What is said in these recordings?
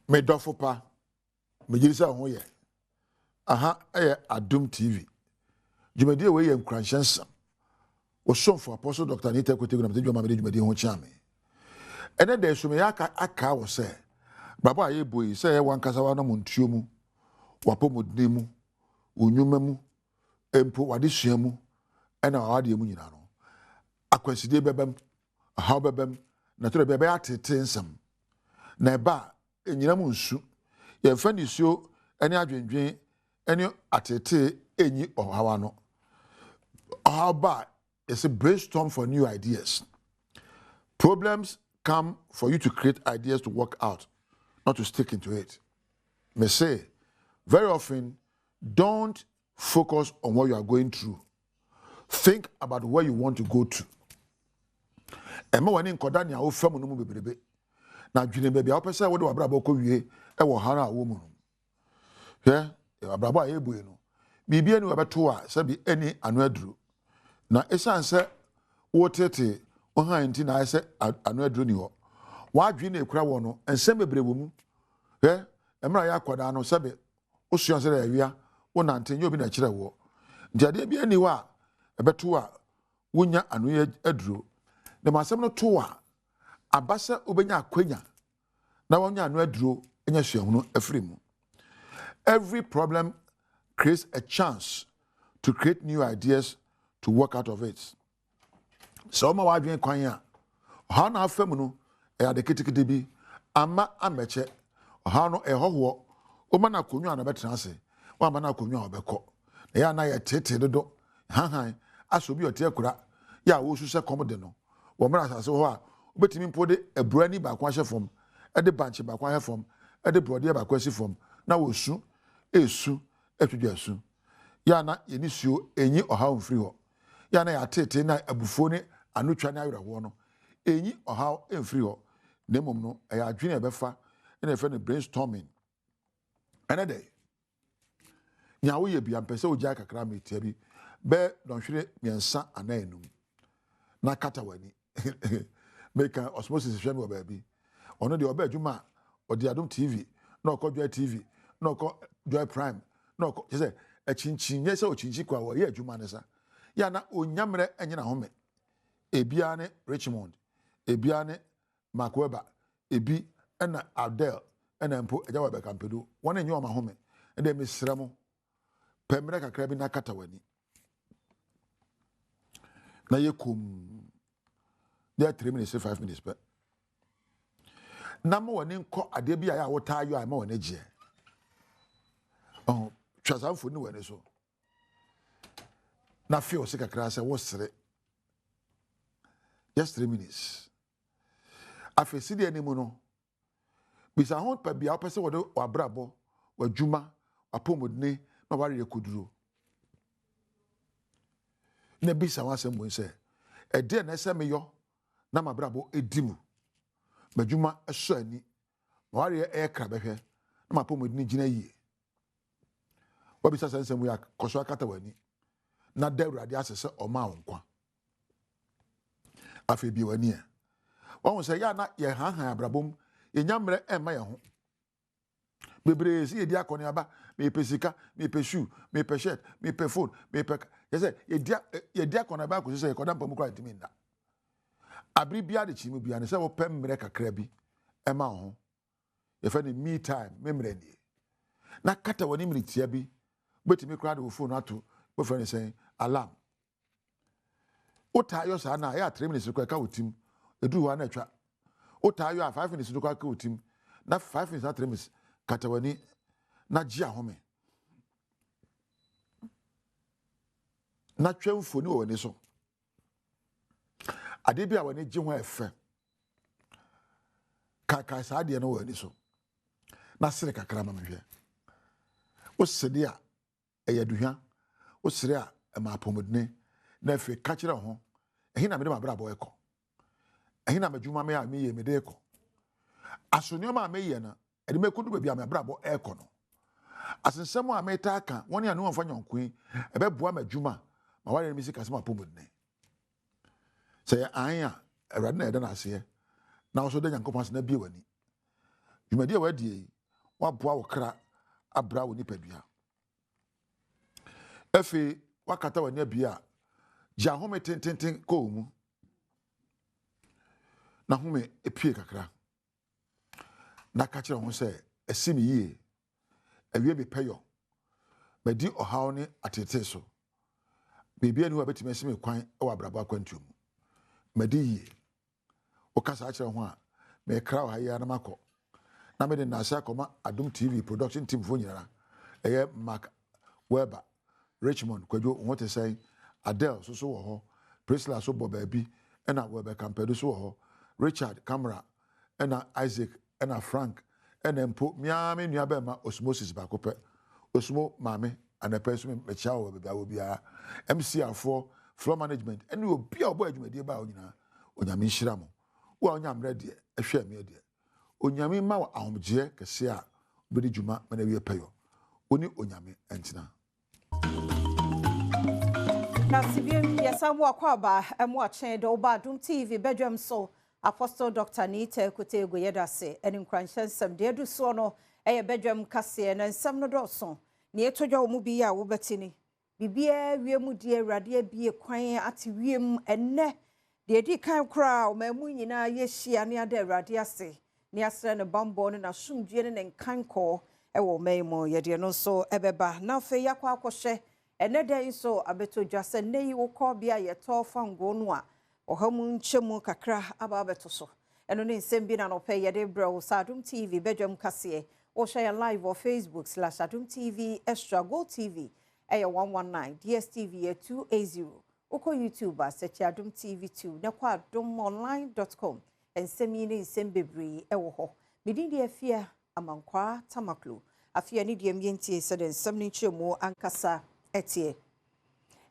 me dofo pa me girisa ho ye aha Adom TV jumadi we ye nkranhyensa o sonfo apostle Dr. Nita Koteguna me djuma me jumadi ho chiame ene de so me aka wo se baba aye boyi se ye wankasa wa no montuo mu wapomodne mu onwuma mu empo wade sua mu ena wade mu nyina no akwaside bebam aha bebam na tore bebe atete nsam na eba enyina mu nsu ye fa nisuo ene adwendwen ene atete enyi ohawa no how ba is a brainstorm for new ideas. Problems come for you to create ideas to work out, not to stick into it. Me say, very often, don't focus on what you are going through. Think about where you want to go to. Ema wani nkoda ni awo fam no mu bebrebe. Na dwene bebia wo pese wo de wabrabo ko wie e wo hara awo mu no. Hwe, wabrabo aye buye no. Bibia ni wabeto a se bi eni anu aduru. Na esanse wo tete wo han nti na ase anu aduru ni ho. Wa dwene ekura wo no ensem bebrebe mu. Hwe, emra ya akoda no se be osua se awia wo nante nyobi na kire wo. Nti ade bia ni wa ebeto a wonya anu aduru. The masem no to a abasa obenya akwanya na wonya anu aduro enya suahunu afiri mu. Every problem creates a chance to create new ideas to work out of it. So ma wadwen kwan a ha na afam no e ade ketekete bi ama ameche ha no ehoho o ma na konwa na betena ase wa ma na konwa obekọ na ya na ye tete dodo han aso bi ote akura ya wo su se komode no wo mra asase ho a obetimi mpode ebrani ba kwa hyefom e de banche ba kwa hyefom e de brode ba kwa sifom na wo su esu etwedwa su ya na yenisuo enyi oha mfiri ho ya na ya tete na abufuo ne anotwa ne awerɛho no enyi oha mfiri ho na mom no ya adwene e befa na efe no brainstorming ene dey nya wo ye bia mpese ogya kakra metia bi be donhwere miensa ananum na kata wani make osmosis hwe no baabi ono de oba adwuma odi Adom TV na okodwa TV na okodwa Prime na okọ say achinchin ye say ochinchi kwa wo ye adwuma ne sa ya na onyamre enye na home ebia ne Richmond ebia ne Makweba ebi na Adel na mpo eja wa be kampedu won enye o ma home ende mesramo pemre kakra bi na kata wani na yekum there 3 minutes 5 minutes but na mo woni nko ade bia ya wo tayo a ma woni gie oh twasamfo ni woni so na feel se kakra se wo sere just 3 minutes afesi de ani mu no bisa ho pa bia opese wo de wabrabo wadwuma apomodne na ware koduro na bisa wasem bo se e de na se meyo na mabrabo edimu madwuma eso ani ware e kra behwe na mapomodni gina yie wabisa sensem ya koso akata wani na dawrade asese o ma wonkwa afi bi wani a won se ya na ye han abrabom enyamre ema ye ho bebre si edi akoni aba me pesika me peshu me peshet me phone me pe yese edi akoni aba ko se ko dampam kra ntimi nda abri bia de chimu bia ne se wo pem mre kakra bi ema ho ye fa ni me time memre ni na kata woni mritia bi betimi kra de wo phone ato wo fa ni sen alarm ota yo sa na ya 3 minutes ko ka wotim edu ho na atwa ota yo 5 minutes ko ka wotim na 5 minutes na 3 minutes kata woni na gia home na twemfo ni wo ni so ade bia woni gi ho efe kaka sa ade no wo ni so na sere kakra ma mehwe o sede a eyaduhwa o sere a ma apomodne na fe ka kire ho ehina me de mabrabo eko ehina madwuma me a me ye me de eko asonyo ma me ye na ede me kodu bia me mabrabo eko no asensem a me ta aka woni anu wonfa nyonkwe ebe boa madwuma ma ware me sika sema apomodne say anya erade na ede na ase na wo so de nyankopon ase na bie wani dwumadi a wadie waboa wo kra abra wo nipadua efe wakata wani abia gya home tententen ko mu na home epie kakra na ka kire ho se asimi yie awie be peyo madi ohaw ne atete so bebia ni wa betime asimi kwan e wa brabo akwantuom madi yie o kasa kire ho a me kra wa ya na makọ na me de na asa koma Adom TV production team fo nyara eye Mark Weber Richmond kwadwo what say Adele so wo ho Priscilla so bo baabi ena Weber Campedo so wo ho Richard Camera ena Isaac ena Frank ena mpo miame nua ba ma osmosis ba kopẹ osmo maame ana person me chia wo bia wo bia MC afọ floor management ene obi a obo adwumadi ba onyina onyame nhira mo wo onyamre de ehwe me de onyame ma wa ahomgye kese a obedi dwuma na wie peyo oni onyame entina na sibiem yesamu akwaba emu achen do ba Adom TV Badwam so Apostle Dr. Nita Kutego yedase eni nkranhyensem de edu so no eye Badwam kase na nsem no doso ne etodwa omu bi ya wo betini bibia wiemu de awrade abie kwan ate wiem enne de edi kan kra o mamu nyina ye hia ne ade awrade ase ne asre ne bambo ne na somdue ne nkanko ewo maimo ye de no so ebeba na fe yakwa akohye ene den so abetodwa se nei wo ko bia ye to fango no a ohamu nchemu kakra aba beto so eno ne nsem bi na no pe ye de bro Adom TV Badwam kase o share live on Facebook/Adom TV Extra Go TV 119 DSTV 280 uko YouTube search Adom TV 2 na kwa adomonline.com ensemi ne nsem bebre ewo ho medin de afia amankwa tamaklo afia ne de mientie se de nsem ne nchemu ankasa etie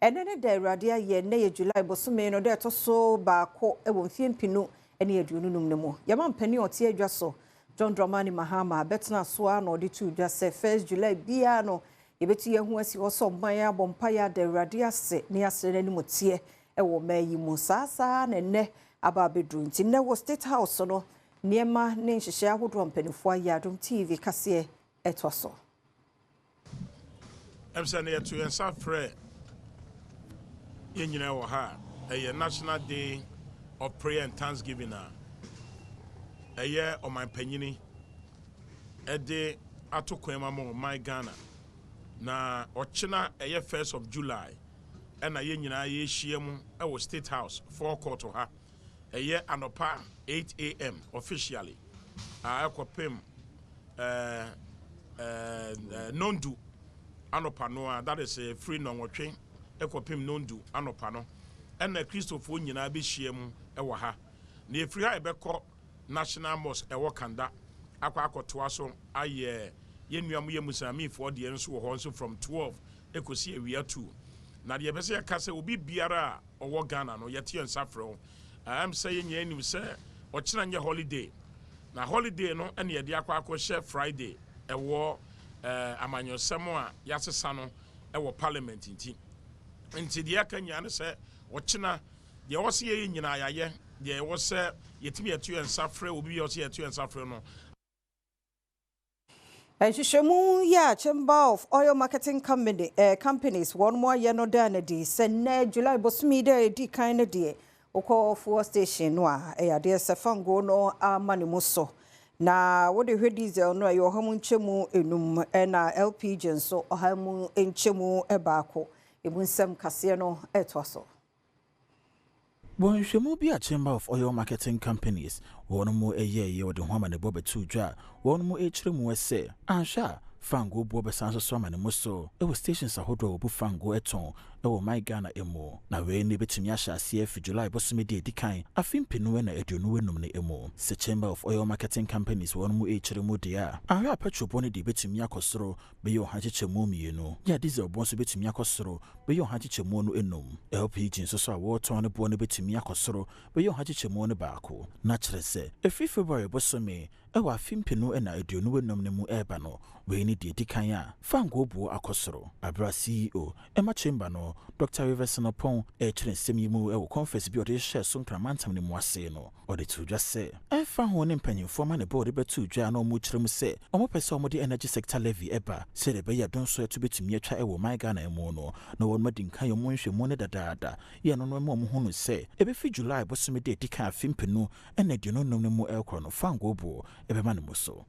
enene de awrade aye na ye July bosome no de to so ba ko ewo mfie mpinu ene aduonunum ne mu yama mpani otie adwa so John Dramani Mahama betna so a no de tu dwa se 1 July bia no ye betu ye hu asi wo so mban ya bompa ya de awrade ase ne asere ne mutie ewo mayi mu sasa na ne aba bedru nti ne wo State House no niema ne nhihye ahodo mpanifo ya Adom TV kase etoso emsane yetu yensa frɛ yenyina wɔ ha ɛyɛ National Day of Prayer and Thanksgiving ɛyɛ ɔman panyini ɛde ato kwan ma ɔman Ghana na ɔkyena ɛyɛ 1st of July ɛna yenyina yɛhyia mu ɛwɔ State House forecourt ha ɛyɛ anopa 8 a.m. officially ɛkɔpem nondu anopa no that is a free nonwotwe ekopim nondu anopa no ena Christopher nyina be hyia mu ewo ha na efiri ha ebekọ National Mosque ewo Kanda akwa akotoa so aye yenuam yemusami for de enso wo nso from 12 ekosi ewia 2 na de ebese yakase obi biara owo Ghana no yete ensafre am say nyɛ nim sɛ ɔkyena nyɛ holiday na holiday no ene ye de akwa akɔhye Friday ewo amanyosɛm a yasesa no ɛwɔ parliament nti de aka nya ne sɛ ɔkyena de wɔse yɛ nyina ayɛ de wɔsɛ yɛtimi yɛtu ensafrɛ obi yɛ ɔse yɛtu ensafrɛ no Enhwehwɛmu ya Chamber of Oil Marketing Companies one more year no dana di sɛ July bosumi de di kan ne de okɔ fuel station no a ɛyɛ de sefango no amane mu so na wode hwe diesel no ayo hamu nchemu enum na LPG nso hamu nchemu ebaako ebunsem kase no etoso Bonhwemu bi a Chamber of Oil Marketing Companies wonu mu eye wode ho amane bo betu dwa wonu mu echire mu ese ansha fango bo besanso so amane mu so ewo stations ahodo obu fango eton ewo my Ghana emu na we ne betumi ahya ase fi July bosome de edikan afimpinu na aduonu enum ne emu se Chamber of Oil Marketing Companies wonu mu echire mu de a ahwa petrol bo ne de betumi akosoro be yo hachichemu mienu ya diesel bo so betumi akosoro be yo hachichemu no enum LPG nso so a wo ton ne bo ne betumi akosoro be yo hachichemu ne baako na kire se efi February bosome ewa afimpinu na aduonu enum ne mu eba no we ne de edikan a fango bo akosoro abra CEO ema chamber no no Dr. Rivers no pon chere nsem yi mu conference bi ode share so nkramantam ne mu ase no ode to dwa se fa ho ne mpanyimfo ma ne board betu dwa na omu kyerem se omo pese omo de energy sector levy eba se de be ya don so etu betumi atwa ewo my Ghana emu no na won madinka yo mo nhwe mo ne dadaada ye no no mo hunu se ebe fi July bosome de dika afimpenu ena de no nom ne mu elkro no fango bo ebe ma ne mo so.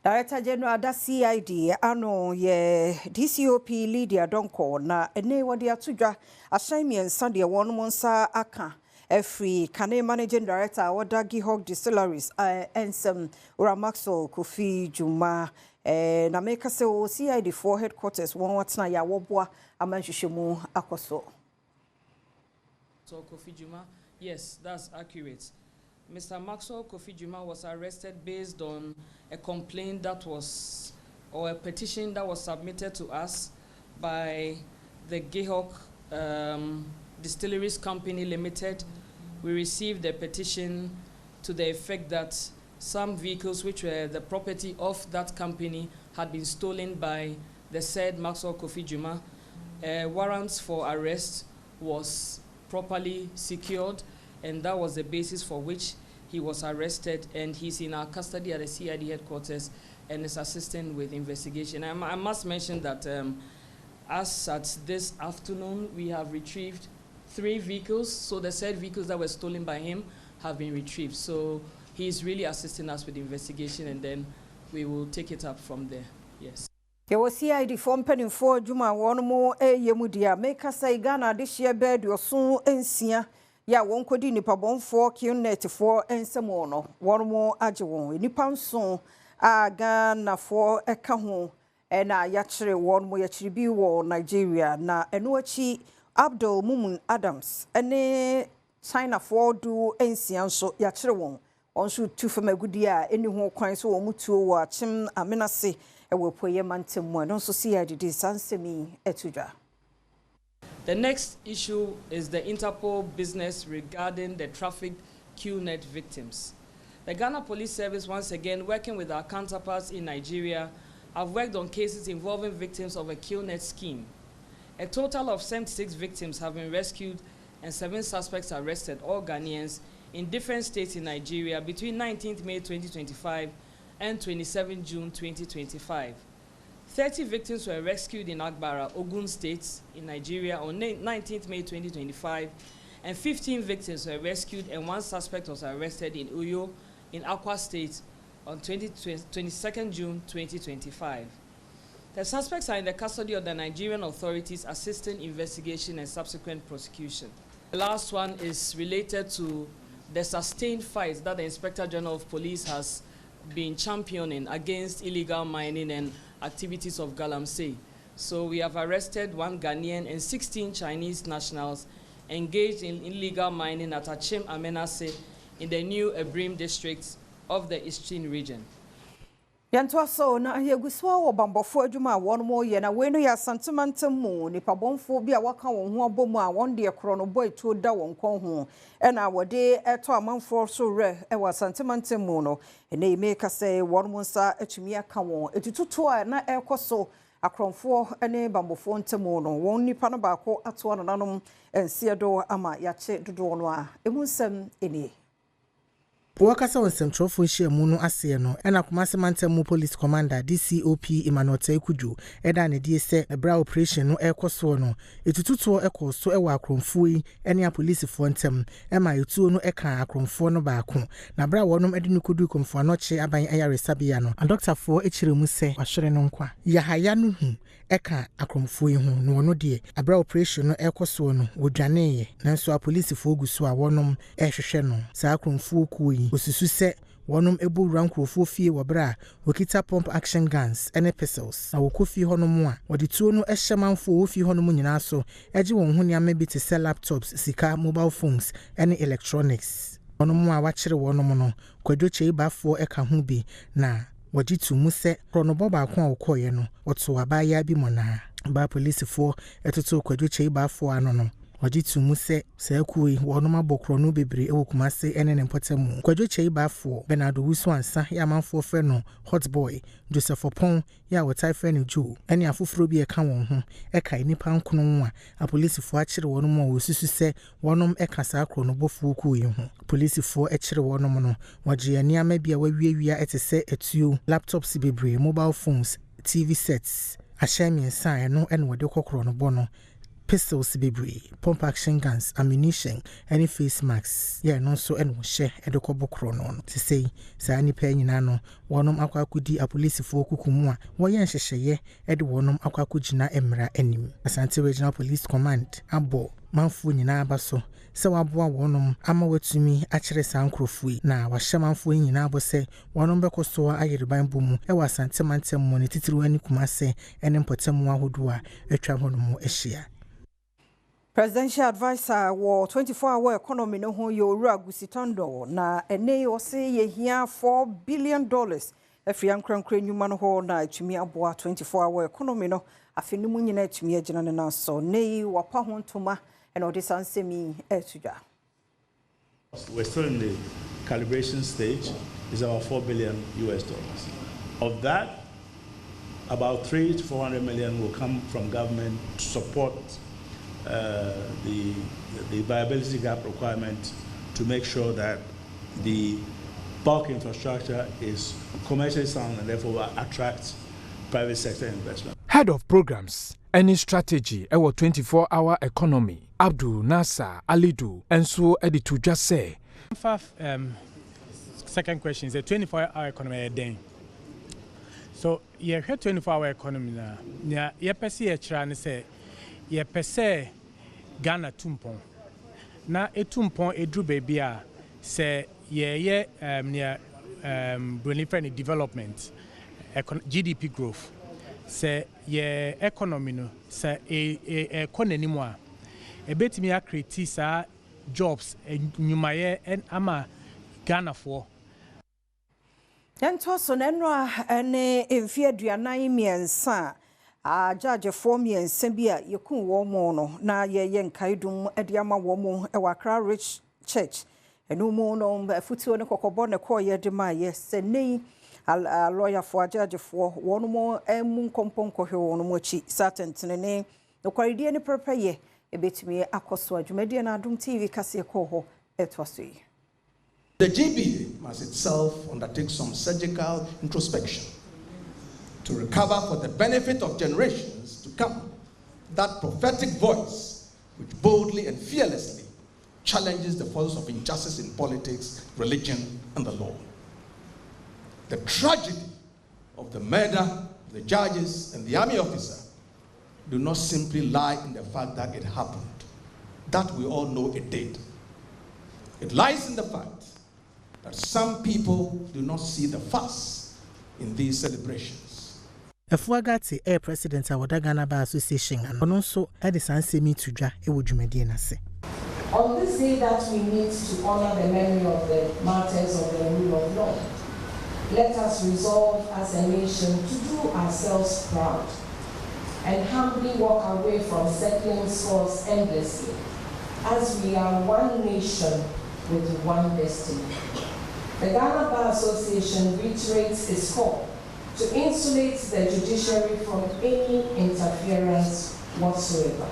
Director General da CID ano ye DCOP Lydia Donko na ene wode atudwa assignment Sunday won monsa aka every Kane Managing Director Oda Gihog Distilleries ensem Maxwell Kofi Juma na make say o CID for headquarters won watna ya woboa amanhwehwemu akoso. So Kofi Juma, yes, that's accurate. Mr. Maxwell Kofi Juma was arrested based on a complaint that was, or a petition that was submitted to us by the Gihok Distilleries Company Limited. We received a petition to the effect that some vehicles which were the property of that company had been stolen by the said Maxwell Kofi Juma. Warrants for arrest was properly secured, and that was the basis for which he was arrested, and he's in our custody at the CID headquarters and is assisting with investigation. I must mention that as at this afternoon, we have retrieved 3 vehicles. So the said vehicles that were stolen by him have been retrieved. So he's really assisting us with the investigation, and then we will take it up from there. Yes. There was CID from penning for Juma one more yemudia make us say Ghana this year bed your soon ensia. Ya won kodi nipa bonfo QNet for ensemono one more agewon nipa so Ghana for eka ho na yachire one more yachire bi wo Nigeria na eno achi Abdul Mumun Adams ene China for do ensian so yachire won onso tu famagudi a eni ho kwan so wo mutuo wo achim amenase ewo poye mantemu no so CID sansemi etudwa. The next issue is the Interpol business regarding the trafficked QNet victims. The Ghana Police Service, once again, working with our counterparts in Nigeria, have worked on cases involving victims of a QNet scheme. A total of 76 victims have been rescued and 7 suspects arrested, all Ghanaians, in different states in Nigeria between 19th May 2025 and 27 June 2025. 30 victims were rescued in Agbara, Ogun State, in Nigeria on 19th May 2025, and 15 victims were rescued and 1 suspect was arrested in Uyo, in Akwa State, on 22nd June 2025. The suspects are in the custody of the Nigerian authorities assisting investigation and subsequent prosecution. The last one is related to the sustained fight that the Inspector General of Police has been championing against illegal mining and activities of Galamsey. So we have arrested 1 Ghanaian and 16 Chinese nationals engaged in illegal mining at Achim Amenase in the new Ebrim district of the Eastern region. Yanto so na yeguswa wo bambofo adwuma won mo ye na we no ya santimantam mu nipa bonfo bi a waka won ho abomu a won de kro no boy to da won kon ho e na wode eto amanfo so re e wa santimantam mu no e na ime ka say won mo nsa atumi aka won etututo a na ekoso akronfo ene bambofo ntamu no won nipa no ba ko ato no nanom ensiedo ama yache dodo no a emunsam eni Wakasa on Centrofo Shemu no ase no ena Kumasi Mantemu Police Commander DCOP Emmanuel Kuju eda ne die se ebra operation no ekoso no etututo ekoso ewa akromfo yi ene police fo ntem ema etuo no eka akromfo no baako na bra wonom ede nukodu komfo no che aban ayaresabia no doctor fo echiremu se wahwere no nkwa yahaya no hu eka akromfo yi hu no no de abra operation no ekoso no wodwane ye nanso a police fo guso a wonom ehwehwe no sa akromfo ku osusu se wonom ebu rankrofo fie wobra wokita pump action guns ene pistols na wokofi honom a wode tuo no ehyemanfo wo fi honom nyina so eje won ho niam bi te se laptops sika mobile phones ene electronics wonom a wachire wonom no kwadwoche bafo eka ho bi na wodi tumu se kronobo ba ko a wokoye no oto abaya bi mona ba police fo etoto kwadwoche bafo ano no Waji to mu se kui wɔnom abɔkorɔ no bebre ɛwɔ Kumase ɛne ne mpɔtamu. Kwadwo kyei baafo Bernardo Wusu ansa ya manfo frɛ no Hot Boy, Joseph Opon ya wɔtai frɛ no Joe ɛne afoforo bi ɛka wɔn ho ɛka nipa nkono a apolisifoɔ akyere wɔnom a wɔsusu sɛ wɔnom ɛka saa korɔ no bɔfoɔ kuo ho. Polisifoɔ ɛkyere wɔnom no wɔgye nneɛma bi a wawiawia ɛte sɛ etuo, laptops bebre, mobile phones, TV sets, ahyɛn mmiɛnsa ɛno ɛne wɔde kɔkorɔ no bɔ no, pistols bebre, pump action guns, ammunition, any face masks. Yeah, no so and share at the kobo chronon. To say, Sani Penino, one aquacudi a police for Kukumua, Wayan Sheshaye, at the one aquacujina emra enim. Asante Regional Police Command, Abo, Manfunina Basso. So abwa wonum ama wetumi akyere sankrofui na wahyamanfo nyina bo se wonom bekoso ayeriban bomu e wasante mantem mo ne titiri ani Kumase ene mpotemu ahodo a atwa honom ehia. Presidential advisor wo 24-hour economy no ho Yowura Gusitondo na ene ose ye hia $4 billion afri ankrankra nyuma no ho na atumi aboa 24-hour economy no afeni mu nyina atumi agina ne na so nei wapa ho ntoma and all this ansemi etuja. We're still in the calibration stage. It's about $4 billion. Of that, about 300 to 400 million will come from government to support the viability gap requirement to make sure that the bulk infrastructure is commercially sound and therefore will attract private sector investment. Head of Programs, any strategy, our 24-hour economy, Abdul Nasser Alidu, and so editor just say. Second question is a 24-hour economy then. So you have 24-hour economy now. You pesi a chran say you pese Ghana tumpon. Na etumpon edru baby a say ye near friendly development, GDP growth. Say ye economy no say e konanimwa e betimi akreti sa jobs nyumaye en ama Ghana for yanto so nenwa ene emfi aduanan miensa a judge for miensa bi a yekun wo mo no na ye nkaidum ade ama wo mo e wakra rich church enu mo no futuo ne kokobo ne koye de ma ye se nei a lawyer for judge for one more emu kompon kohwe one mo chi certainty ne no kwaridie ne prepare e betimi akoso adwumade na Adom TV kase ko ho etwaso yi. The GB must itself undertake some surgical introspection to recover for the benefit of generations to come that prophetic voice which boldly and fearlessly challenges the forces of injustice in politics, religion, and the law. The tragedy of the murder of the judges and the army officer do not simply lie in the fact that it happened. That we all know it did. It lies in the fact that some people do not see the fuss in these celebrations. Efuagati Air President Awada Ghana Bar Association and also Edison Semi Tuja Ewujumedi Nase. On this day that we meet to honor the memory of the martyrs of the rule of law, let us resolve as a nation to do ourselves proud and humbly walk away from settling scores endlessly, as we are one nation with one destiny. The Ghana Bar Association reiterates its call to insulate the judiciary from any interference whatsoever.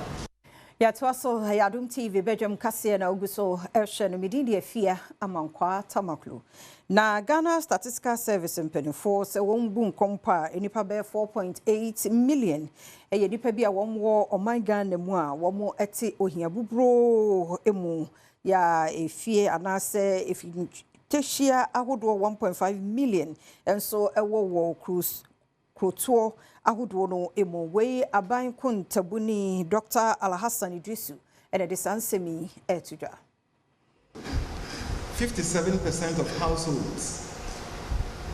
Yatwaso Adom TV Badwam kase na uguso ehwe no medindi afia amankwa tamaklu na Ghana Statistical Service mpenifo se won bu nkompa enipa be 4.8 million eye nipa bi a won wo oman Ghana mu a won ete ohia bubro emu ya efie anase efi teshia ahodo 1.5 million enso ewo wo cruise Kroto ahodo no emo we aban kuntabuni Dr. Alhassan Idrisu and the sansemi etuja. 57% of households,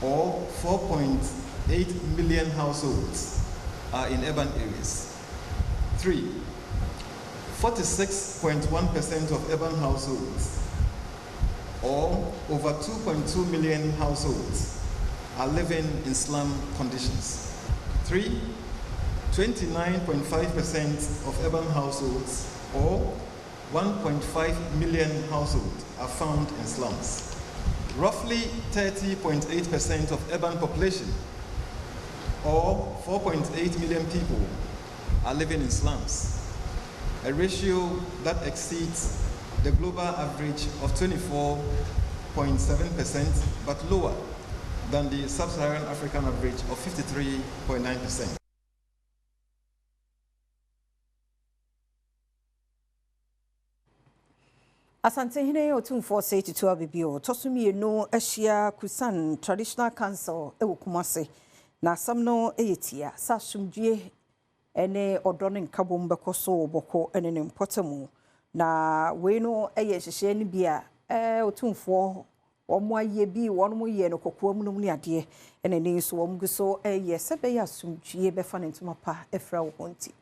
or 4.8 million households, are in urban areas. 3. 46.1% of urban households, or over 2.2 million households, are living in slum conditions. 3. 29.5% of urban households, or 1.5 million households are found in slums. Roughly 30.8% of urban population, or 4.8 million people, are living in slums, a ratio that exceeds the global average of 24.7%, but lower than the sub-Saharan African average of 53.9%. Asante hine otumfo say to abibio tosumi no ahia Kusan Traditional Council Kumase na asam no eyetia sasumdue ene odone nkabom bekoso boko ene ne mpotemu na we no eye hyehye ne bia otumfo omo aye bi wonmo ye no kokoam no ne ade ene ne so omguso eye sebe ya asumdue befa ne ntuma pa efra wo honti.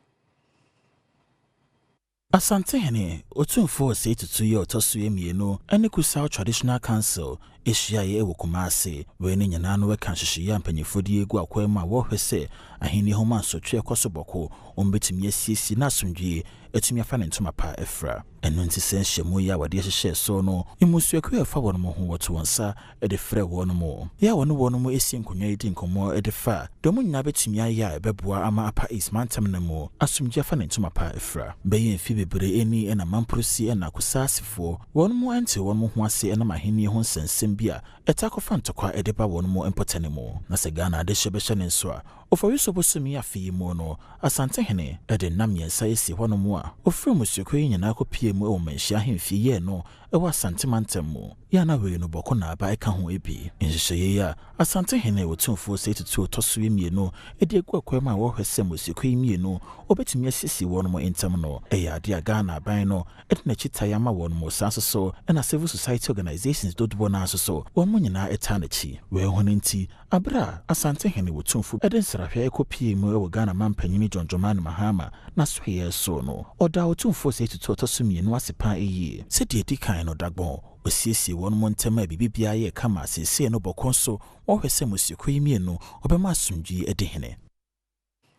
Asante hene otumfo say to ye otosuye mienu ene Kusa Traditional Council ehyiaye Kumase we ne nyana no weka hyehye mpanyefodi egu akwema wo hwese ahini homa sotwe kosoboko ombetimi asisi na asumdue etumi afa ne ntoma pa efra eno nti senhyemu ya wade hyehye so no imusuaku afa wono mo ho woto wonsa ede frɛ wono mo ya wono mo esi nkonwa edi nkomo ede fa domo nyina betumi aya ebeboa ama apa ismantam na mo asumdue afa ne ntoma pa efra beyin fi bebre eni ena mamprosi ena kusasifo wono mo ante wono mo ho ase ena maheni ho nsensem bia etakofa ntokwa ede ba wono mo empotane mo na se Ghana de hyebehye ne nso a ofawiso bosumi afi mo no Asante hene ede nam yensa esi hono mo a ofre musuko nyina akopie mu e manhia hemfi ye no e wa Asante mantem mu ya na we no boko na aba eka ho ebi nhyehyeye ya Asante hene otumfo se tutu tosoe mienu ede egu akwema wo hwese musuko mienu obetumi asisi wono mo entem no e ya de Ghana aban no ede na chitaya ma wono mo sanso na civil society organizations dodobo na so wono nyina eta na chi we honenti abra Asante hene otumfo ede nsrahwe ekopie mu e wo Ghana mampanyini Jonjoman Mahama na soye so no oda otumfo se tutu tosumi no asepa eyi se de dikan no dagbon osiesie wono mo ntema bibibia ye kama sese no bokonso wo hwese musuko mienu obema asumdue ede hene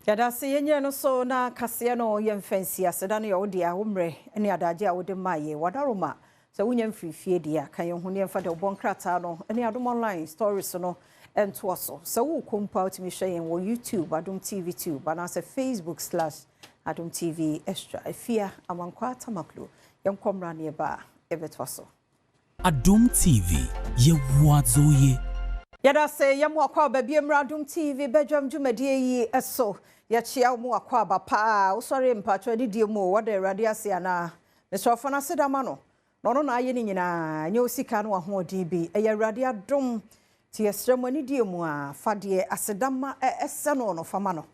yada se yenye no so na kase no yemfansi aseda no yodi a womre ene adaje a wode maye wadaroma se wunya mfrifie dia kan yehu ne mfa de obonkrata no ene Adom online stories no ento so se wo kompa utimi hwe wo YouTube Adom TV 2 bana se Facebook/Adom TV extra afia amankwata maklo yemkomra ne ba ebetwaso Adom TV ye wazoye yada se yemu akwa ba biemra Adom TV Badwam dwumadie yi eso ya chia mu akwa ba pa usori mpatwa didie mu wada Awurade ase ana mesofo na sedama no no na aye ni nyina nya osika no ho odi bi eya Awurade adom ti esremani die mu a fade asedama ese no fama no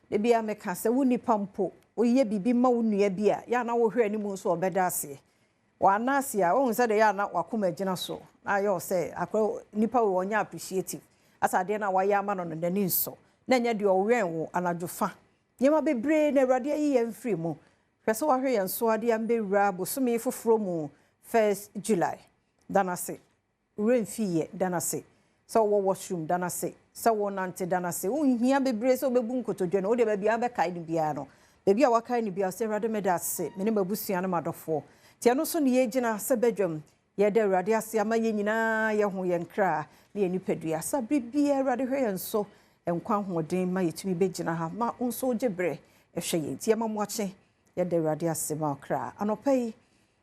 de bia meka se woni pampo oye bibi ma wonua bia ya na wo hwe ani mu so obeda ase wana ase a ohun se de ya na wakoma agina so na yo se akwa nipa wo nya appreciative asade na wa ya ma no nani nso na nya de owen wo anadwofa nyema bebre na Awurade yi ye mfiri mu hwese wa hwe ye nso ade ambewura bosome foforo mu 1st July danase remfiye danase so wo washroom danase so wo nante danase unhia bebre so bebu nkotodwe no de ba bia be kai ni bia no bebi a wakai ni bia se Awurade medase mene mabusua no madofo ti ano so ne yegina se Badwam ye de Awurade ase ama ye nyina ye ho ye nkra na ye nipadua sa bibia Awurade hwe ye nso enkwa hoden ma yetumi begina ha ma nso gebre ehwe ye ti ama moache ye de Awurade ase ma okra anopai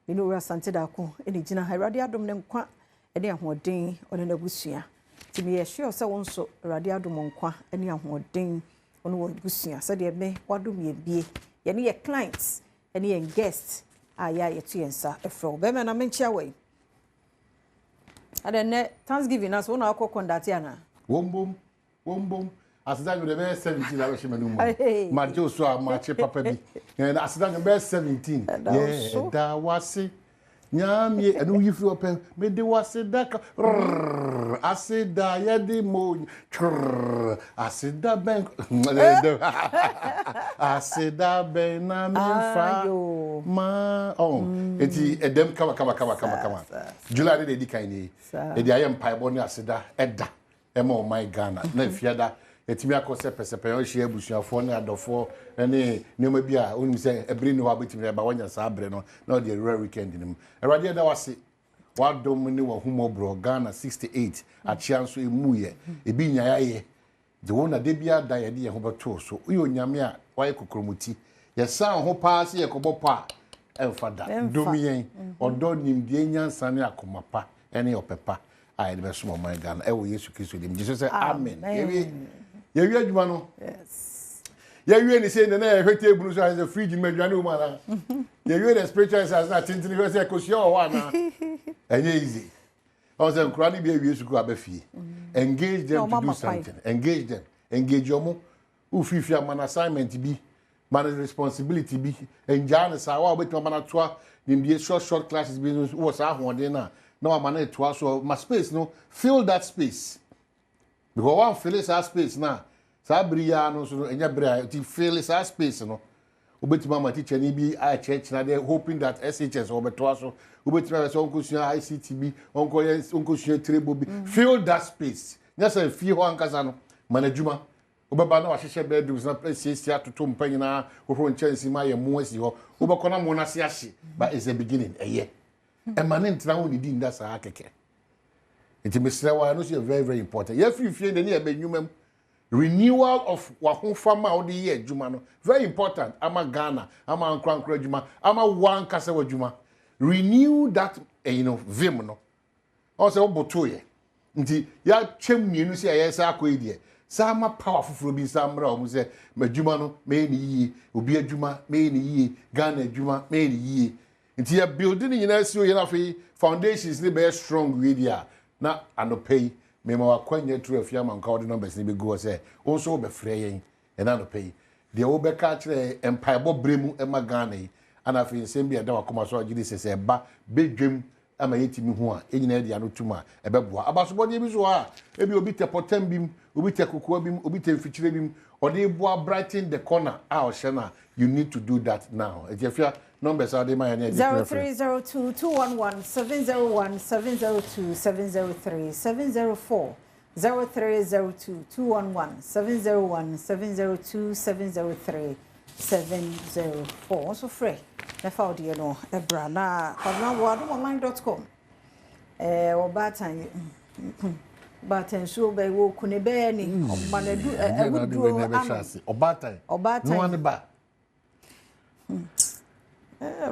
inu ura Asante dako eni gina ha Awurade adom ne nkwa ene hoden one na busua ti me ye hwe se won so Awurade adom nkwa ene hoden one wo busua se de me wadom ye bie ye ne ye clients ene ye guests aya yetu yensa efro be me na menchia we adene Thanksgiving as wona akokondate ana wombom asida you be 17 la we manu mu ma je so a ma che papa bi na asida you be 17 yeah da wase nyamie enu yifri open me de wase da asida ye di mo asida ben asida ben na mi fa ma eti edem kama July de di kan ni e di ayem paibo ni asida eda ema o my Ghana na fiada etimi akose pesepe o hye abusuafo ne adofo ne nneoma bi a onim se ebiri ne wa betimi ba wanya sa abre no na the rare weekend nim erade da wase wadom ne wa humobro Ghana 68 achianso emuye ebi nyaye de wona de bia da ye de ye ho beto so uyo nyame a waye kokromuti ye san ho paase ye kobopo a emfada domiyen odo nimdie nyansa ne akomapa ene opepa a ye be so mo Ghana e wo Yesu Kristo dim Jesus say amen ye adwuma no yes ye wi ni say na ye hwete ebunu so as a fridge ma adwane wo mana ye wi the spiritual as na tintini we say kosia o wa na enye easy also nkrani bi awie suku abafie engage them to do something engage yomo ufifi amana assignment bi man responsibility bi enjane sa wa obetima mana toa nimdie short classes bi wo sa ahode na wa mana toa so ma space no fill that space because one fill that space na sa bria no so enya bria ti fill that space no obetima ma teacher ni bi a church na they hoping that SHS obetoa so obetima so onkusua ICTB onkusua trebo bi fill that space nyasa fie ho ankasa no manajuma obeba na wahehye bedrooms na place atoto mpanyina ohoro nchansi ma ye mu asi ho obekona mo na se ahye but it's a beginning eye emane ntra ho ni di nda sa akeke intimesrewa no so very very important ye fie de ne ye benwumam renewal of wahofama odi ye adwuma no very important ama Ghana ama ankrankra adwuma ama wan kasa wadwuma renew that vim no also oboto ye nti ya twem mienu se ye sa akoidie sama powerful bi samra o mu se madwuma no me ni yi obi adwuma me ni yi Ghana adwuma me ni yi nti ya building nyina si o ye na fe foundations ni be strong we dia na anopay me ma wakwanya tru afia man ka odi numbers ni be go say onso be frɛ yen e na anopay de wo be ka kire empire bo bremu e ma Ghana yi ana fe nsem bi ada wakoma so agidi se ba bedwem ama yetimi ho a enyina dia no tuma e be boa abasobode bi so a e bi obi te potem bim obi te kokoa bim obi te mfikyire bim ode boa brighten the corner a o shena you need to do that now e jefia numbers are dey my na 0302 211 701 702 703 704 0302 211 701 702 703 704 so free na found you know ebra na online.com obatan batan so be wo kune be ni omanadu ewudu obatan no one ba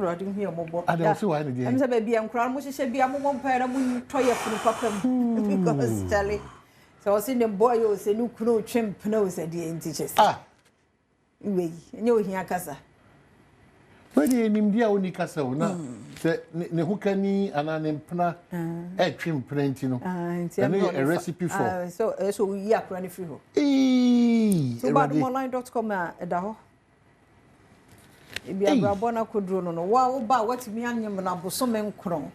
radio here mobo ada so why ni dey am say be ankra mo hihye bia mo mpa na mo toye funu papam because Charlie so see the boy you say no kunu twemp na o say dey teachers we nyo hia kasa wadi nimdia oni kasa una se ne hukani anane mpna twempna ntino a recipe for so we akra ni free ho so badwam.com da ho ebi abrabona kodro no wa wo ba watimi anyem na bosome nkron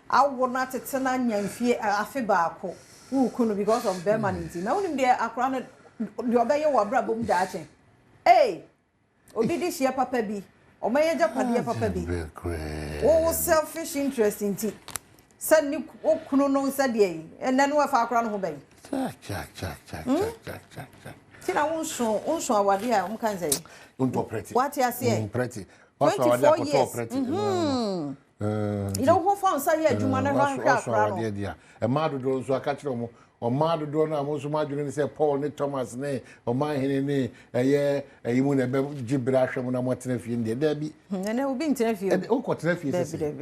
awo na tete na nyamfie afe baako wo kunu because of permanent na wonim de akra no de obeye wo abrabom da achen obi di hia papa bi omaye japade papa bi wo selfish interest inti sani okunu no nsade yi enne no fa akra no ho bai cha tina unso awade a umkan say untopreti what you say pretty 24 years you know who found say adwuma na ran akra no e ma dodo nso aka kire mo o ma dodo na mo so ma dwene say Paul ne Thomas ne o ma hene ne eye eyimu na be gibra hwem na mo tena fie ndi da bi ne obi ntena fie o ko tena fie sese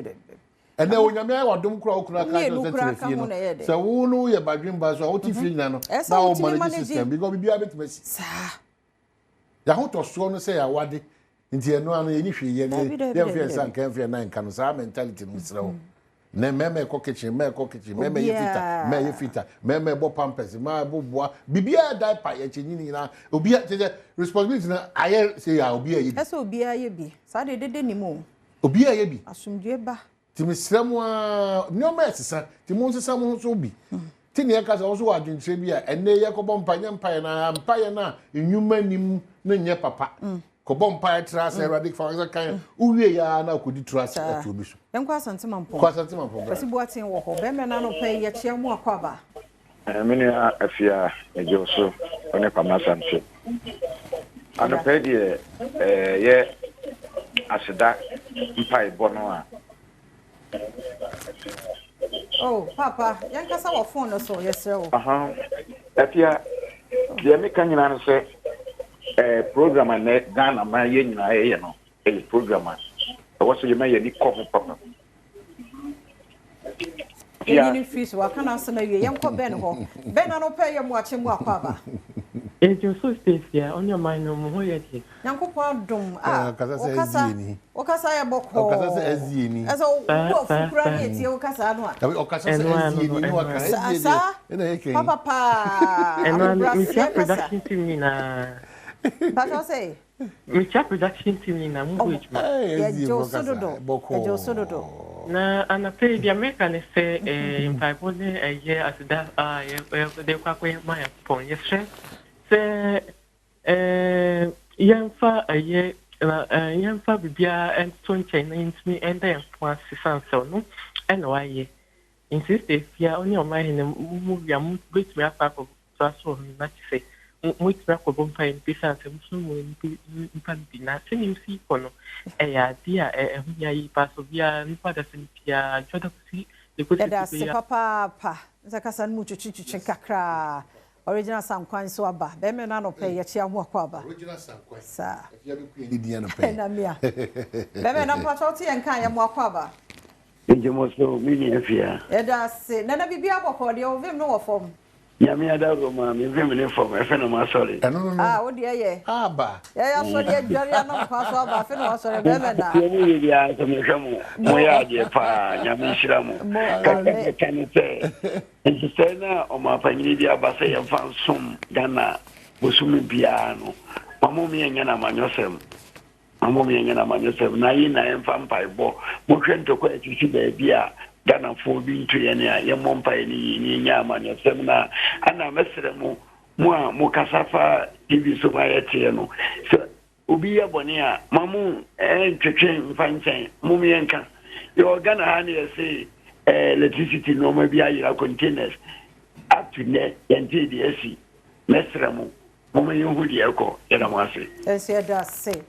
ene onyame ayi wadom kura okura ka jo se tena fie no se wo no ye badwin ba so o ti fie nyina no na o manage system because bibia betimasi sa ya ho to so no say ya wade nti eno ano ye ni hwe ye ne ye fie san kan fie na nka no sa mentality no srewo ne meme ko kitchen meme ye fita meme bo pampers ma bo boa bibia diaper ye chenyi na obi a responsibility na aye say ya obi aye bi ese obi aye bi sa de ni mo obi aye bi asumdwe ba timi sremu a no ma sesa timi nsesa mo so bi tini ye kasa so wadwintre bi a enne ye ko bompa na enwuma nim na nye papa ko bompa tra se radic fa kan uwie ya na ko di tra se atu obi so enkwa asante mampo kasi buatin wo ho be me na no pe ye chia mu akwaba mini afia ejoso on a Pamasanse. And a pedia, yeah, as that pie bonoa. Oh, Papa, young Casa phone or so, yes, sir. If you the American say a program and Ghana, my yen, I know, a programmer. What's your may any coffee, Papa? Yeah, fish, what can I say? Young Ben home. Ben, I don't pay him watching what, Papa. It's your so safe here on your mind no more yet. Yanko Dum, Okasa Boko, Okasa Ezini. As all granite, Okasa, Papa, and production to me now. But I say, which production to me now, which na anape the American say in five a year as that they quite my point yes say Yanfa a year Yanfa Bibia and Stone Chain me and then was so no and why insist if you are on your mind and move your bit me up of so much say muito fraco bom para empezar temos infante na sem you see kono dia aí passo via não pode ser via joda se depois se papa zakasa muito chichichi kakra original sankwan so aba be me na no pay ya chia mo kwa aba original sankwan sa if you be dia no pay na mia be me na pato ti en kan ya mo kwa aba Enjemo so mini afia se na bibia boko de o vim no wo fom Yami ada Roma, me vem ne form, e fe no ma sorry. Ah, o dia ye. Aba. Ya sorry e dware no kwa so aba, fe no sorry be me na. Yemi dia so me hwemo. Mo ya de pa, nyame hira mo. Ka kan se. Nti se na o ma panyi dia ba se ye fan som Ghana, bosumi bia no. Mamo me nya na manyosem. Mamo me nya na manyosem. Na yi na en fan pai bo. Mo hwento kwa chichi ba bia. Ghana for being to any Yamompa ni Yaman, your seminar, and I'm Mr. Mukasafa TV Society. So, Ubia Bonia, Mamu, and Chachin, fine saying, Mumianka. You're Ghana honey, say, electricity, no, maybe I containers up to net and TDSC, Mestramu, Mumu Hudiako, Elamasi. As he does say,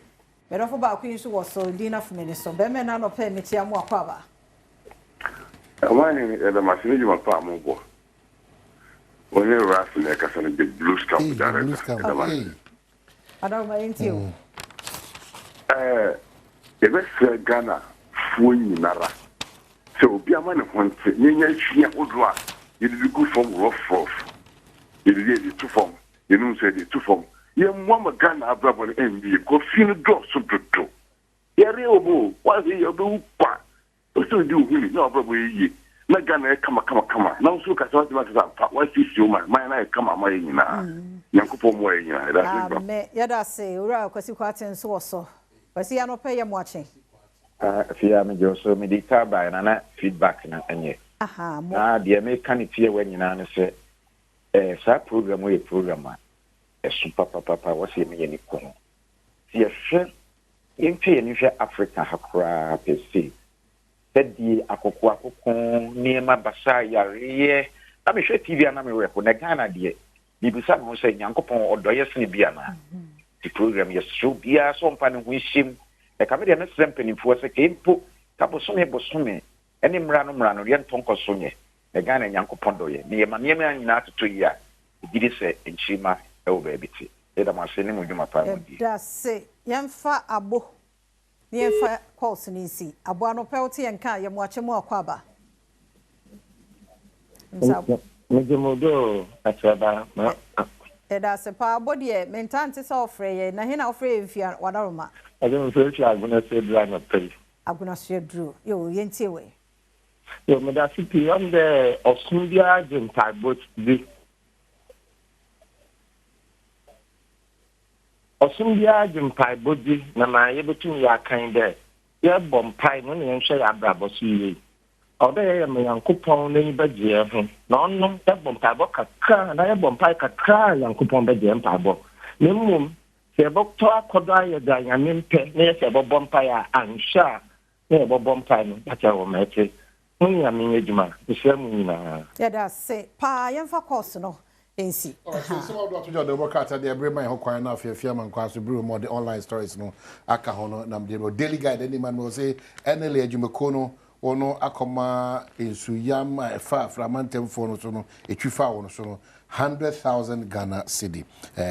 but of about Queen was so dinner for me, so Bemen and of Pemitia Mwakaba. My name is Adam Masinji Mapamubo. When you're rafting, I can the blues camp director. I don't mind you. The best Ghana, Funi Nara. So, be a man of one, you know, you go from rough. You did the two form. You know, say the two form. You want Ghana, brother, and be go feel drop some to. You're real, what's your boo? So do we no probably na Ghana come. Now so ka so what is you man na come my nyina Yankopon mo nyina that's it me ya da say ura kwasi kwaten so kwasi ya no pay ya moache afia me jo so me di ka ba na feedback na enye na de me kan tie wa nyina no se sa program we program super papa what say me ye ni ko si ehwe yempe ni hwe Africa hakura pesi Tedi akoko niema basa yare na me hwe TV na me repo na Ghana de bibisa mo se Nyankopon odoye sene bia na the program yes so bia so mpa ne ho him e ka me de na sempanyimfo se kempo ka bosome ene mra no ye ntonko so nye e Ghana Nyankopon doye niema nyina atoto yi a gidi se enchima e wo ba biti e da ma se ne mo dwuma pa mo di da se yemfa abo Niemfa calls nisi. Abuano pelti and can yam watch more quaba. Medemodo ataba ma. Eda se pa body mentanti so frey na hina ofrey mfia wadaroma. I don't feel you are going to say drama pay. Aguna share drew. Yo yenti we. Yo me da sipi on the Osundia Jimpa boat di. Osundia Jimpa body na ma yebetu ya kan de. Ye bompai no ne nhwe ya brabo so yi. Oda ye me Yankopon na baje ho. Na onno ye bompai bo kakra na ye bompai kakra Yankopon baje mpabo. Ne mum se bokto akoda ye da nyampe na ye se bo bompai a ansha na ye bo bompai no acha wo mete. Munya me ejuma, isemu na. Ya da se pa yemfa course no. ensi so some of what you do work out there bring my hokwan na afia man kwa so bring more the online stories no aka ho no na the daily guide any man will say enele adwumako no ono akoma ensuyam fa framantem fo no so no etwifa wo no so no 100,000 Ghana cedi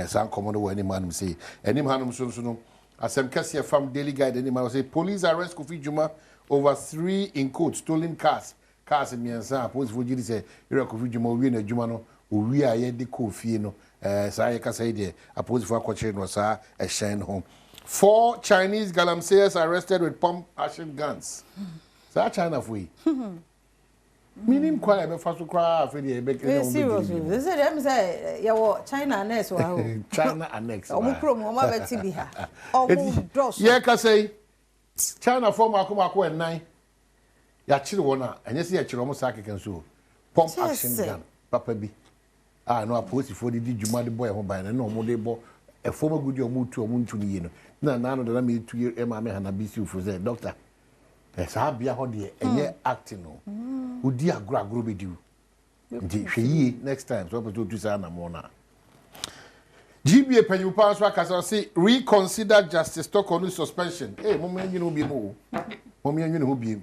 san komo no any man say any man so no asem kase from daily guide any man will say police arrest Kofi Juma over 3 in court stolen cars miensa police for jiri say Kofi Juma wi na adwuma no owi aye de Kofi no say kasa ide police for akwache no sa e shen home 4 Chinese galamseyers arrested with pump action guns. Sa China for Minim kwa be faso kwa afedi e be kenya serious. This is them say ya China annex wa ho. China annex. Omo prom omo beti bi ha. Omo dos. Ye ka say China form akoma enan. Ya chire wona, enye se ya chire omo sa keken so. Pump action gun papa bi. No aposi for di djuma de boy ho ban na omo de bo e form agudi omo tu omo ntu ni no. Na no da me tu e ma me hana bisi ufo say doctor. Esa bia ho de enye acting no. Udi agro be do. Ndi hwe next time so put to say na mo na. GBA penyu pa so aka say reconsider Justice Tokonu suspension. Mo me nyi no bi mo. Mo me nyi no bi.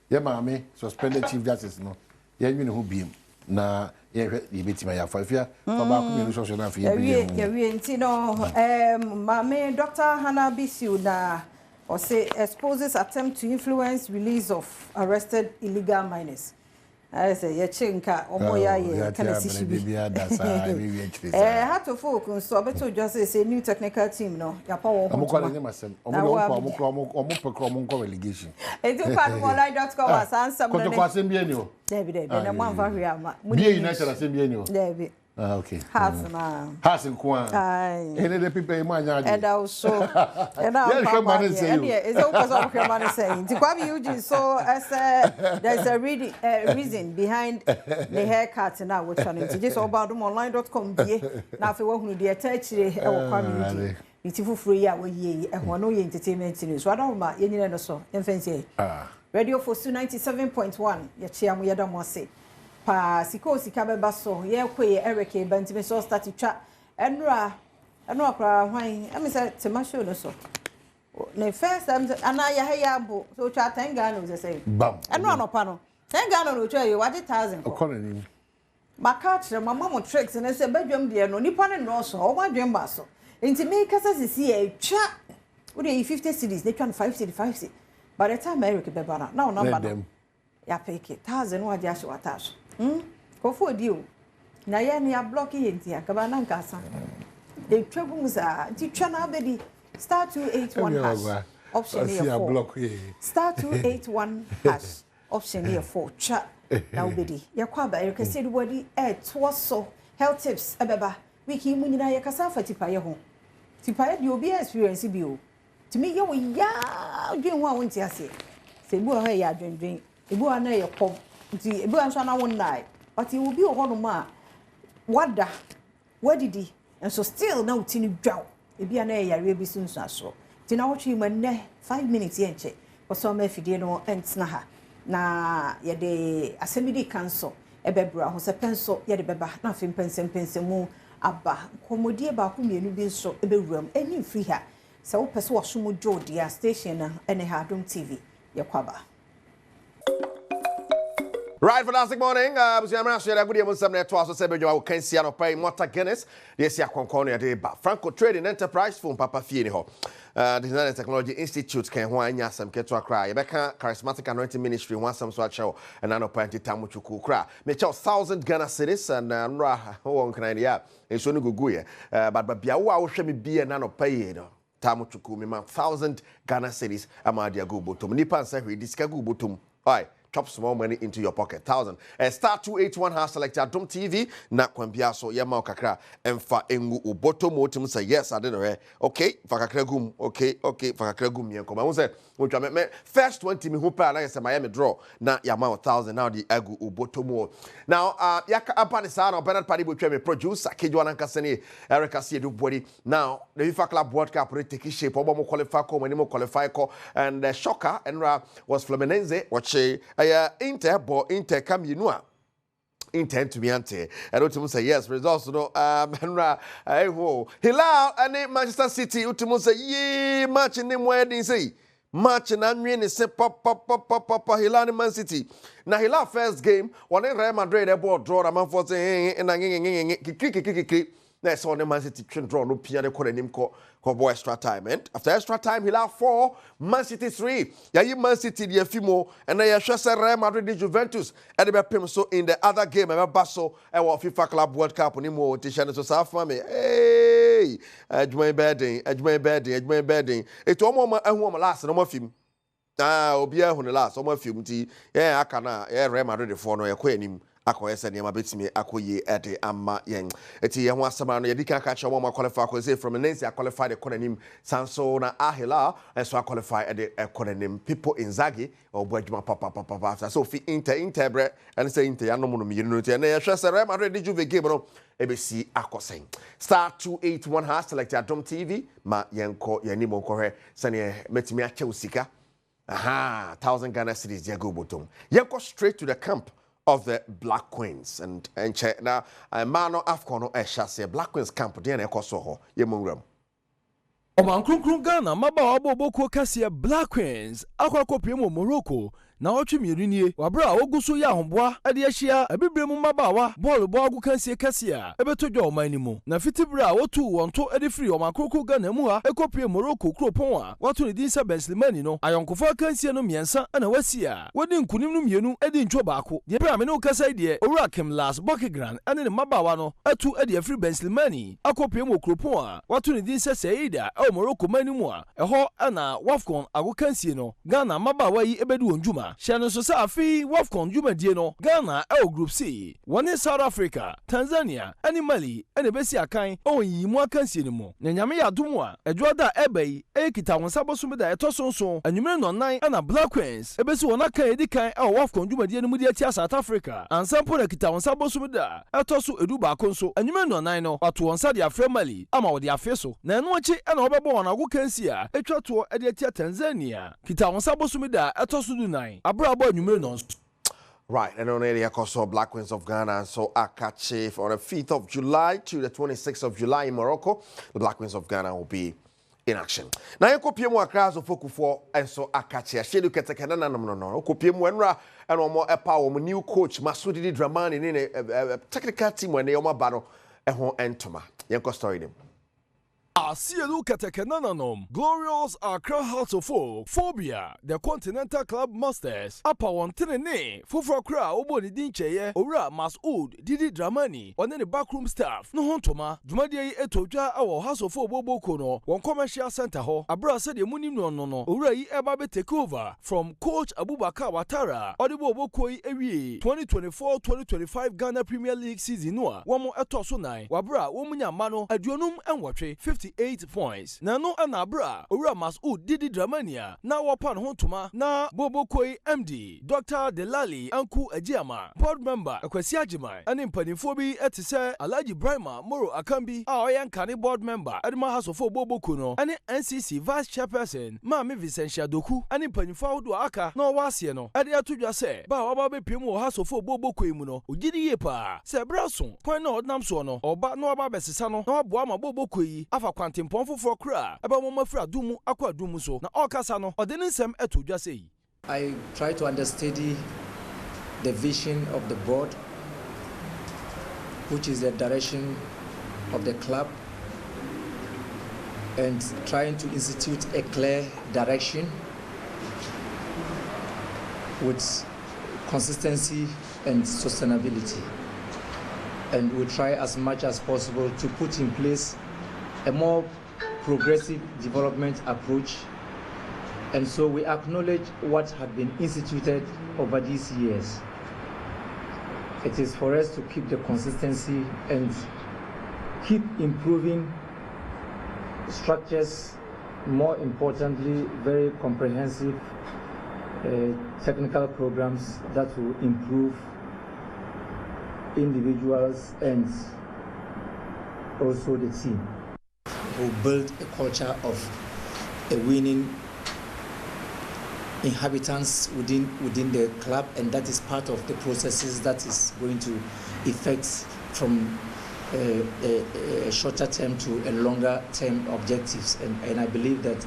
Ye ma me suspended Chief Justice no. Ye nyi no bi. Na ye betima ya fafia fa ba ku me so so na fa ye nti no ma me Dr. Hannah Bisiu na or say exposes attempt to influence release of arrested illegal miners. I say ye chinka omoya ye kana sishibi hato folk so beto just say new technical team no ya pa wo omo kwale nyemasem omo pekro omo nko relegation e do pa online.com as answer ko to kwasem bi eni o David na mo anfa hwe ama bi United asem bi eni o David okay has kwa ene de people e manya ade and also and now is it because of man saying to Kwabi Eugene so as there's a reason behind the haircut now which one it just about online.com die na fe wo hunu de etachire e wo Kwabi Eugene itifu free ya wo ye e ho no ye entertainment news wa don ma ye nyine no so emfense radio for 97.1 ye chia mo ye da mo se pa siko sika beba so ye kwe Eric Bantime so start twa enra kwa hwan am say tema show no so ne first time ana ya ya bo so twa 10 Ghana no say bam enra no pa no 10 Ghana no twa ye wadi 1000 okono maka kire mama mo tricks ne say badwam de no nipa ne no so o madwem ba so enti me kasa sisi e twa wo de 50 cities ne twa 5 city 5 city by the time Eric beba na number no ya peke 1000 wadi asho watash ko for dio na ye ne ya block ye ntia ka ba na nkasa e twagum za ti twa na abedi star 281 hash option here 4 star 281 hash option here 4 twa na obedi ya kwa ba e kase everybody to so health tips ebeba wiki mu nyina ye kasa fa tipa ye ho tipa ye di obi experience bi o timi ye wo ya dwen ho a won ti ase se bu ho ya dwen ebu ana ye kom nti ebu anso na won nai but you will be ho no ma wada wadidi and so still now tini dwaw ebi ana ye yare bi sunsu aso ti na wotwe ma ne 5 minutes ye nche so ma fidie no entna ha na ye de assembly council ebebra ho se penso ye de beba na fe pensemu aba komodie ba ko mienu bi nso ebewuram eni free ha se wo pese wo somo jodia station na ene ha Adom TV ye kwaba. Right, fantastic morning. Busiamra share good evening. Some networks so sebe jowa kan sia no pay Mota Guinness. Yes ya konkon ya de ba. Franco Trading Enterprise phone papa fie ni ho. Design and Technology Institute kan ho anya sam keto akra. Ye beka Charismatic Anointing Ministry one sam so acho and ano panti tamu chuku kra. Me chow 1000 Ghana cedis and nra ho kan ya. E so no gugu ye. But bia wo a wo hwe me bia na no pay no. Tamu chuku me ma 1000 Ghana cedis amadia go botom. Nipa nsa hwe disika go botom. Oi. Chop small money into your pocket. 1000. Star 281 has selected Adom TV. Na kwambia so yema okakra emfa engu uboto motim say yes I didn't know. Okay, fakakra gum. Okay, fakakra gum yenko. Ma say me first 20 me hope na say Miami draw na yama 1000 now the egu uboto mo. Now yaka apani sa na Bernard Padi bo me producer Kejwa nankase ni Eric Asiedu body. Now the FIFA Club World Cup really take shape. Obo mo qualify ko, mo qualify ko and the shocker Enra was Fluminense watch Inter bo Inter come you know intend to be ante. I don't say yes. Results no. Henra. Hilal and Manchester City. Ultimu say ye match in them wedding say match and Anwin is say pop. Hilal and Man City. Now Hilal first game. One in Real Madrid. They bought draw. A man for say kick. Next one, the Man City draw no piano call him call extra time. And after extra time, Hilal 4, Man City 3. Yeah, Man City the Fimo, and then you Real Madrid the Juventus. And they be so in the other game, I Basso, and what FIFA Club World Cup on him more Tishan so South Family. Hey, Edmund Bedding. It's almost a woman last no more film. Obia on the last, almost film tea. Yeah, I can, Real Madrid the phone or a queen. Akoye se nneɛma betimi akoye ɛde ama yɛn eti yɛn ho asɛm no yɛdi kan ka kyerɛ wɔn qualify ko say from Nancy qualify the konanim sanso na Ahila enso qualify ɛde konanim people Inzaghi ɔbɔ adwuma papa so fi Inter bre ɛne sɛ Inter ya no mo no miyenu no te na yɛhwɛ sɛ Real Madrid di Juve game no ebesi akɔsɛn *281 has select Adom TV ma yɛnkɔ yɛni mo nkɔhwɛ sɛne metimi akyɛw sika 1,000 Ghana cedis Diego Botom yɛnkɔ straight to the camp of the Black Queens and check now Mano Afcono Eshase Black Queens camp DNA Kosoho Yemungram. Oman Krum Ghana Maba Boko Cassia Black Queens Aquacopimo Morocco. Na ochi mirunie wabra oguso ya homboa ade ahia abibremu mabawa ball boagu kansie kasia ebetodwa omanimu na fitibra wotu wonto ade free omakroko Ghana mu ha ekopie Morocco kropon a wato ne dinsa Benslimani no ayonkofo kansie no miensa ana wasia wodi nkunim no mienu ade ntwo baako de bra me no kasa de owura Kim Las Bokigran ane ne mabawa no atu ade free Benslimani akopie mo kropon a wato ne dinsa Saida e Morocco manimu a eho ana Wafcon ago kansie no Ghana mabawa yi ebedu onjuma Shano Sosafi, Wafcon Jumadie no Ghana Group C, one in South Africa, Tanzania, and Mali, and Besia Kain, yi mwa kansi mo. Nyame ya dumwa, Edwada Ebei, Ekita won sabo sumeda etoso and you no 9 and a Black Queens, Ebesi wona kan edikan Wafcon Jumadie no mudia South Africa, and sample ekita won sabo sumeda etoso edu ba konso, and you no 9 no, but won sa dia frɛ Mali, ama wo dia feso. Na eno achi ana obebo wona go kansi a, etwa to edia Tanzania, kita won sabo sumeda etoso du 9. Right, and on area also Black Queens of Ghana, and so Akache on the 5th of July to the 26th of July in Morocco. The Black Queens of Ghana will be in action. Now, you copy more crowds of Foku for and so Akache. She look at the Canada no. Copy more and more a power new coach Masudi Dramani in a technical team when they are battle and home entoma. Yanko story them. Asielu Katekenananom, Glorious Accra House of Folk, Phobia, the Continental Club Masters, Upper One Tenene, Fufra Kra, Oboni Dincheye, Ora Masoud, Didi Dramani, one the backroom staff, no Hontoma, Jumadia Etoja, our House of Folk Bobo Kono, one commercial center ho, Abra said the Munim no, Ora Ebabe take over from Coach Abubakar Watara, Odibo Koi Ewie, 2024-2025 Ghana Premier League season, one more etoso 9, Wabra, Womunya Mano, Adionum and Watche, 58 points. Na no anabra, Ora Masoud Didi Dramania, na wapan hontuma, na Bobo Koi MD, Dr. Delali, Anku Ejiama, board member, Akwesi Ajimai, and Impanifobi etise Alaji Brima, Moro Akambi, Aoyan Kani board member, Adma House of Bobo Kuno, and NCC vice chairperson, Mami Vicentia Doku, and Impanifaudu Aka, no wasieno, Adia Tuja se, Ba Wababe Pimo House of Bobo Kuimuno, Ujidi Yepa, Se Brason, Point no Namsono, or Ba no Babesano, no Boama Bobo Kui, Afa Quantum Ponfo for Kra, about Mama Fra Dumu, Aqua Dumuso, na Okasano, or didn't Sam Etu just say. I try to understudy the vision of the board, which is the direction of the club, and trying to institute a clear direction with consistency and sustainability. And we try as much as possible to put in place a more progressive development approach. And so we acknowledge what had been instituted over these years. It is for us to keep the consistency and keep improving structures, more importantly, very comprehensive technical programs that will improve individuals and also the team. We'll build a culture of a winning inhabitants within the club, and that is part of the processes that is going to effect from a shorter term to a longer term objectives, and I believe that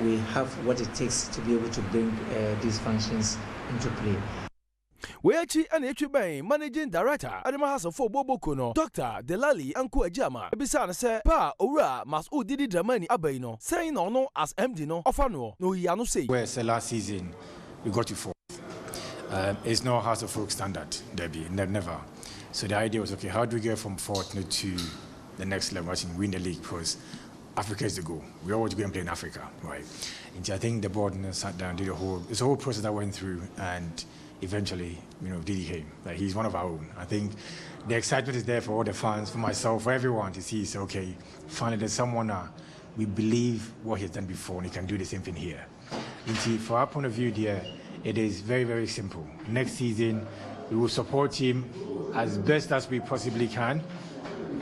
we have what it takes to be able to bring these functions into play. Weachi and Echibai, Managing Director, Adama for Bobokuno, Dr. Delali Anku Ejama, Ebisan say, Pa, Ora, Masu Didi Dramani Abaino, saying no as MD no, Ofano, no Yano say. Whereas the last season, we got to fourth. It's not House of Folk standard, Debbie, never. So the idea was, okay, how do we get from fourth to the next level, and win the league? Because Africa is the goal. We always go and play in Africa, right? And I think the board sat down, did it's a whole process that went through, and eventually, Didi came. Like, he's one of our own. I think the excitement is there for all the fans, for myself, for everyone to see. So, okay, finally there's someone we believe what he's done before, and he can do the same thing here. And see, for our point of view, dear, it is very, very simple. Next season, we will support him as best as we possibly can.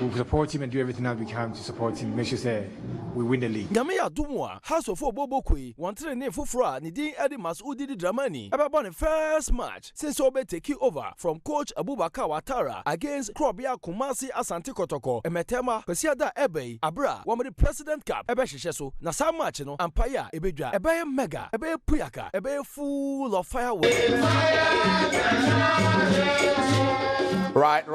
We'll support him and do everything that we can to support him. Make sure say we win the league. Gamea Dumwa, House of Bobokwe, one train name for Fra, Nidin Eddie Masudi Dramani. About the first match since Obe take over from Coach Abubakar Watara against Krobia Kumasi Asante Kotoko, Emetema, Pesiada Ebe, Abra, one of the President Cup, Ebe Shisheso, Nasa match, Ampaya, Ebeja, Ebe Mega, Ebe Puyaka, Ebe full of fireworks. Right.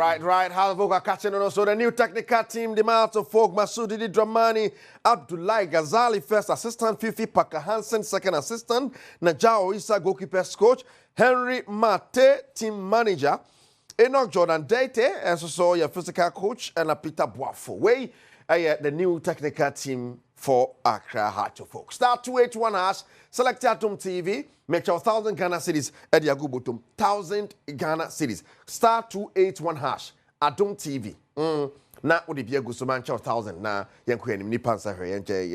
How the folk catching on also the new technical team, the House of Folk, Masudi Dramani, Abdullahi Ghazali, first assistant, Fifi Parker Hansen, second assistant, Najao Issa, goalkeeper's coach, Henry Mate, team manager, Enoch Jordan Date, and so your physical coach, and Peter Boafo. Way, the new technical team for Accra Heart of Folk. Star 281 hash, select Adom TV, make your 1,000 Ghana cities at the Agubutum. 1,000 Ghana cities. Star 281 hash, Adom TV. Na odi bia gu so mancha 1,000 na yenko anim ni pansa hwe yenche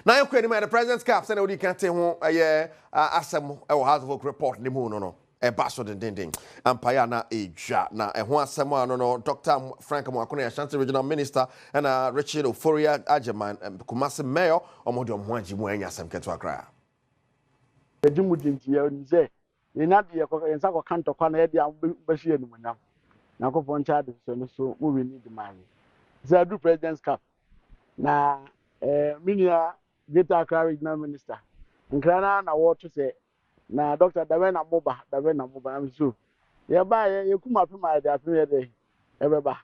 na yenko anim the President's Cup say na odi kan te ho asem e wo House of Folk report ni mu no e ba so den empire na eja na e ho asem no Dr. Frank Mwakono ya Ashanti Regional Minister and Richard Oforia Ajeman Kumasi Mayor omodi omho ajimu anya asem keto akra edimudinti ya nze ina de yensa ko kanto kwa na ye de ambashi enumunyam na ko fon charge so we need the money Zadu President's Cup na minia Greater Accra Regional Minister nkrana na wo to say na Dr. Davena Moba am so ye ba ye kuma fi ma de afi ye de e be ba.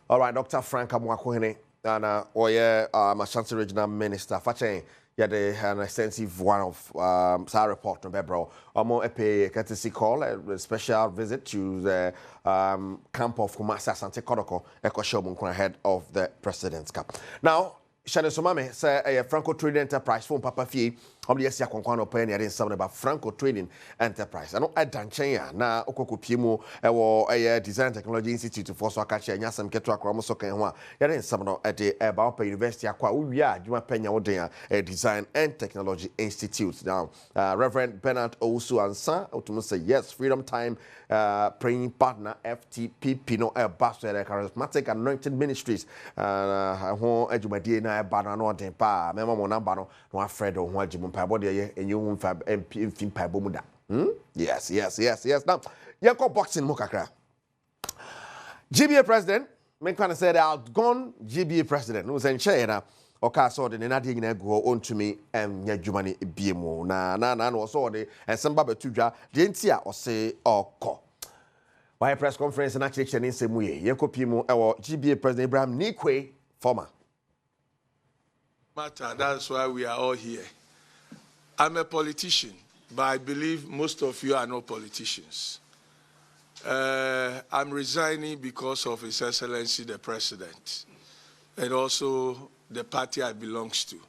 All right, Dr. Frank Mwakono and Ashanti Regional Minister Fachen an extensive one of our report on Bebro. A pay courtesy call, a special visit to the camp of Kumasi Asante Kotoko, Ekoshobun, head of the President's Cup. Now, Shane Somame say a Franco Trading Enterprise phone Papa Fee. How many years ya konkwano pen ya something about Franco Trading Enterprise. I know Adanchenya na okoko piemu ewo Design Technology Institute for so akache nyasam keto akra mo so kan ho a ya something at the Badwam University akwa uwia adwuma penya woden Design and Technology Institute. Now Reverend Bernard Owusu Ansa otumo say yes, Freedom Time praying partner FTPP no Basso Charismatic Anointed Ministries ho adwumadie na e ba no den pa memo mo namba no afred ho ajimu yes. Now, Yanko boxing Mukakra. GBA president, men kind of said outgone GBA president. Who's in China? Okay, so the Nadi go on to me and Yajumani BMO. Na no so the and some Baba Tuja, Gentia or say or call. Why press conference and actually in same way. Yanko Pimo or GBA president Abraham Nikwe, former. Matter, that's why we are all here. I'm a politician, but I believe most of you are not politicians. I'm resigning because of His Excellency the President and also the party I belong to.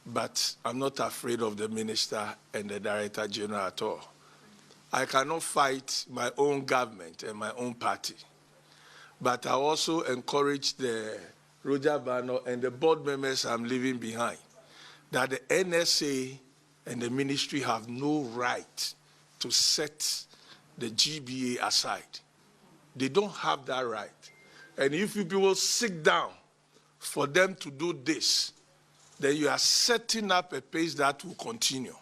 But I'm not afraid of the Minister and the Director General at all. I cannot fight my own government and my own party. But I also encourage the Roger Bano and the board members I'm leaving behind that the NSA and the ministry have no right to set the GBA aside. They don't have that right. And if you people sit down for them to do this, then you are setting up a pace that will continue.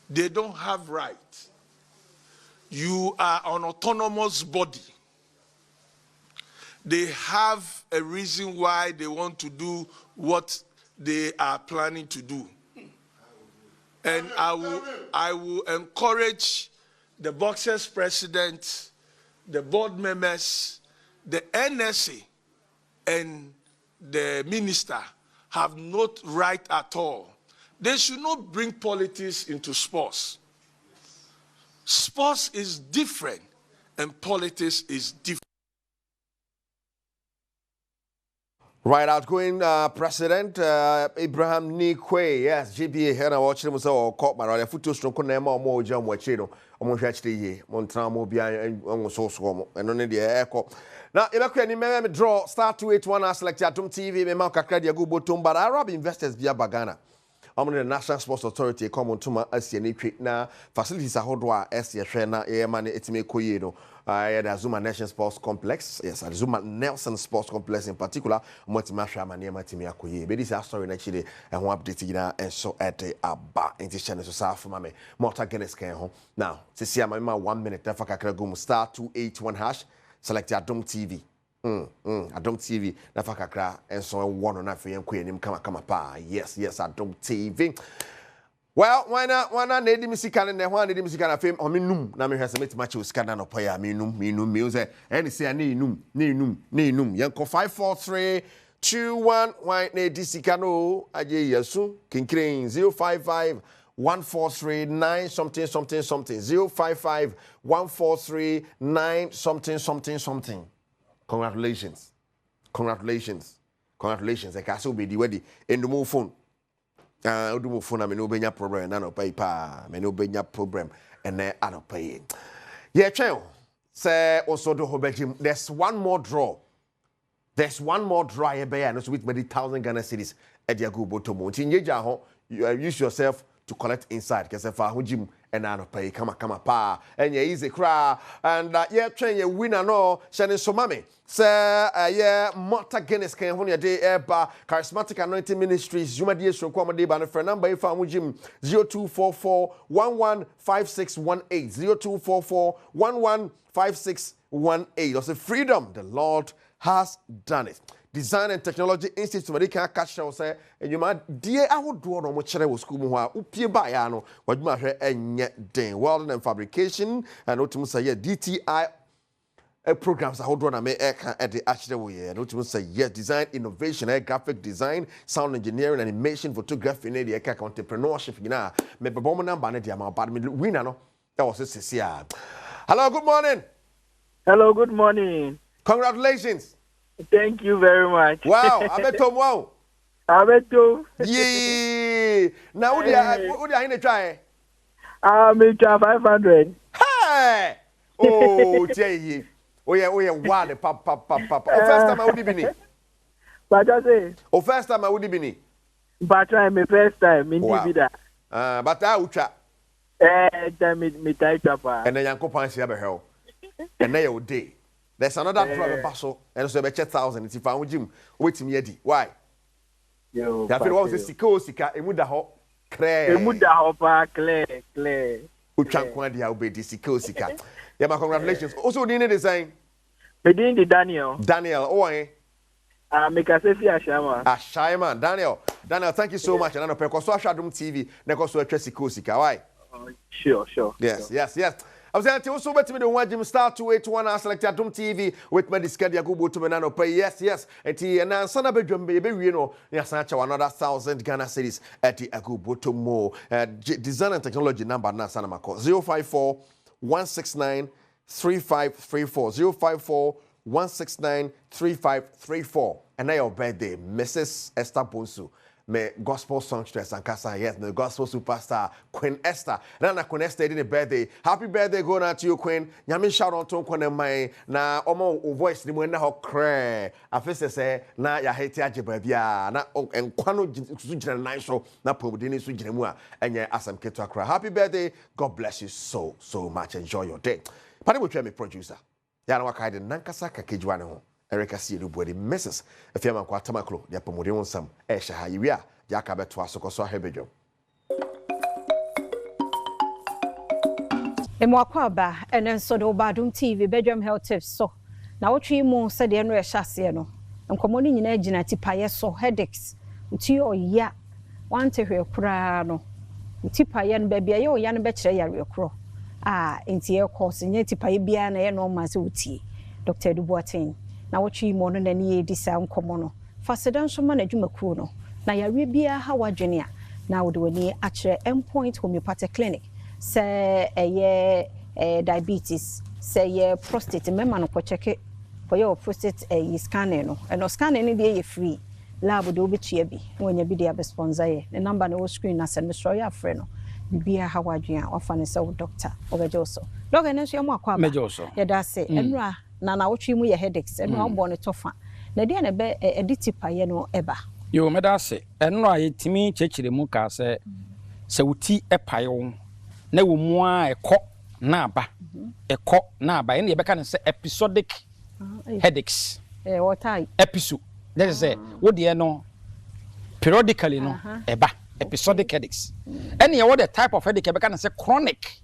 They don't have right. You are an autonomous body. They have a reason why they want to do what they are planning to do. And I will encourage the Boxers president, the board members, the NSA, and the minister have not right at all. They should not bring politics into sports. Sports is different, and politics is different. Right, outgoing President Abraham Nikwe, yes, GBA here na watching him so caught my right foot strong na ma omo oja omo chino omo hwachire ye montra mo bia omo so so eno ne de eko na ebekwa ni me draw star 281 select Adom TV me ma kakra de go botom but Arab investors via Bagana. I'm the National Sports Authority come on to my SSNIT na facilities ahodo a SSN na e ma ne etime koye no the Zuma Nation Sports Complex, yes, the Zuma Nelson Sports Complex in particular, Motimasha Mania Matimia Koye. But this is story actually and one update and so at the Abba in the channel so south for me. Morta Guinness can home. Now, to see my 1 minute, Nafaka star 281 hash, select Adom TV. Adom TV, Nafaka and so one on that for Queen Kama Pa. Yes, Adom TV. Well, why not need the music and then one need the music and fame or minum. Now me has a match with scanner no paya minum music. And say ni num. Yanko 54321 why need this cano aje yasu kinkring 055 143 something 055 143 something. Congratulations. I can be the wedding in the move phone. Do phone me no benya problem na no pay pa me no benya problem and then I don't pay. Yeah, chen. Say also do hobejim. There's one more draw here by and so with 1,000 Ghana cedis at your go bottom. Tinyeja ho you use yourself to collect inside because if I hujim and I don't pay come pa and yeah easy cry and yeah chen you winner no shining so mami. Sir, yeah, Morta Guinness can hold your day eba charismatic anointing ministries. You might be so come day by the number if I'm with Jim 0244 115618 0244 115618. That's the freedom the Lord has done it. Design and Technology Institute where they can catch us and you might dear I would do no much was school upie bayano what you might and den welding and fabrication and ultimately say DTI programs are holding on at the actual way. And what say yes, design, innovation, graphic design, sound engineering, animation, photography, and the entrepreneurship. You know, me bebomo number na dia ma bad me winner no. That was this year. Hello, good morning. Hello, good morning. Congratulations. Thank you very much. Wow, abeto wow. Abeto. Yeah. Now what do you try? Me try 500. Hey. Oh, Jay. Oh yeah, wow, the pap. First time I would be ni. But I say. Oh, first time I would be ni. But try me first time, me wow. That. But I would try. Me tight up. And then Yanko Pansi have a hell. And then you day. There's another problem, Basso, and so about 1,000. If I would Jim, wait me ready. Why? Yo. That was a sika, a muda hop, clear. A muda hop, clear. Uchanquadia obey the sika. Yeah, my congratulations. Also, didn't design. Bedin the Daniel. Oh, eh? Make a safety Ashama. Ashaiman. Daniel, thank you so much. And I know Pekoso Adom TV, Nekoso Tresicosika. Why? Sure. Yes. I was saying, also better me the one Jim star 281 I select Adom TV with my discard go to Menano pay. Yes. And now son of a drum baby, you know, yes, another 1,000 Ghana cities at the Agubotomo design and technology number Nasanamako 054 169 3534 054 169 3534. And now your birthday, Mrs. Esther Bonsu. me gospel songstress and kasa yes the gospel superstar Queen Esther na Queen Esther did a birthday happy birthday going out to you Queen nyame shout out to Queen my na omo voice ni mo na ho kre afese say na ya heti ageba bia na enkwano su gina nan so na pomudi ni su gina mu a enye asam keto akra happy birthday God bless you so much enjoy your day pani mo twa me producer ya na waka de nankasa kakejwa ne ho Erika si elubu de Mrs. Efiama kwa tamaklo ya pomode wonsam ehya ha yiwia ya ka beto asokoso ahebedwom Emwakwa ba enenso do Badom TV Badwam Health Tips so na wotwe mu se de no ehya no nkomo ni nyina agina tipaye so headaches uti oya wante hwe kura no tipaye no bia ye oya no be kire yare kro enti e course nye tipaye bia na ye no ma se uti Dr. Duboatin na wotwe mu no na ni edisa nkomo no fasedan so ma na dwumaku no na yare bia ha wadwene a na wode wani akire endpoint homeopathic clinic say diabetes say prostate memma no ko check for your prostate scanning no and scanning ni dey free lab do obitua bi wonya bi dey sponsor ye the number no screen na send me show ya free no bibia ha wadwea ofa ne say doctor obeje so doctor ne so akwa ba ye da say enra na wotwe mu ye headaches enra obo ne tofa na dey na be editipa ye no eba yo me da say enra ye timi chechire mu ka say se wuti epaye wo na wo mu a ekọ na aba ekọ na aba ene ye beka ne say episodic headaches what are episode that is what the no periodically no eba episodic headaches ene ye what the type of headache beka ne say chronic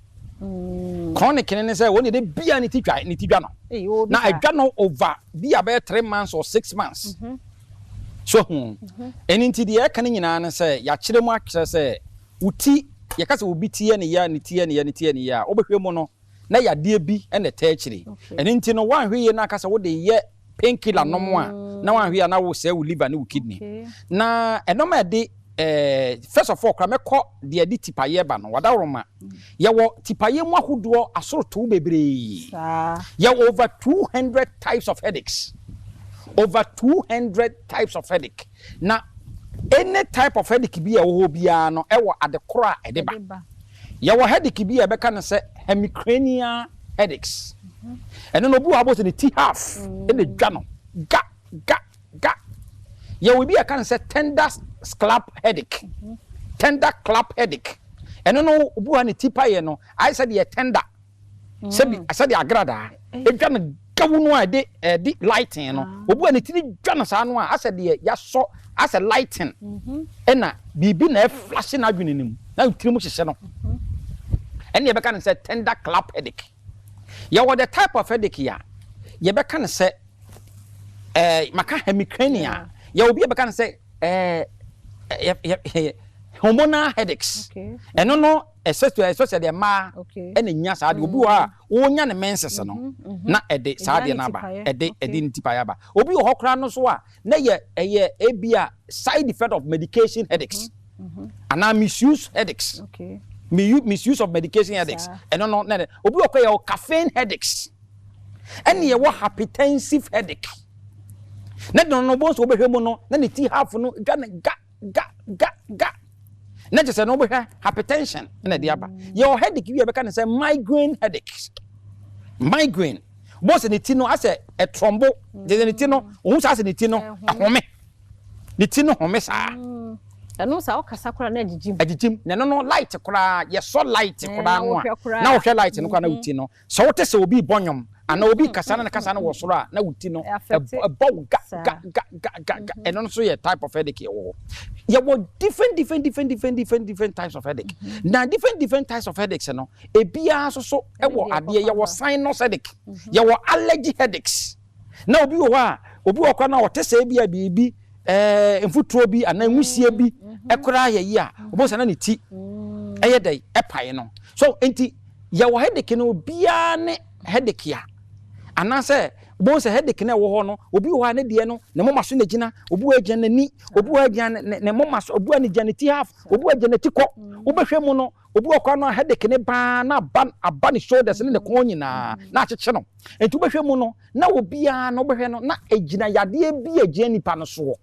chronic ne say woni de bia ne tidwa no na adwa no over bia be 3 months or 6 months so eni ntidi e kan nyina ne say ya kire mu akire say uti ya kase obi tie ne ya ne tie ne ya obehwe mu no na ya de bi ene ta akire eni nti no wan hwe ye na kase wo de ye painkiller no mo a na wan hwe na wo say wo liver ne wo kidney na enoma de first of all krameko de adi tipaye ba no wadaroma ye wo tipaye mu ahodo asoro to bebre ye over 200 types of headaches over 200 types of headache na any type of headache bi e wo bia no e wo adekora edeba ye wo headache bi e be kan say hemicranial headaches eno no bu abo se the T half e de dwa no ga ye wo bi e kan say tender scalp headache tender clap headache eno no bu ha ne tipa ye no I said ye tender sebi I said ya agrada e dwa no kawunu a de lighting no obu ani tini dwa no sa no a ase de ya so ase lighting ena bibi na flash na adwene nim na utiri mu hyehye no ene ye beka ne say tender clap headache ya what the type of headache ya ye beka ne say maka hemicrania ya obi beka ne say hormonal headaches eno no especially the ma ene nya sa de obi wa wonya ne menses no na ede sa de na ba ede ntipa ya ba obi wo hokra no so a na ye ebia side effect of medication headaches and misuse headaches misuse of medication headaches eno no na obi wo kwa caffeine headaches ene ye wo hypertensive headache na no bo so obehwe mu no na ne ti half no ga na just no be hypertension na dia ba your headache you be can say migraine headaches migraine boss ne ti no ase e trombo de ne ti no ohun sa ase ne ti no ahome ne ti no home sa eno sa o kasa kura na agijim na no light kura ye so light kura no na wo hwe light no kura na wuti no so wo te se obi bonyom ana obi kasa na wo soro a na wuti no bow ga eno so ye type of headache wo ye wo different types of headache na different types of headaches no ebia so e wo ade ye wo sinus headache ye wo allergy headaches na obi wo a obi wo kwa na wo te se ebia bibi mfuturo bi ana nwusie bi ekora ye yi a obo se na ne ti eye dai epae no so enti ye wo headache no bia ne headache ya ana se bo se headache na wo ho no obi wo ha ne de no ne moma so na gina obi wo agya nani obi wo agya ne moma so obi ani gya ne ti half obi wo agya ne ti ko obehwe mu no obi wo kwa no headache ne ba na aba ne shoulders ne ko nyina na acheche no enti obehwe mu no na obi a no obehwe no na agina yade bi agya nipa no so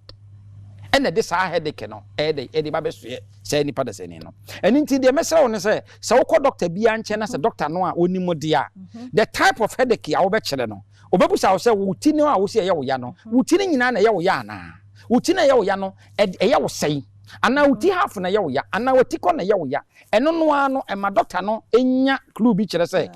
and the this headache no edi ba be so say nipa da sani no eni nti de mesra wo ne say wo doctor bia nche na say doctor no a onimo dia the type of headache a wo be kire no obebusa wo say wo ti no a wo say ye wo ya no wo ti nyina na ye wo ya na wo ti na ye wo ya no ye wo sei ana wo ti half na ye wo ya ana wo ti ko na ye wo ya eno no a no e ma doctor no enya clue bi kire say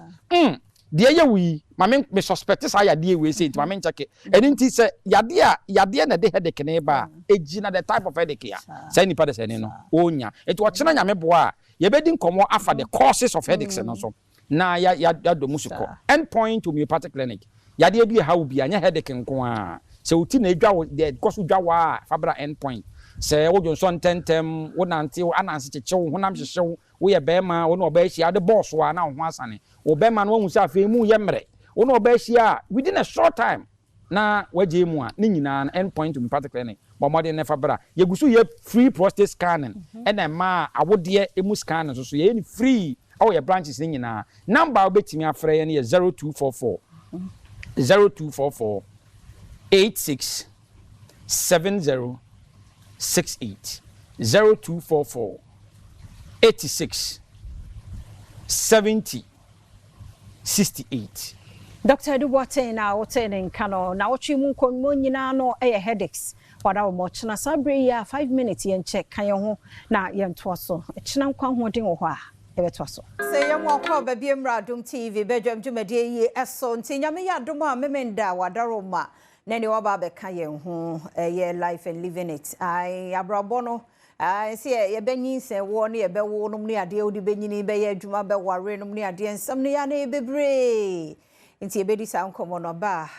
de ye wi mame me suspect say ya de we say it mame check eni nti say yade na de headache na ba ejina the type of headache ya say nipa de say no onya eto ochena nyame boa ye bedi nkomo afa the causes of headaches no so na ya do musuko endpoint homeopathic clinic yade bi ha obi anya headache nko a se uti na edwa de koso dwa wa fabra endpoint se wo jonson tentem wo nante ananse chechew honam hyehyew wo ye bema wo no obehia de boss wa na ho asane wo bema no hu se afemu ye mre wo no obehia within a short time na waje mu a ni nyina endpoint homeopathic clinic bomode ne fabra ye gusu ye free prostate scanning ena ma awode emu scanning so ye ni free awo ye branches ni nyina number obetimi afre ye ne 0244 86 70 68 0244 86 70 68. Dr. Dubote na woten nkano na wochi mu nkomo nyina no headaches wada wo mochna sabre ya 5 minutes yen check kan ye ho na yen to so china nkwa hoden wo ho a ebeto so se ye mo kwa ba biem Adom TV bedwam dwumade yi eso ntinya me ya dom a memenda wada roma na ne waba be kan ye ho ye life and living it ai abrabo no se ye benyin se wo ne ye be wo no ne ade odi benyini be ye adwuma be ware no ne ade nsam ne ya na bebre nti ebedi sa nkomo no ba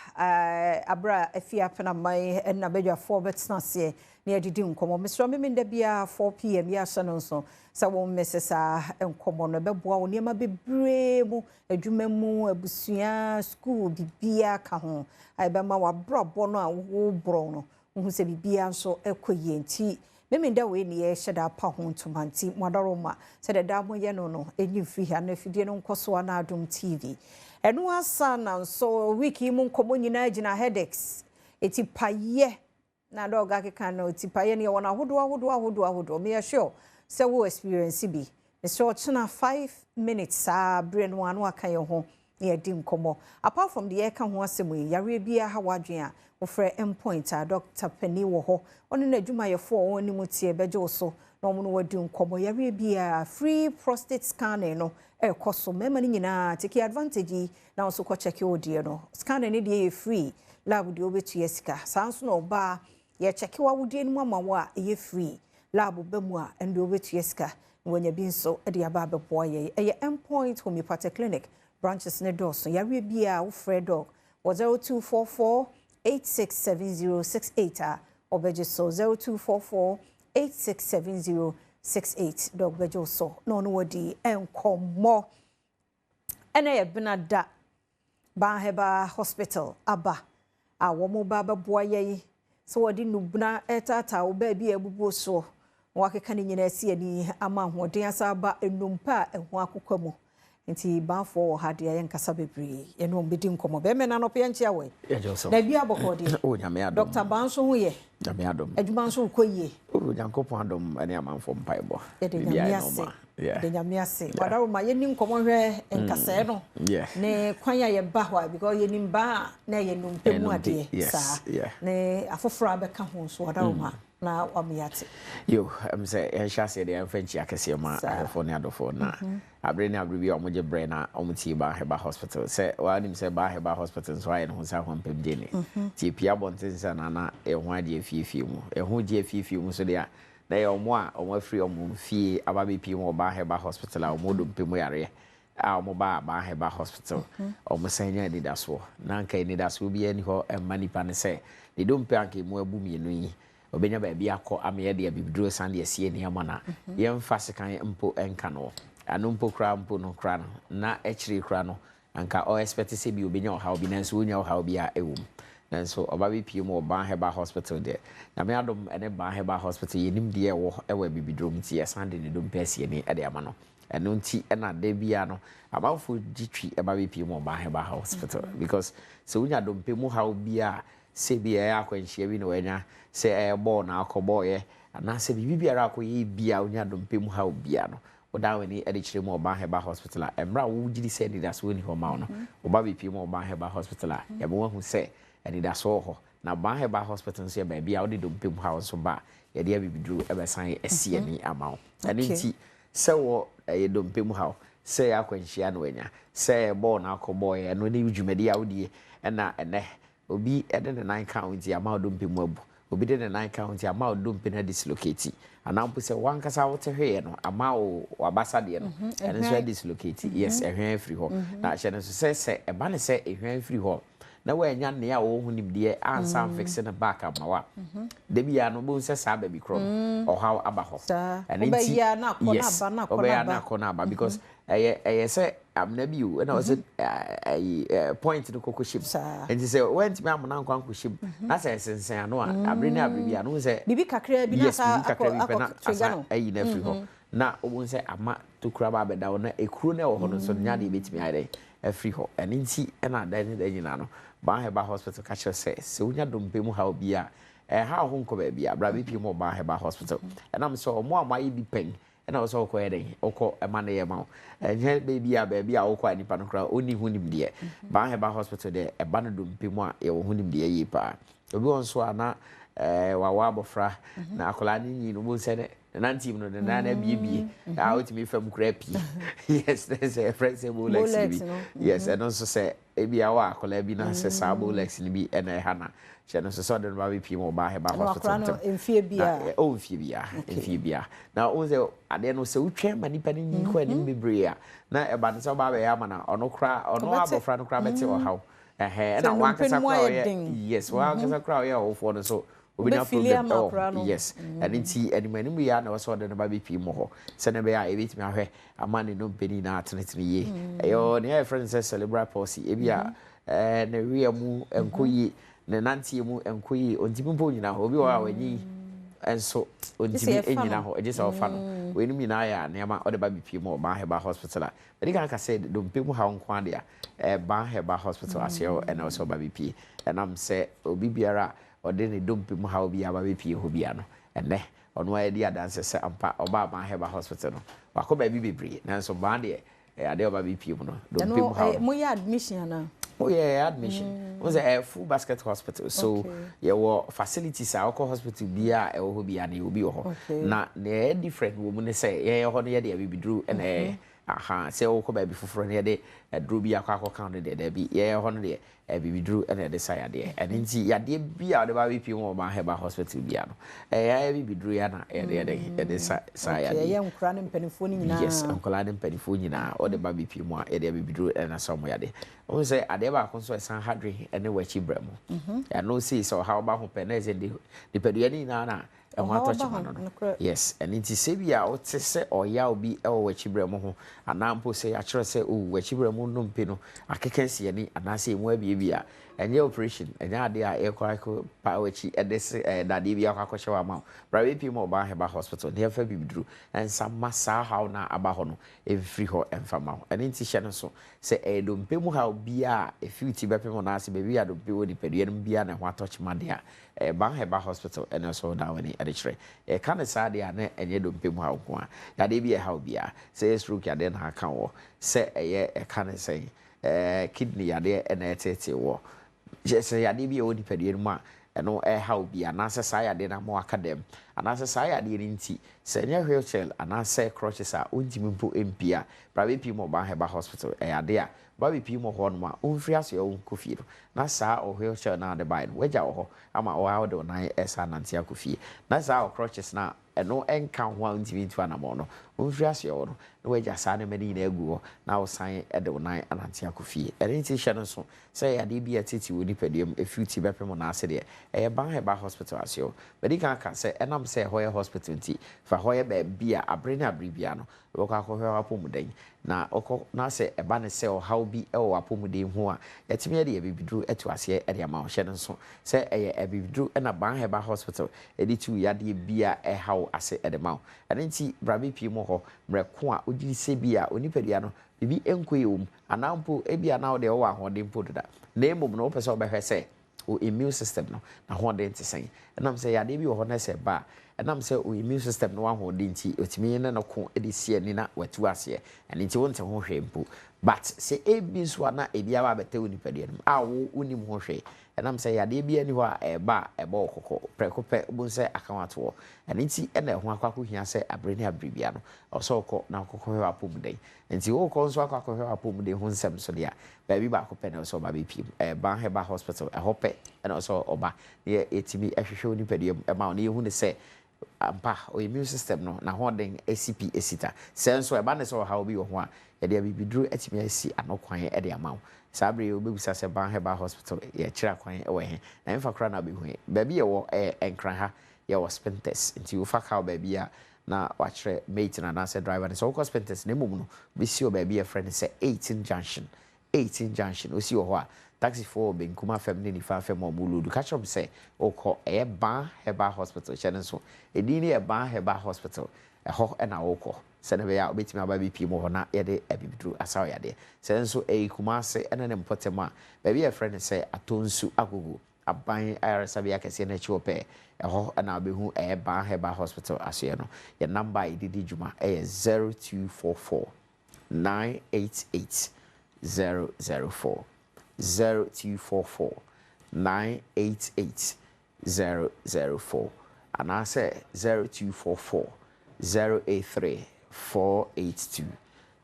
abra afia pena mai na bedwa 4 betsna se ne adidi nkomo mesro memenda bia 4 pm ya sano so sa wo mesesa nkomo no beboa wo niema bebre mu adwuma mu abusua school bibia ka ho ai be ma wa brobo no a wo bro no hu se bibia so ekoye nti memenda we ne ye hyeda pa ho ntomanti mwadaroma se de da mo ye no enyi fi ha na fidie no nkoso na Adom TV enu asa na so wiki mu nkomo nyina gina headaches eti paye na doga keka no eti paye ne wona hodo me sure se wo experience bi so china 5 minutes brain no anu aka ye ho ne di nkomo apart from the eka ho asemu yare bia ha wadwen a wo frɛ endpoint a Dr. Penny wo ho ono na adwuma ye fo won ni mutie beje so na omo no wadi nkomo yare bia free prostate scanning no ekoso mema ni nyina take advantage na so ko check your die no scanning ni die free lab de obetu yesika sanso no ba ye check wa wudie ni mama wa ye free lab bemu a ende obetu yesika wonya bi nso de aba beboa ye endpoint homeopathic clinic branches ne doso yare bia wo fredo 0244 867068 obeje so 0244 867068 dog bejo so no no wodi enkomo ene ye benada Baheba Hospital aba awo mo ba beboa ye so wodi nubna etata wo ba bi ebubo so wakeka ni nyina si ani ama hoden asa ba enumpa eho akokwamu nti banfo hade ye nkasa bebre ye no mbedi nkomo be me na no pe nchia we na bi abokode o nyame adom Dr. Banso ho ye nyame adom adwuma nso koyie o nyankopon adom ani amanfo mpaibo de nyame ase wadaro ma ye ni nkomo hwe nkasa no ne kwanya ye ba ho because ye ni mba na ye no mpemu ade sa ne afoforo abeka ho so wadaro ma na wamiate yo say ehwase de amfanchi akese ma ahefo ne adofo na abre ne abre bi omoje bre na omuti Baheba Hospital say wanim say Baheba Hospital so aye no ho sa ho mpem de ne ti pia bontensa na eho ade afiefi mu eho je afiefi mu so de a na ye omo a omo afri omo fie ababe pi mu Baheba Hospital a omo do mpem yare a omo ba Baheba Hospital omo sanya ni daso na nka ni daso bi ani ho emanipa ne say de do mpe anka mu abu mienu yi obenya ba bia ko ameye de bibidro san de sie ne amana ye mfa sekan mpo enka no anu mpo kra mpo no kra no na echiri kra no anka o expect se bi obenya o ha obi nanso onya o ha obi a ewum nanso oba bi pie mo Baheba Hospital de na me adom ene Baheba Hospital ye nim de ewa bibidro mti ye san de ne dom pese ne de amano enu nti ena de bia no amafo gitwi eba bi pie mo Baheba Hospital because se onya dom pe mu ha obi a se bi e akwanhia bi no wanya se e ball na akọbọ ana se bi biara akoye bia onya dompem ha obia no oda wani e de kire mo Oba Heba Hospital emra wo gidi se ni da so ni ho ma no oba bi pi mo Oba Heba Hospital e bo hu se eni da so ho na Oba Heba Hospital so ba bia odi dompem ha so ba ye de bibidru e be san esi ani ama ani nti se wo e dompem ha se akwanhia no wanya se ball na akọbọ no ni dwumadi a wodie na ene obi e de 9 count ama dompem abu obi de 9 count ama odompe na dislocate anampo se wankasa wote hwe no ama o wabasa de no ene so dislocate yes ehwen free ho na hye no se eba ne se ehwen free ho na wa nya ne a wo hunim de ansa fix na back ama wa de bia no bo se sa ba bi kro o ha aba ho ene nti obeya na akọ na aba because eye se amna bi o na o se point no kokoshim enti se went me amna nkwa nkoshim na se sensen ano a abre na abre bia no se bibi kakra bi na sa akọ ayi na free ho na o se ama to kura ba be da wo na ekuru na wo ho no so nya de betimi ayre free ho ene nti na da ni da nyina no Oba Heba Hospital catch say se unya dompem ha obi a ha ho nko ba bia bra bi pi mo Oba Heba Hospital and am so mo amayi bi pen and also ko eden okọ ema na ye ma enye baby a baby a okọ anipa no kra oni hunim de Oba Heba Hospital de eba no dompem a ye hunim de yi pa obi won so ana wa abofra na akola ni nyi no bo se ne nanti no na bie a otimi fam kra pi yes there's a flexible lex yes and also say ebia wa akola bi na se sabo lex ni bi na ha na che no so de ba bi pi mo Oba Heba Hospital emfie bia na o se ade no se utwe ma nipa ni nyi ko ni bebre a na eba no se ba be ya ma na ono abofra no kra beti o haw na wa kasa kra yes wa kasa kra ya o fo no so obi na problem yes and nti animanimu ya na so de no ba bi pi mo ho se ne be ya e bitimi ahwe amane no peni na atenetene ye eyo ne ya friends cerebral palsy e bia ne wiamu enkoyi ne nantie mu enkoyi ontimi mpo nyina ho obi wa wani enso ontimi enyina ho eje se ofa no we ni na ya ne ma o de ba bi pi mo Oba Heba Hospital but you can say do pe mu ha nko ade a Oba Heba Hospital aseo and also ba bi pi and am say obi biara ode ne dompe mu ha obi aba be pie ho bia no ene ono aye dia dance se ampa Oba Heba Hospital no wako ba bi bebre nanso ba de ade oba be pie mu no dompe mu ha mo ya admission na admission was a full basket hospital so your facilities are hospital bia e ho bia na obi ho na na different wo mu ne say ye ho no ye de be dru ene aha se wo ko ba bi foforo ne de dru bi akwa count de bi ye ho no de bibidru ene de say ade ene nti yade bia de ba bi pi mo Oba Heba Hospital bia no ya bibidru ya na de say ade ye nkura ne mpanifo ni nyina yes nkura ne mpanifo nyina o de ba bi pi mo a de bibidru ene so mo yade o say ade ba ko so san hadre ene wachi bramo ya no see so how ba ho pe na ze de pedua ni na yes and it is sebia o te se oya obi e wo wachibrem ho anampo se ya kire se o wachibrem no mpe no akekense ni anase mu abia enye operation enye ade a e kwa ko pa wachi e de se dade bia kwa hye wa ma bra we pi mo Oba Heba Hospital ne fa bibidru en samasa how na aba ho no e free ho emfama ho and it hye no so se e do mpe mu ha bia e fiti be pe mo na se be bia do pe wo di pedua no bia na ho atoch made a Oba Heba Hospital and also da wani adichere e kan sa de ana enye do mpem ha nko a ya de bia ha bia se stroke ya de na aka wo se eye e kan say kidney ya de na etete wo je se ya de bia odi pedue mu a eno ha bia na se sa ya de na mo academ ana se sa ya de nti se nya wheelchair ana se crutches a ontimi mpo empia private pi mo Oba Heba Hospital ya de a ba bi pi mo ho no ma onfiri aso ya onkofie no na sa o wheelchair na de bai no waja ho ama o ha de na esa nanti akofie na sa o crutches na eno enka ho a ntimi tu anamo no onfiri aso ya no na waja sa ne mani na agu ho na o san e de na ananti akofie enti hye no so say ya de bi atiti woni padiem efuti bepe mo na ase de Oba Heba Hospital asio bedi kan ka say enam say hoye hospital nti fa hoye ba bia abre na abre bia no wo ka ko hwa apomuden na okọ na say eba ne say o how bi e wo apomuden ho a etime de bibidru etu ase e de ama hye no so say eye bibidru na Oba Heba Hospital edi tu ya de bia e how ase e de ma enti brabe pi mo ho mreko a ogiri se bia onipadua no bibi enkoyom anampo ebia na wo de wo ahode mpo doda na emom no pese obehwe se o immune system no na ho de ntesen enam say yade bi wo ho na se ba enam say o immune system no wa ho de nti otimi ne no ko de sie ni na watu ase eni nti wonte ho hwempo but say ebi so na ebi aba bete oni pade no a wo unim ho hwe enam say yade bi ani ho a eba okoko prekope bu say account wo eni nti ena ho akwa hia say abreni abribia no oso okọ na okoko hwe apom den nti wo ko nso akwa hwe apom den ho nsem so dia baby ba ko pe na so ba be pim ban heba hospital hope ena so oba ye etimi ehwehwe oni pade ma na yehu ne say ampa o immune system no na ho den ACP esita senso eba ne so ha obi wo ho a ye de bibidru etimi asi anokwan e de amaw sabre obebusa se ban heba hospital ye kira kwan e we he na mfa kra na be hu baby ye wo enkran ha ye wo spintes nti wo fa ka baby a na wachre mate na say driver ne so ko spintes ne mum no be si o baby e friend say 18 junction o si wo ho a taxi for be nkuma fam ne ni fa fam obuludu catch up say okọ ban heba hospital chene so edini e ban heba hospital ho na okọ se ne be ya obetimi aba bi pimo ho na ye de abibidru asaw ya de se nso kuma se ene ne mpotema ba bi e friend say atonsu agogo aban ayarsabe akese na chiwope ho na behu ban heba hospital aso no ye number ididi juma 0244 988 004 0244 988 004 and I say 0244 083 482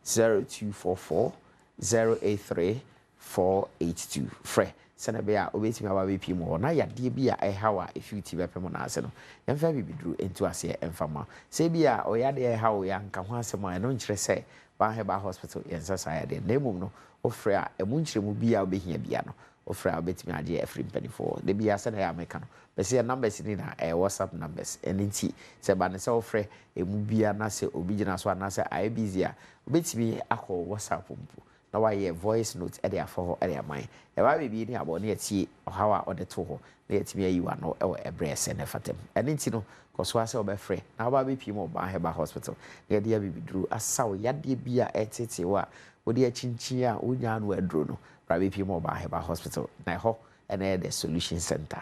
0244 083 482 frɛ sɛnɛ bɛ a obetimi aba bɛ pim hɔ na yadeɛ bi a ɛhaw a efi bɛ pɛm na ase no yɛmfa bibiduru ntu aseɛ ɛmfama sɛ bi a ɔyadeɛ ɛhaw yɛ anka ho asɛm a ɛno nkyerɛ sɛ ban heba hospital yɛnsa saa yadeɛ na mmom no ofrɛ a ɛmu nkyerɛmu bi a obɛhia bia no ofrɛ a obetimi agye afiri mpanifo de bia sɛ na yɛ ameka no bɛsɛ numbers ni na WhatsApp numbers ɛne nti sɛ ba ne sɛ ofrɛ emu bia na sɛ obi gyina so ana sɛ ayɛ busy a obetimi akɔ WhatsApp mpo na wayɛ voice note ɛde afɔ hɔ ɛde aman ɛba bebi ni abɔ ne yɛtie ɔhaw a ɔde to hɔ na yɛtumi ayi wa no ɛwɔ ɛbrɛ sɛ ne fatam ɛne nti no kɔso asɛ ɔbɛfrɛ na ɔba bɛpie mu ɔban heba hospital na yɛde abibiduru asaw yadeɛ bi a ɛtete hɔ a wode akyinkyin a wonya no aduro no bra bɛpie mu ɔban heba hospital na ɛhɔ ɛna yɛ the solution center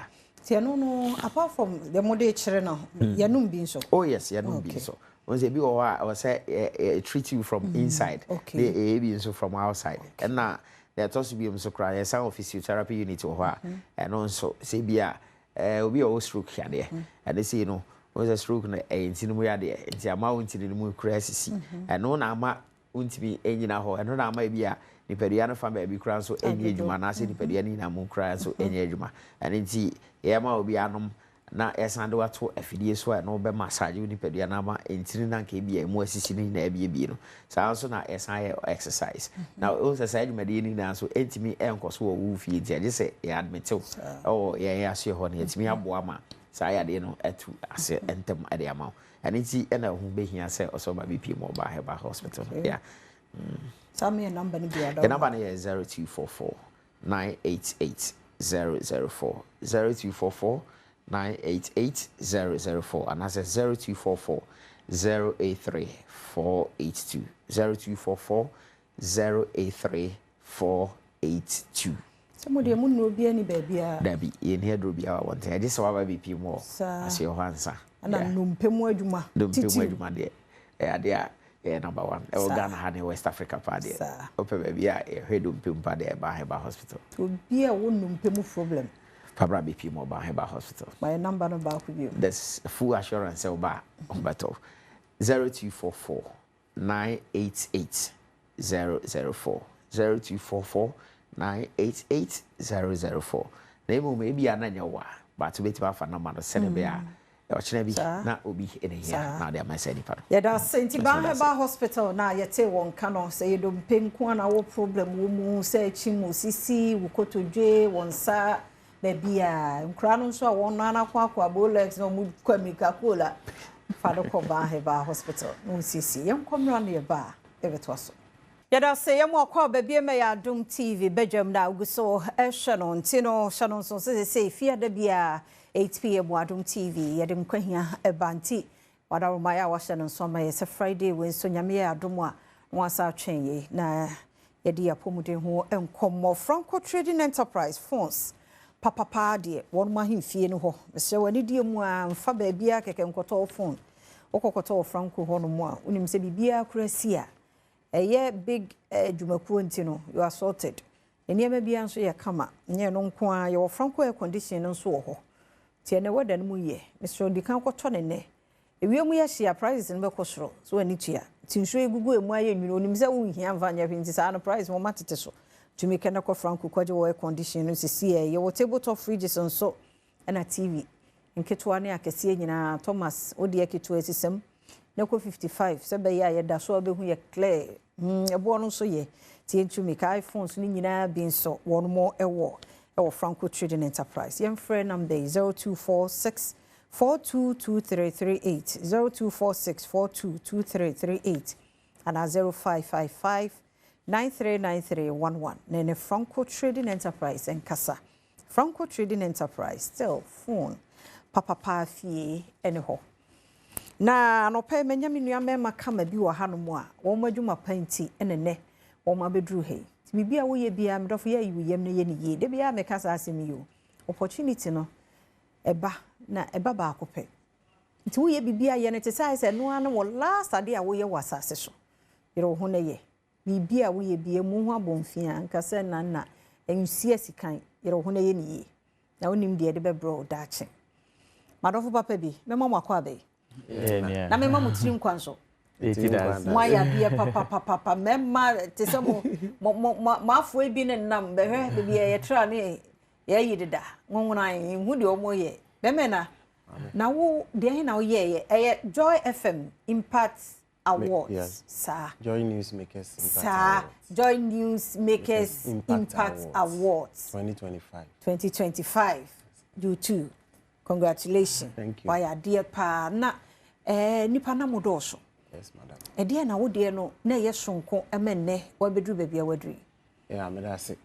no apart from the mode chere no yanum bi nso oh yes yanum bi nso once be or say treat you from inside the be nso from outside and na there to be so cry some of physiotherapy unit or what and also say be obi o stroke here there and they say no was a stroke na enti no ya there enti ama unti no mu kura sisi and no na ama unti bi enyina ho and no na ama bi a nipadua no fa ba bi kura so enye adwuma na se nipadua ni na mu kura so enye adwuma and enti e ma obi anom na esande wato afidie so a no be massage nipadua na ma enti na nka bi a mu asisi ni na bi no saa so na esan exercise na o se adwuma de ni na so entimi enkoso wo wu fie nti age se e admit o ye aso ho na entimi aboa ma saa ya de no etu ase entem ade ama and enti na hu be hia se oso ba bi mo ba heba hospital yeah tell me a number ni bia the number is 0244 988 004 0244 988 004 and that's 0244 083 482 0244 083 482 somebody mu no bia ni bia dabi ye ne do bia want e dey so ba bi mo as your hansa ana numpemu adwuma de ade a number 1 e o Ghana ha ne West Africa pa de ope ba bia e hwedo mpemu pa de ba heba hospital obi a wo numpemu problem Pabra BP Mobile Heba Hospital. My number no back with you. There's full assurance about 0244 988 004 0244 988 004. Name maybe ananya but to bet for number no send be a na obi in here na dey my send pado. Yeah, that Saint Ban Heba Hospital na yete won kano say you don penku na wo problem wo mu say chimu sisi wo kotodwe wonsa baby nkra no so a won na kwa bolex no mu kwamika kola fado ko Ban Heba Hospital no sisi yem komra na ba ebetwaso yada say yem akwa baby me ya Adom TV Badwam na uguso ehwe no ntino hwe so say fia da bia 8 p.m. Adom TV yadem kwahia ebanti wadarumaya wahye no so ma yese Friday we so nyame Adom a wasa twenye na yedi apomuden ho enkomo Franco Trading Enterprise phones papa de won ma hemfie no ho se wani die mu a mfa ba bia keke nkoto phone okokoto Franco ho no mu a unim se bibia kurasi a eye big dwumakuo ntino you are sorted eniema bia nso ye kama nye no nko a ye wo Franco air condition nso wo ho tie ne weda no mu ye Mr. Dikan koto ne ne ewiemu ye hia prices no be kosoro so ani tua tinso egugu emu aye nwiro onim se wo hia mva nya pinti sa no price mo matete so tumi kana ko Franco kwaje wo air condition no sisi ye wo tabletop fridges nso na TV nketwa ne akese nyina Thomas odi eketwa esisem na ko 55 se be ya ye da so be hu ye clear ebo no so ye tie tumi ka iPhones ni nyina bi nso won mo ewo Franco Trading Enterprise yem free number 0246 422338 0246 422338 and 0555 939311 nene Franco Trading Enterprise and Kasa Franco Trading Enterprise still phone papa fie anyhow na no pay menya menua mema kama bi wo hanom a wo madwuma panti enene wo ma bedru he bibia wo ye bia mdofo ye yiyem na ye ne ye de bia me kasa asemi yo opportunity no eba ba akope nti wo ye bibia ye ne tesai se no an wo last ade a wo ye wasase so yero ho na ye bibia wo ye bia mu ho abonfia nkasa na ensia sikan yero ho na ye ne ye na wonim de be bro dache madofo papa bi me mama kwa be na me mama tiri nkwanso Maya bia papa memma tesamo mafo ebi ne nam behwe bibia ye tra ne ye yidida ngonwona hu de omo ye bemena na wo de na wo ye Joy FM Impact Awards yes. Sir Joy News Makers Impact Awards Joy News Makers Impact Awards 2025 you too congratulations. Thank you. Why dear pa na nipa na modoso. Yes, madam. Dia na wo de no na ye sonko emenne wa bedru bebia wadri. Yeah, me that's it.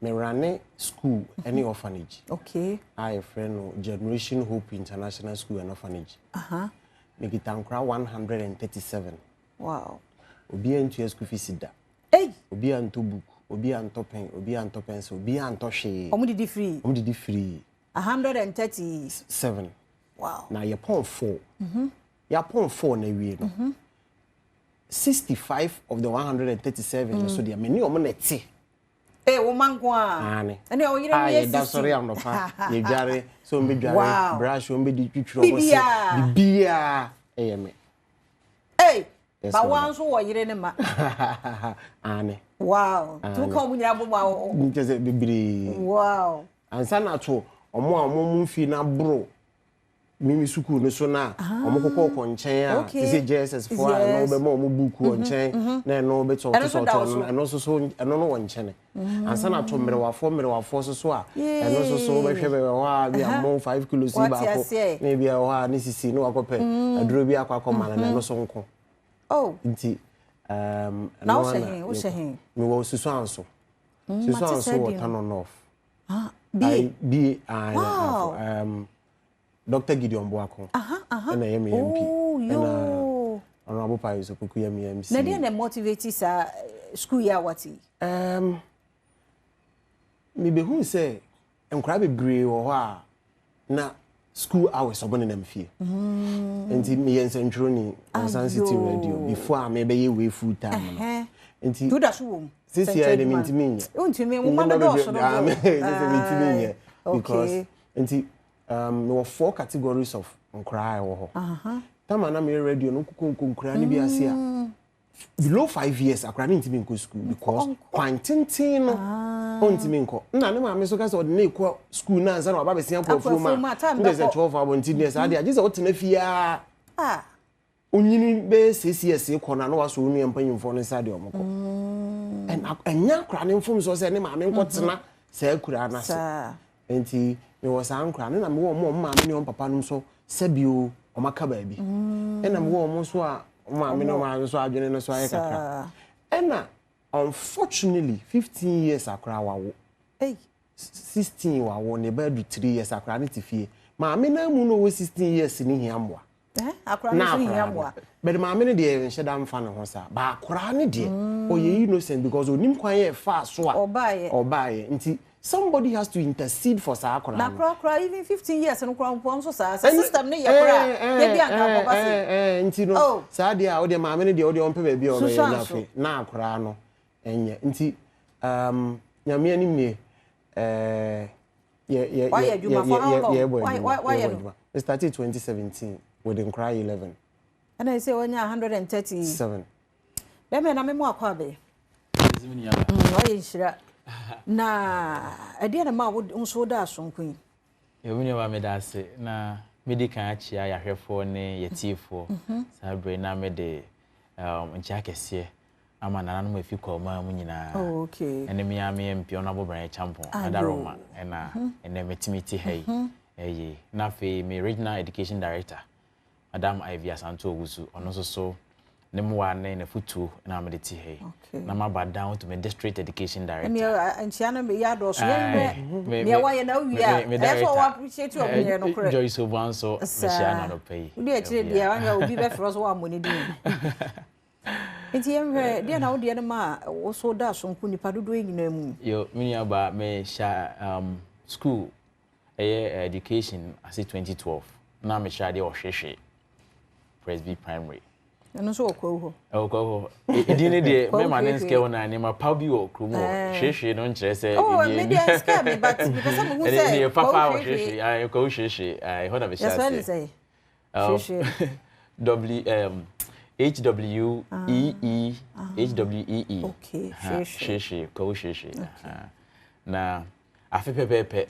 Me run school any orphanage. Okay. I friend Generation Hope International School and Orphanage. Me gitankra 137. Wow. Obi antu school fees da. Hey. Obi antu book, obi anto pen, obi anto pencil, obi anto hwe. Omo did free. 137. Wow. Na ye pon 4. Ya pon 4 na wie no. 65 of the 137 so dia meni omo na ti. Wo manko a. Ane. Ene o yire me da sorry am no pa. Ye dware so mbe dware brush o mbe di twitwiro bo se. Bibia me. Hey. Ba wan so wo yire ne ma. Ane. Wow. Tu ka mu nyira bo ma o. Nteze bibiri. Wow. Ansa na to omo mfi na bro. Mimi suku no so na omo kokko nchen a say JSS 4 no be mo buku nchen na no be to no so no nchen ansa na to merewafo so a no so be hwe be wa bi am 5 kilos ba ko na bi wa ni sisi no akope aduro bi akwa na no so nko nti na wo shehin me wo susu anso water no off bi Dr. Gideon Boako. And I am MP. And Honorable Pius Okuku MC. Na dey na motivate sa school ya wati. Me be hu say enkra bebre wo ho a na school hours obon na mfie. Enti me yensentro ni San City Radio before me be ye we full time no. Enti do da so wo. This year de mintimi nye. Untimi mo ma do so no. Because enti there were 4 categories of nkrai wo ho. Tama na me radio no kuku nkrai ni bi ase a below 5 years akra ni ntimi nko school because kwantintin no ontimi nko na ne ma me so ka so de na ekọ school na ansa na baba besia kwafo ma there is a 12 abonti dey say ade just otena fia onyini be CCS ekọ na no waso onu empanyimfo no sade omko and anya akra ne mfom so say ne ma me nko tena say akura na se enti me was ankra na me wo ma me ne papa no so sabio o maka ba bi na me wo mo so a ma me no ma so adwene no so ayekaka na unfortunately 15 years akra wawo 16 wawo ne ba du 3 years akra ne tifie ma me na mu no 16 years ni hiamwa akra ne hiamwa but ma me ne de nheda mfa ne ho sa ba akra ne de o ye innocent because onim kwan ye fa so a obaye nti somebody has to intercede for Sakura. Na kra even 15 years no kra mpon so sa system ne ye kra ye bia nka boba se nti no sa dia o de maame ne de o de on pe ba bia o be na fe na akra no enye nti nyame ani me we started 2017 with Nkra 11 and I say when 137 be me na me mo akwa be oye nshira na ade na ma nso da asonkun ewuni wa me da se na medical achia yahwefo ne yetifo sabre na me de ncha kese ama nana no afi kwa ma mu nyina okay ene me ame mpi ona bobran champion adaroma ena ene metimiti hey eye na fe me regional education director Madam Ivy Asanto Ogusu ono so ne mwa na futu na me de ti hey na ma ba down to me district education director me anchiana me ya do so me wa ye na wia e so wa appreciate you me no correct Joyce Obanso me share na no pay we dey chire dia wan obi be frost wa money din enti emre dia na wo dia ma wo so da so nku nipa dodo nyina mu yo me aba me share school education as 2012 na me share dia ohwehwe Presby Primary no so okwo ho idine de me manenske wona ne ma pa bi okrumo hwehwe no nkyere se me dey scare me but because I'm who say ne papa hwehwe ai ko hwehwe ai hoda be share say HWEE okay hwehwe ko hwehwe na afepepepe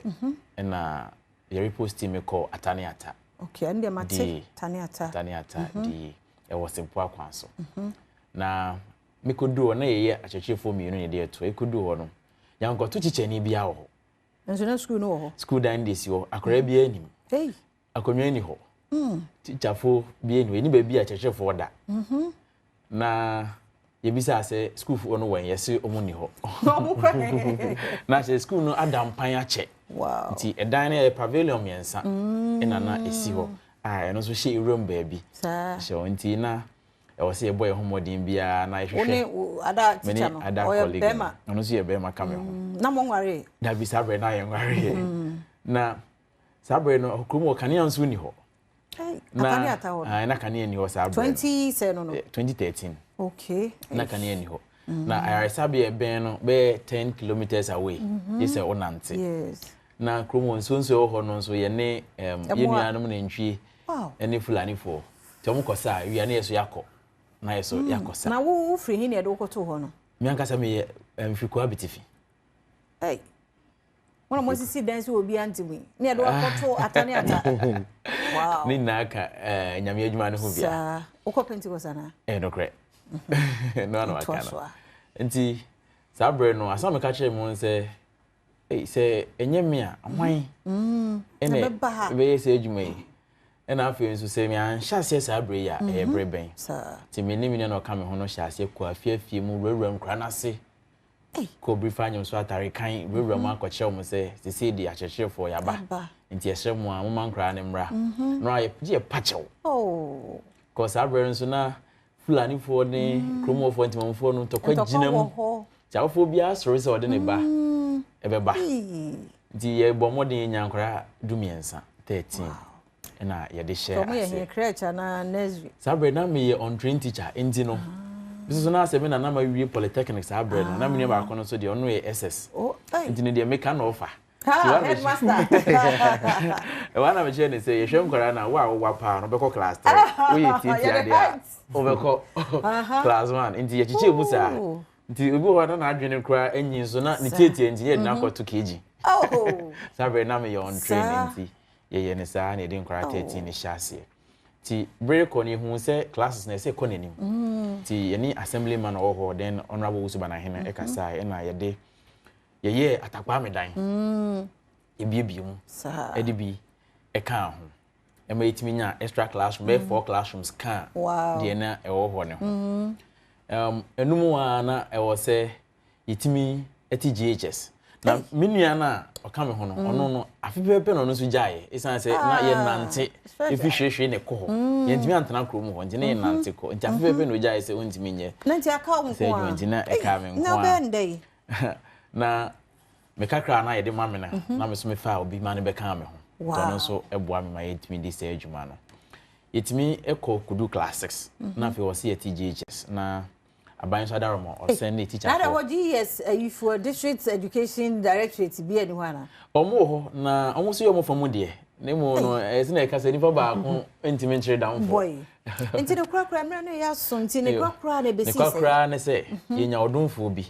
na yeri posti me ko ataniata okay and dem ate taniata di e was simple akwanso na me kodu na ye achechefo mi no ye de to e kodu ho no yanko to chichani bia ho nso na school no ho school dan dey si ho akora bia anim hey akonwa ni ho teacherfo bia ni ba bia achechefo da na ye bisa se school fo no wen yesi omuni ho na se school no adam pan ache wow nti edan na pavilion yensa ena na esi ho eno so hye room baby so nti na e wo se boy homodin bia na ehwehwe ada teacher no o bema ono so ye bema kame ho na mo nware da bi sabre na ye nware na sabre no okumo kania nso ni ho na ata ho na kania ni ho sabre 2013 okay na kania ni ho na ayasabe ben no be 10 kilometers away is onante yes na kromo nso ho no nso ye ne yenuanom na ntwie ene fulani fo tomo kosa wi na yeso yakọ na yeso yakosa na wo free hi ne do koto ho no mi ankasa me mfiku abitifi hey wona mo sisi dance obi antimi ne do koto atani ata wow ni naka nyame adwuma ne ho bia sa uko Pentecost na no kre no akana nti sabre no asame ka kire mu nse se enye me a hwan ene be se adwuma yi ena afi nso se me an hyase sabre ya breben ti me ni na ka me ho no hyase ko afie mu rewura nkra na se ko brifa nyum so atare kan rewura mu akọkye mu se se di akyekye ya ba nti ehye mu a mu mankra ne mra no aye je pachew ko sabre nso na fulani fo ne kromo fo ntimam fo no to kwa ginam chawfo bia soro se ode ne ba ebeba di ye bomodin nyankora dumiensa 13 na ye de share so ye creature na nursery sabre na me ye on train teacher enti no biso na se me na ma wie polytechnic sabre no na me ne ba kono so de ono ye SS enti ne de make na offer headmaster wana me che ne se ye hwem kora na wa pa no beko class 3 we ye teacher dia obeko class 1 enti ye chiche busa nti obi ho na adwene kura enyi so na ne tietie nti ye na kwato keji sabre na me ye on training nti ye ne sa na edin kura 13 ni hyase ti break on hu se classes na se konanim ti ye ni assemblyman oho then honorable usubana hene ekasa e na ye de ye atakwa medan ebiebie mu edibi eka ho e ma yetimi nya extra classroom be 4 classrooms kan de na e wo ho ne ho enumu na e wo se yetimi GHS na minua na oka me ho no ono no afepepe no no so jae isan se na ye nante efi hwehwe ne ko ho ye ntimi antena krom ho nti ne nante ko nti afepepe no jae se ontimi nye na nti aka wo se nti na e ka me nko na bende na me kakra na yede ma me na me so me fa obi ma ne be kan me ho no so eboa me ma yetimi di say adwuma no yetimi eko kudu classics na fe wo see TGHS na aban so adaromo or send the teacher na what GS if for district education directorate bi eni hwana omo ho na omo so yomo famo de nemo no ese na ka se nipa ba ko ntimi nchire down for boy enti ne kura mra no ya so enti ne kura na be sisi ne kura ne se yenya odunfo bi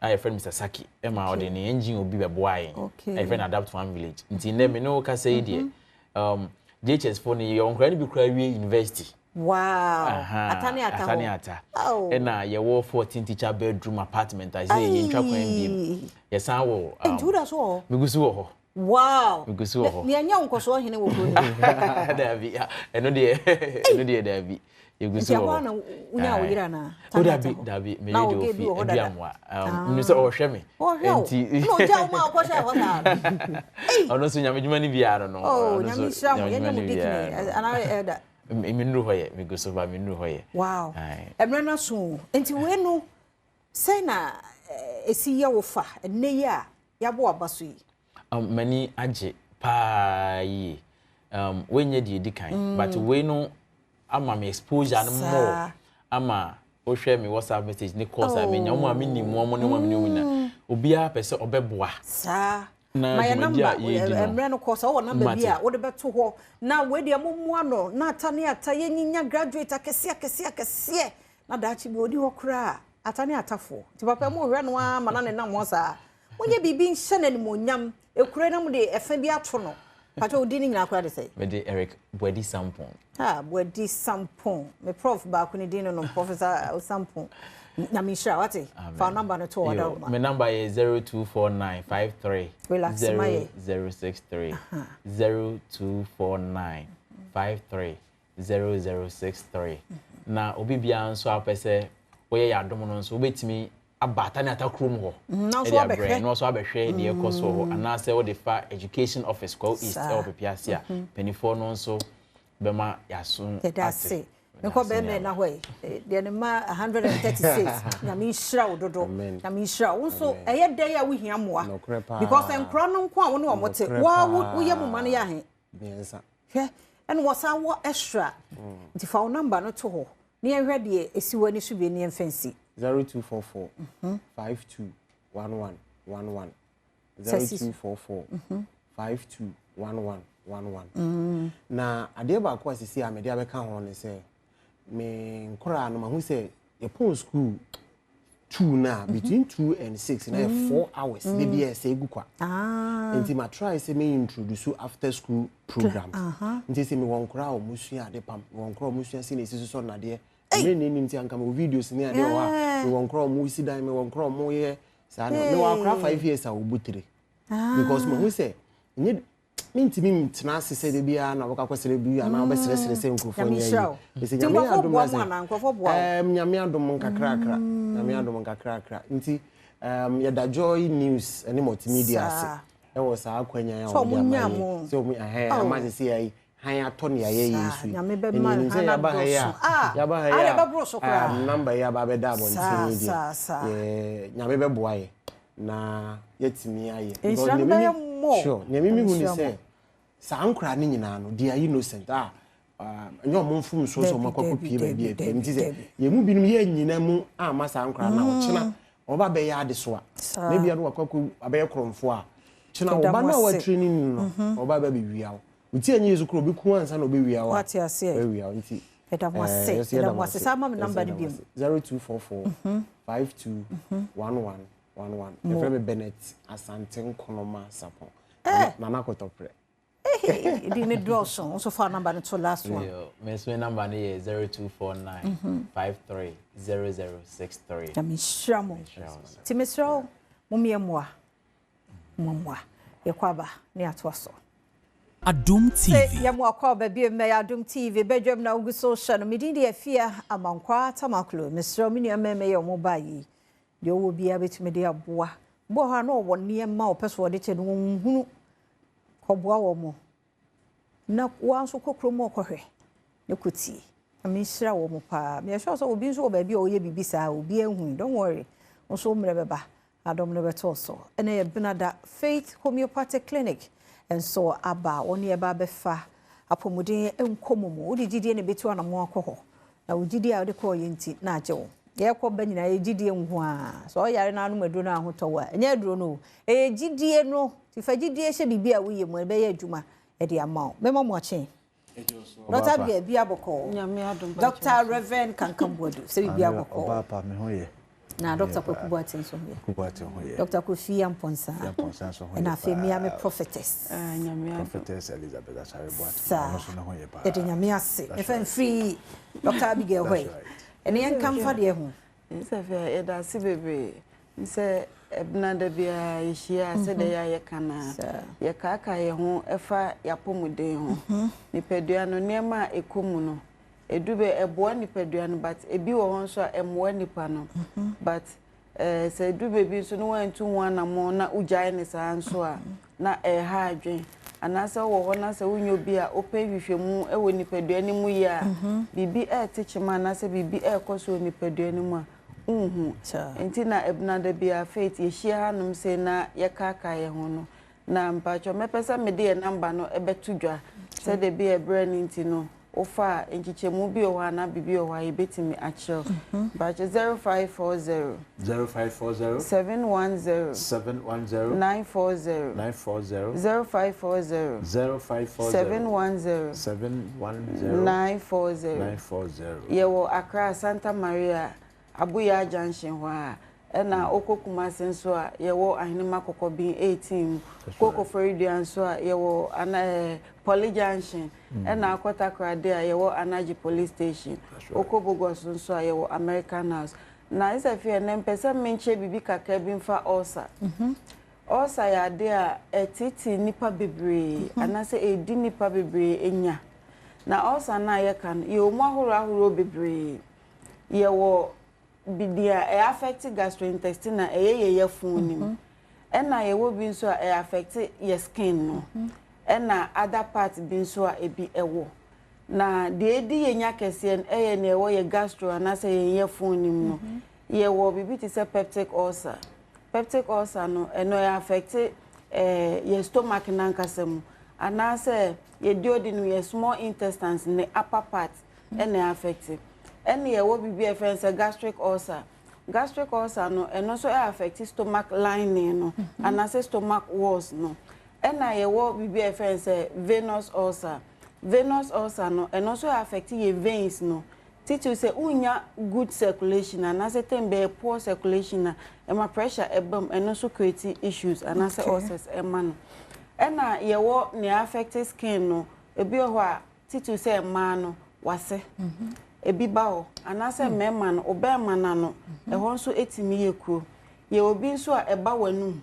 I friend Mr. Saki ema ode ne engine obi be boa yen I friend adapt one village enti ne me no ka say de JHS for ne yon kura ne bi kura wie university. Wow. Atani ata. Oh. Ena ye wo 14 teacher bedroom apartment I say ye ntwa kwan bi. Ye san wo. Entu da so. Migusu wo ho. Wow. Migusu wo ho. Ne anya nkoso hene wo kro ni. Davi. Eno de davi. Yegusu wo. Ya na unya wo yira na. O davi me de ofi eduamwa. Ni so o hwe me. Enti. No ja wo ma ko sha ho na. Ono so nyame djuma ni bia no. Oh, nyame sha mo ye nyamu dikini. Ana eda. Minuru hoye miguso ba minuru hoye. Wow. Emre na so enti we no say na esi ye wo fa enne ya ya bo abaso yi. Mani age pa yi. We nye di kan but we no ama me exposure no more. Ama o share me WhatsApp message ni call sa me nya mo ami ni mo ne mo ami na. Obi a pese obeboa. Sa my number emre no course o number bia wo de beto ho na we de momu no na atane ata yenyinya graduate akese na dachi bi odi ho kra atane atafo ti papa mo hwe no a mana ne nam sa wonye bibi nhye na nimonyam ekure na mo de efa bi ato no pato odi ni nyina kra de sei me de Eric Bwedi Sampon Bwedi Sampon me prof ba ku ni din no professor Sampon na misha wati fa number no to order my number is 024953 0063 024953 0063 na obi bia nso apese oye ya dom no nso obetimi abata na atakrom ho no so abehwe de ekoso ho ana se wo de fa education office kwa east o pepiasia penifo no nso bema yaso ate nko be me na hoy de ne ma 136 na mi hira ododo na mi hira wonso eye dey a wo hia moa because enkro no nko a wo ne wo mote wo ye muma ne ya he biensa he en wo sa wo extra nti fa number no to ho ne ehwe de esi wani so bi ne mfansi 0244 521111 0244 521111 na ade ba ko asisi a me de abeka ho ne se me nkora no mahu se e pon school 2 na between 2 and 6 na 4 hours they be say gu kwa enti ma try say me introduce after school programs enti say me won kora o musua ade pam won kora o musua se na esi so na de me ni nti anka me videos ni ade wa me won kora o mu si dan me won kora o mu ye sa no me wa kora 5 years a obutere because mahu se ni mintimi tena sese de bia na waka kwesere bia na obesere se nkrofo nya yi ese nyame adom nyame adom nkakrakra nyame adom nkakrakra nti ya da joy news ene multimedia ase e wo sa akwanya ya o bia so mu ama se yi han ato ne ya yesu nyame be ma han ya ba ya number ya ba be da bon ti dia nyame be boa ye na yetimi aye because sure nyame hu ni say sa ankra ni nyina no they are innocent nyo mo mfum so makwapo pie ba bia nti say ye mu binum ye nyina mu ama sa ankra na o chena oba be ya ade so a na bia no wakwapo abaye kromfo a chena oba na wa training no oba ba be wiawo uti anyi yesu kro bi ku ansa na obe wiawo what you say be wiawo nti edamwase sama me number ni biem 0244 521111 Efreme Bennett Asante Nkonoma Sapon. Nana Kotopre. Di ne drawson so far number to last one. My number is 0249 530063. Na mishamo. Ti mesro mumiemwa. Mumwa. Yekwaba ne atwaso. Adom TV. Ya mo kwa ba bi me Adom TV bedwam na ugu social no medindi afia amankwa tamaklo mesro me nua me ye mo bayi. De wo bia betime de aboa bo ha na wo niema opeso de che no hunu koboa wo mo na wanso kokro mo kohwe ne kuti amishira wo mo pa me sure so obi nso oba bia oye bibisa obi ehun don't worry nso mre beba Adom no beto so ene Benada Faith Homeopathic Clinic enso aba woni e ba befa apomuden enkomomo wodi gidie ne betu anamo akọ na wogidie a wode kọ yenti na ajewo ye kọ ba nyina ye gidie nhu a so yare na anu aduro na ahotowa enye aduro no e gidie no ti fa gidie hye bibia wo ye mu be ye adwuma e de ama memo mo achen Dr. Bia Boko nyame adom Dr. Reverend Kankambodu se bibia boko oba pa me hoye na Dr. Kokubuati nso here Kokubuati hoye Dr. Kofi Amponsa so hoye na Femi ame prophetess nyame prophetess Elizabeth Asare Boati so no hoye pa e de nyame ase e fa free Dr. Abigail hoye ene yan kamfa de ho nse fe e da si bebe nse ebnada bia yehia se de ya kana ye kaka ye ho efa yapomuden ho nipadua no nema ekomu no edube eboa nipadua no but ebi wo ho so emoa nipa no but se edube bi so no wantu wana mo na ugyae ne saa nso a na ha adwen anasa wo ho na se wunyo bi a open hwehwemu ewo nipadua ni mu ya bibi techima na se bibi ekoso nipadua ni mu a enti na ebnada bia Faith yehia hanum se na yekaka ye ho no na mpacho mepesa mede ye number no ebetudwa se de bia brand nti no ofa enchichemu bi o ha na bibi o ha ebetimi achiro mpacho 0540 0540 710 940 0540 710 940 yewo Accra Santa Maria Abuya Junction wa na okokuma senso a yewo ahinima kokobin 18 koko Floridian so a yewo ana Poly Junction na akota krade a yewo Anaji Police Station okobogo so a yewo American House na isafie na mpesa menche bibi kaka bi mfa osa osa ya de a etiti nipa bebre anase edi nipa bebre enya na osa na ye kan ye omu ahoro bebre yewo bidia e affect gastrointestinal ye funim na yewo bi nso a affect your skin no na other part bi nso a ebi ewo na de edi yenya kese ye na ewo ye gastro na se ye funim no yewo bibi ti se peptic ulcer no eno ye affect your stomach na nkasem ana se ye duodenum ye small intestines ne upper part na affect any yewo bibi efense gastric ulcer no eno so affect stomach lining no and as stomach walls no ena yewo bibi efense venous ulcer no eno so affect your veins no titu say unya good circulation and as tembe poor circulation na ema pressure ebam eno so create issues and as ulcers ema no ena yewo ne affect skin no ebi ho a titu say ma no wase ebi bawo anase mema no obema na no ehon so etimi yekuro ye obi nso a eba wanu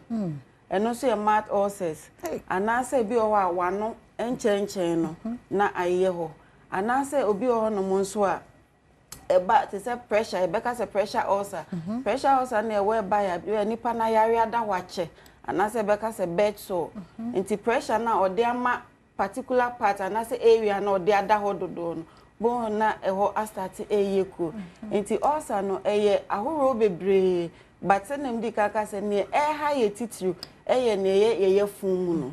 eno so ye mouth ulcers anase bi o wa wano enchen no na aye ho anase obi o no mo nso a eba te se pressure ebeka se pressure ulcer na e we ba ya nipa na yare ada wache anase ebeka se bed sore nti pressure na ode ama particular part anase area na ode ada hododo no bon na eho astati eyeku enti ulcer no eye ahoro bebre but nem di kaka se ne ha ye titru eye ne ye fumu no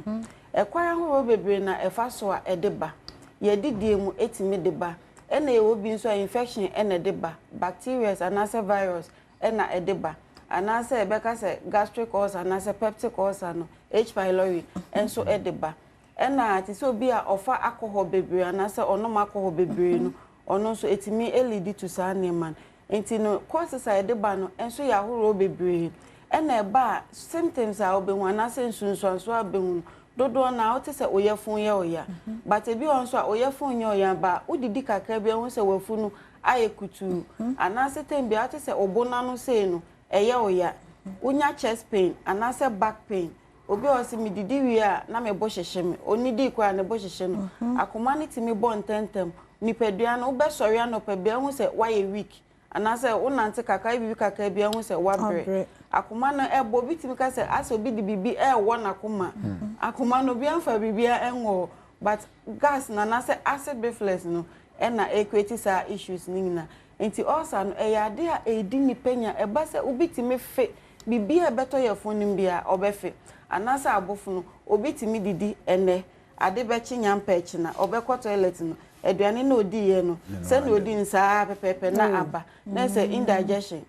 ekwan ahoro bebre na efa so a edeba ye didie mu etimi deba ena ye obi nso infection ena deba bacteria anase virus ena edeba anase ebeka se gastric ulcer anase peptic ulcer no H pylori enso edeba ena ti so bi a ofa alcohol bebre anase onom alcohol bebre no ono so etimi elidi to sa neman enti no causes a edeba no enso ya horo bebre ena eba symptoms a obehu anase nsunsuanso abehu dodo na o te se oyefun ye oya but ebi onso a oyefun ye oya ba udidi kakra bi ehun se wafunu ayekutu anase tembi a te se obona no se no eye oya unya chest pain anase back pain obi o si mi didi wi a na me bo hyehye me onidi kwa ne bo hyehye no akoma ne timi bo ntentem nipadua no be sori anopa bia hu se why a week anase unante kakra bibi kakra bia hu se wabre akoma no ebo bitimi ka se aso bi di bibi wo na akoma akoma no bia mfa bibia enwo but gas na nase acid reflux no na equity sa issues ningina enti also no eyade a edi nipenya eba se ubitimi fe bibi e beto ye fonim bia obefe anasa abofo no obetimi didi ene ade bechi nyampa echi na obekọ toilet no aduane na odi ye no se na odi nsa pepepe na aba na se indigestion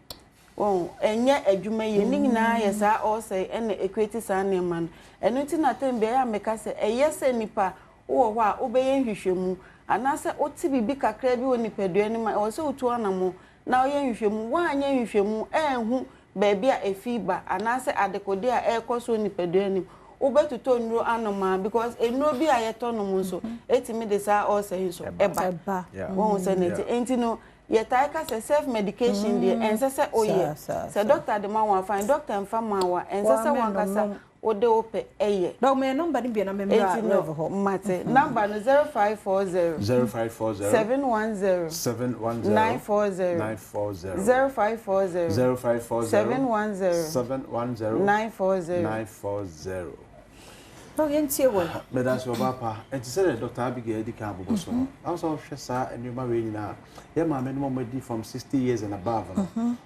enye adwuma ye nyina ye sa o se ene equity sa ne man eno ti na tembe ya meka se eye se nipa wo ho a obeye nhwehwemu anase oti bibi kakra bi woni padua ni ma o se otu anamo na oye nhwehwemu wa anya nhwehwemu enhu baby a efiba anase adekode a ekoso ni padua ni obetuto nro anoma because enro bi a yeto no mu so etimi de sa o se so eba won se neti enti no ye taika se self medication de ense se oye se doctor de ma wa fine doctor mfa ma wa ense se wan kasa ode ope eye do me number ni bi na me mra level ho mate number no 0540 710 940 0540 710 940 no yentie wo Madam Sobapa and to say Dr. Abigail di Cambo so also shesa and you marry na yeah my minimum from 60 years and above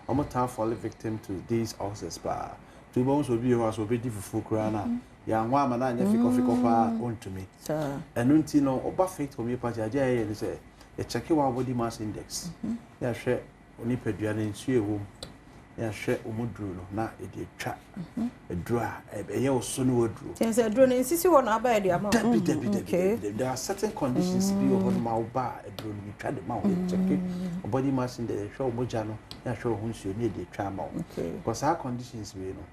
I'm a tough for victim to these ulcers bar two bones will be was will be difficult crana ya nwa ma na nya fiko pa onto me and unti no oba faith for me pa ja and say e check your body mass index ya hwe oni padua na nsu ewo ya hwe omodru no na e de twa edru a e ye oso no odru tense edru na nsisi wo na aba e de ama there are certain conditions be over ma oba edru no twa de ma wo check body mass index hwe omoja no ya hwe ho nsu ni e de twa ma because our conditions we no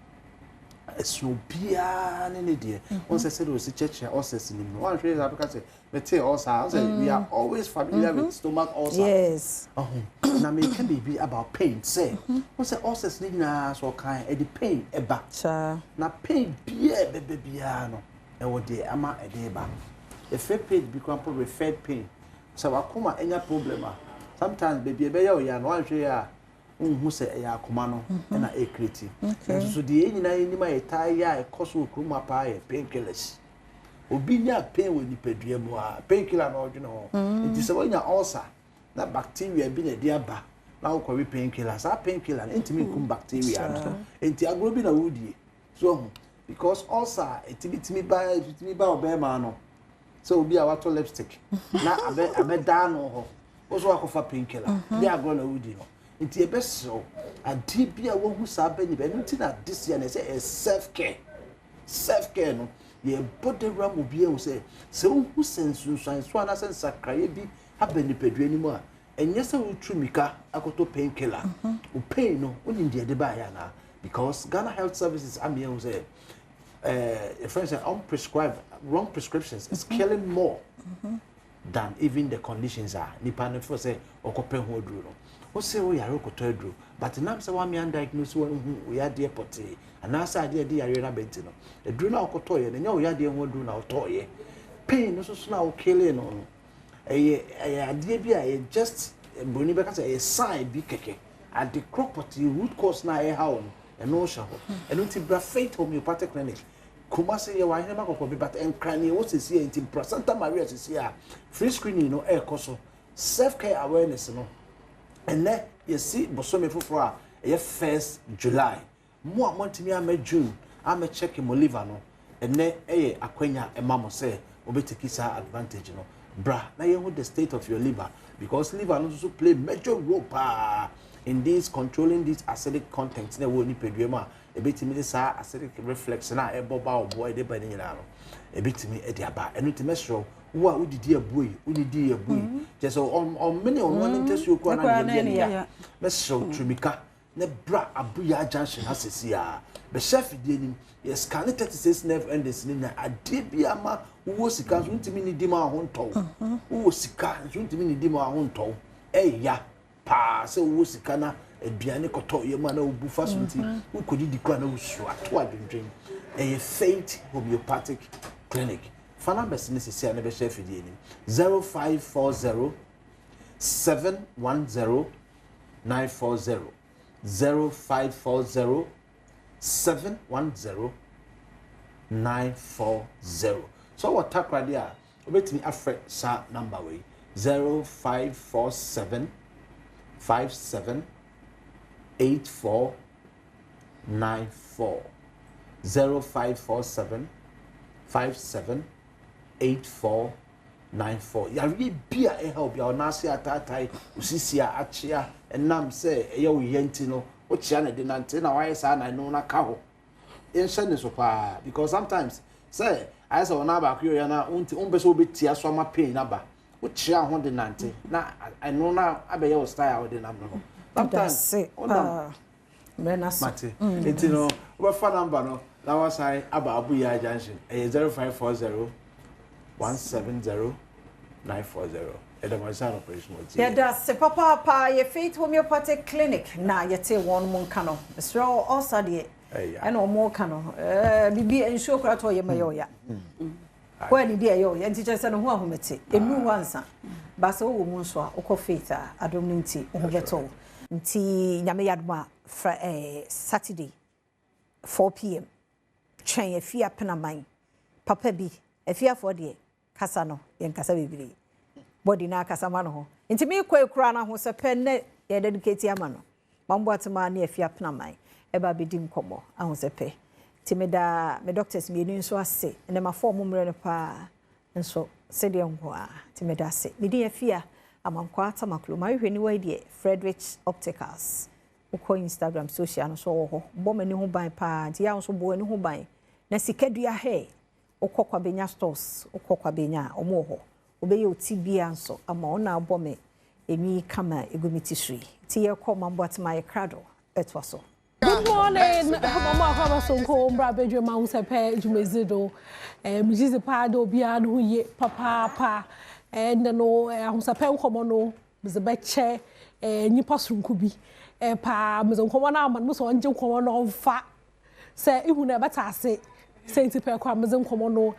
so bia ne die on say o si church ulcers ni no one phrase because say me tell ulcer say we are always familiar with stomach ulcer yes na me can be about pain say on say ulcers ni na so kan e the pain e ba na pain bia no e wo de ama e de ba the fake pain become referred pain so akoma enya problem sometimes baby be ya no one share who say ya akoma no na e create so the nyina ni ma etai ya e koso kruma pa e painkillers obi nya pain we ni padua mu a painkiller na odwene ho it is when ya ulcer na bacteria bi na dia aba na wo kwa painkiller sa painkiller na intimi kum bacteria no enti agro bi na wudie so because ulcer itimi ba obema no so obi a wato lipstick na abe da no ho oso akofa painkiller bi agro na wudie no enti ebeso adi bia wo hu sa ba ni be nti na this year na say self care no ye body ram obi e say se wo hu sensu so na sense sakraye bi abani padua ni mu a enye se wo trumika akoto painkiller o pain no oni de ba ya na because Ghana Health Services am here say friends say unprescribed wrong prescriptions is killing more than even the conditions are nipa no for say okopen ho duro no o say we yare okoto aduro but now say one man diagnose we are there potty and now say there yare na benti no aduro na okoto ye nya we are there ho duro na oto ye pain no so na o killing no ade bi a just boni be ka say a side bi keke at the property root cause na e how no and no sha ho and until bra faith homeopathic clinic kuma say ye wa hema kokko bi but enkrani what is here in Santa Maria is here free screening no e koso self care awareness no and then you see bosome foforo a e 1st July mo amontimi am June am check mo liver no and then e akwanya e mamo say obetiki sa advantage no bra na you know the state of your liver because liver also play major role in this controlling this acidic content na wo ni peduema ebetimi sa acidic reflex na e boba obo e de ba ni nyina no ebetimi e de aba enu temesro wo a udidi abuyi unidi abuyi just on many on one interest you ko na ya mesro trumika na bra abuya junction asesi a be chef die ni yes can 36 nerve endings ni na ade bia ma wo sika so ntimi ni di ma ho ntow wo sika so ntimi ni di ma ho ntow ya pa se wo sika na aduane koto ye ma na obu fa so nti wo kodi di kwa na usu ato adwendwen faith homeopathic clinic fana business se na be chef die ni 0540 710 940 0540 710 940 so what takra dia obetimi afre sa number we 0547 57 84 94 0547 57 84 94. Yari bia e help ya na se atatai usisia achia enam se e wo yenti no o chia na de nante na why sa na no na ka ho. Enhye ne so pa because sometimes say I say na ba kyo ya na unti umbe so betia so ma pain na ba. O chia ho de nante na I know na abe ya style o de nam no. Sometimes Menas. Mate. Enti no we fa number no that was I aba Abuya Junction 0540 170 940. Edamasan operation. Yeah, that's papa your Faith Homeopathic Clinic. Na yete one mon kano. Sro also de and no more kano. Bibi ensure krato ye mayoya. When dia yo, and teacher said no humete. Emu wansa. Baso wo mu so akọ Faith Adom nti obeto. Nti nyame yadma Saturday 4 p.m. Train a fia penaman. Papa bi a fia for de kasa no yen kasa bibiri. Body na kasa ma no ho. Nti me kwakura na ho se penne ye dedicate ama no. Mambo atema na afia penaman. Eba bedi nkomo aho se pe. Ti me doctors me ni nso ase. Ne ma form mumre no pa nso se de nko a. Ti me da ase. Me di afia amankwa atamaklo ma hwe ni wa die Frederick Opticals. Uko Instagram social no so wo ho. Bo mani ho ban pa. Ti ya nso bo ani ho ban. Na sikadua he. Uko kwa benya stores. Uko kwa benya omo ho. Obeye otibia nso ama ona abome emi kama egumiti sri. Ti ye ko mambo atma ye krado etwa so. Good morning. Mama kwa sonko mbra bedwe ma usepe jumezido. Mjizi pa do bia no ye papa no ahusape nkomo no mzebeche nipa sunku bi pa mzonkomo na ama so nje nkomo no mfa se ihu na beta ase senti pe kwa mzonkomo no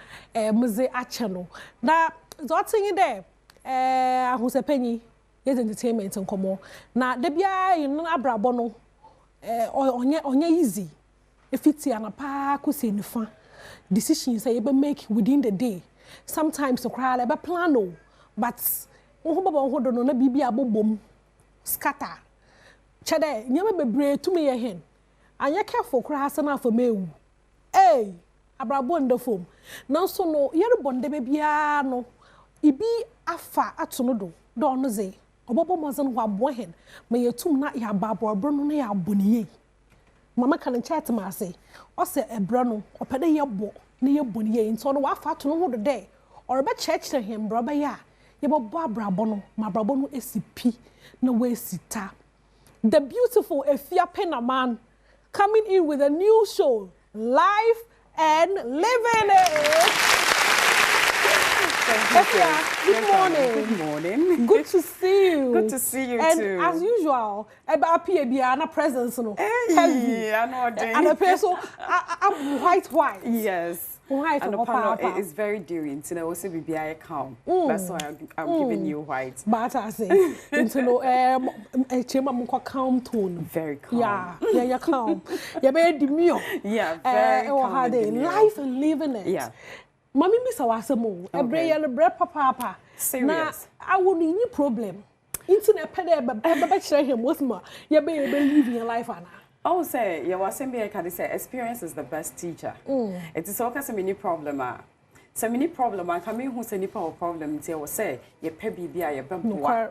mze ache no na zotin de ahusapenyi yes entertainment nkomo na de bia yin abrabo no onye easy efiti anapa kusi nifa decisions say you make within the day sometimes the crowd be plan no but who baba who do no na bibi abobom scatter chede nyama bebre tumi ye hen anya careful crowd sana for mewu abrabo ndefom na so no yere bonde be bia no ibi afa atono do no ze obobo mozen ho abo hen ma yetum na ya babo bro no na ya boniye mama kan chat ma say o se ebro no opede ye bo na ye boniye nso no wa fa atono ho do de or be church to him bro ba ya ye bo abrabo no ma abrabo no esipi na we sita. The beautiful Efia Penaman coming in with a new show, Life and Living It. Good morning. Good morning. Good to see you. Good to see you and too. And as usual, Eba Piabiana presence no. Hey, I know. And a person, I'm white. Yes. White and the is very dewy. You know, also be calm. That's why I'm giving you white. But I say, you know, a chema calm tone. Very calm. Yeah, calm. Yeah, very demure. Yeah, very calm. Life and living it. Yeah. Mommy miss our samo. A brain and a bread papa. Serious. I won't need any problem. Internet pede share him with me. You be living your life, Anna. I would say, yeah, what I can say, experience is the best teacher. It is all kinds of many problem. So many problem. I come in who say nipa problem. Say, say, ye pebi biya ye bemboa.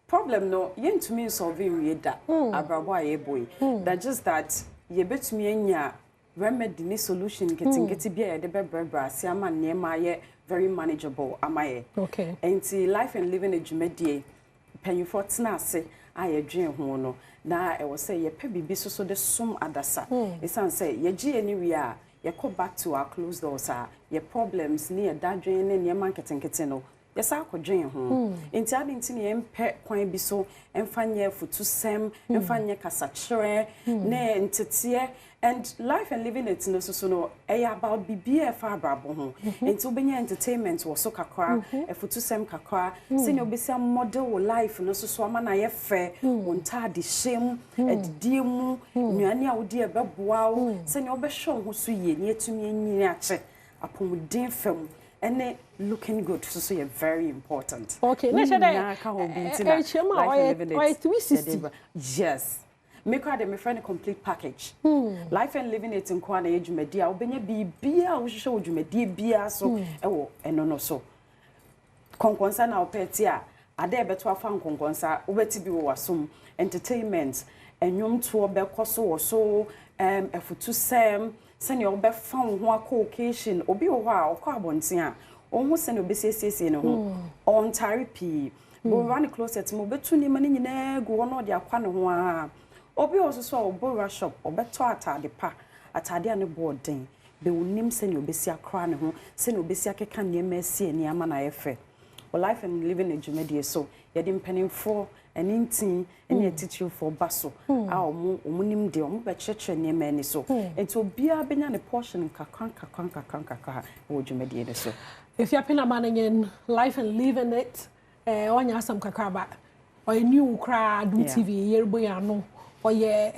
Problem no, ye to me solving ye that. Abrabo ye boy. That just that ye bet me enya remedy ni solution getting biya de bebra. See a man near my very manageable. Amaye. Okay. And see life and living a jumedie. Pen you for say. I dream hono na I was say ye pe bibi so de sum adasa esan say ye gi anywhere ye go back to our closed doors ye problems ni ye dadwen ne ne marketing no ye sa akodwen ho enti ade enti ne empe kwan bi so emfanye futu sem emfanye kasachre ne ntete and life and living it no so no about bibi e fa brabo ho enti obenya entertainment wo so kakra e futu sem kakra se ne obesi model life no so ama na ye fe wonta de shem edie mu nuane a wodi e beboa wo se ne obehwe ho so ye ne etumi anyini ache apomuden fam and looking good so you're very important. Okay, let's say that. Yes. make her my friend a complete package. Life and living it in Kwana Jumedia, Obenya Bia, we show Jumedia Bia, so, and no, so. Konkonsa na opetia, ade beto afan konkonsa, ubeti bi wo wasum, entertainment, enyum to be koso so, efutu sem, send your be found one occasion, obi o wa, okwa abontia, almost send your BCC in a home, on therapy. But run closet, mo betu ni mani nyine go no de akwa no ho obi also so obora shop obeto atade pa atade ane boarding be wonim se ne obesi akra ne ho se ne obesi akeka ne masi ne ama na yefe life and living in Jumedie so yedim penning for an intin and ye teach you for basso omo nim de omo be cheche ne mani so ento bia benya ne portion kakra wo Jumedie de so if you pina managing life and living it onya asam kakraba or new cra Adom TV yerbo ya no or ye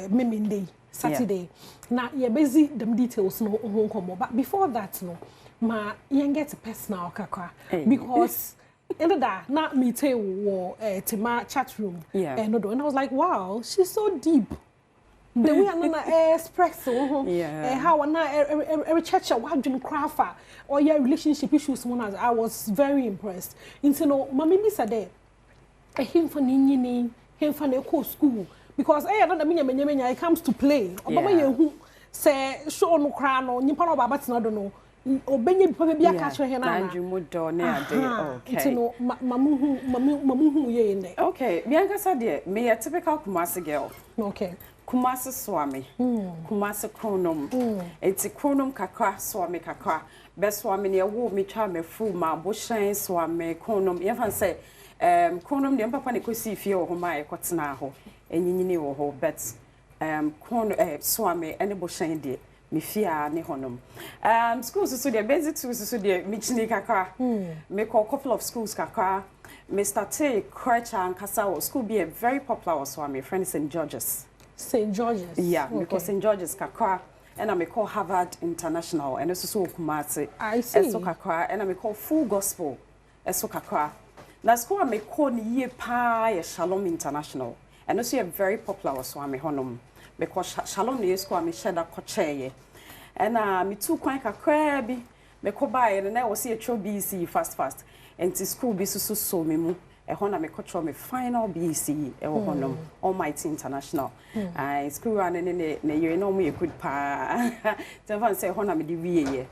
Meminde Saturday na ye busy them details no ho komo but before that no ma yen get personal kakra because that na me tell wo tema chat room no do and I was like wow she's so deep the way na express how na every church what dream craft or your relationship issues one as I was very impressed into no mama mi said him for nyini him for na go school because na menya it comes to play obama ye hu say show no kra no nyimpa no baba tina do no obenye papa bia ka kire na na ndwumu do na ade okay into no mamu ye ne okay bianca said me a typical Kumasi girl okay Kumasi swami Kumasi kronom eti kronom kakra swami kakra be swami ne wo me twa me fu ma bo hyen swami kronom ye fan say kronom de papa ne kosi fie wo ho ma e kotena ho enyinyini wo ho but kronom swami ene bo hyen de me fia ne honom schools so the basic schools so the michini kakra me call couple of schools kakra me started crèche and kasa school be a very popular swami friend St. George's yeah okay. Because St. George's kakra and I call Harvard International and also so Kumasi I see so kakra and I call Full Gospel so kakra na school I call ye pa Shalom International and also a very popular swami honom because Shalom is school me share that kocheye and me too kwan kakra bi me ko buy and I was see a BC fast and to school be so me mu e hona me control me final BC e wo honom Almighty International school run ne year no me good pa then say hona me di wiye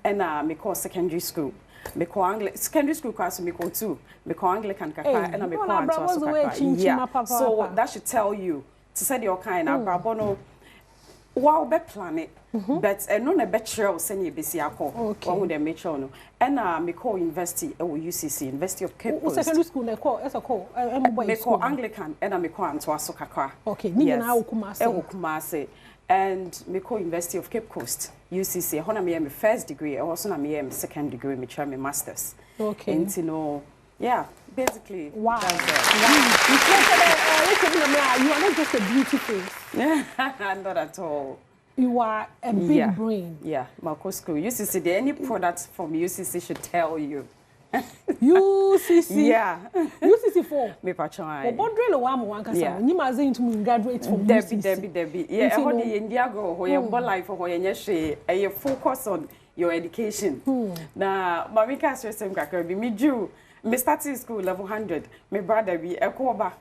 and me call secondary school me call secondary school class me call too me call Anglican kaka and me call Antoa so that should tell you to say your kind abrabo no wow be planet but no na betrayal send you besi akọ who dem make sure no and me call university UCC University of Cape Coast secondary school na call me call Anglican and me call Antoa so kakra okay ni na Kumasi and me call University of Cape Coast UCC hona me first degree also na me second degree me try me masters okay and you know yeah basically wow you are not just a beauty face not at all. You are a big brain. Yeah, Marco School. UCC, any product from UCC should tell you. UCC? Yeah. UCC 4? Me patron. But Bondrelo Wamo Wankasa, you must say to graduate from UCC. Debbie. Yeah, I want the Indiago, where your life or where you focus on your education. Now, Mamika says, me Jew, me started school level 100, my brother be a Koba.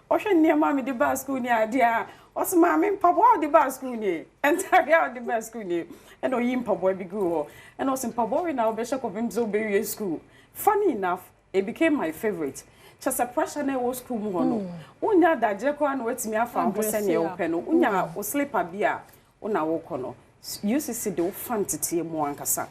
Ocean near mommy the bar school near idea. Also, mammy, papa, the bar school near, and carry out the bar school near, and no yim papa be go. And also, papa now bishop of him so very school. Funny enough, it became my favorite. Just a pressure near school mono. Unya da jeko and wait me after for send you open. Unya o sleep a beer, una wokono. UCC do fancy mo ankasa.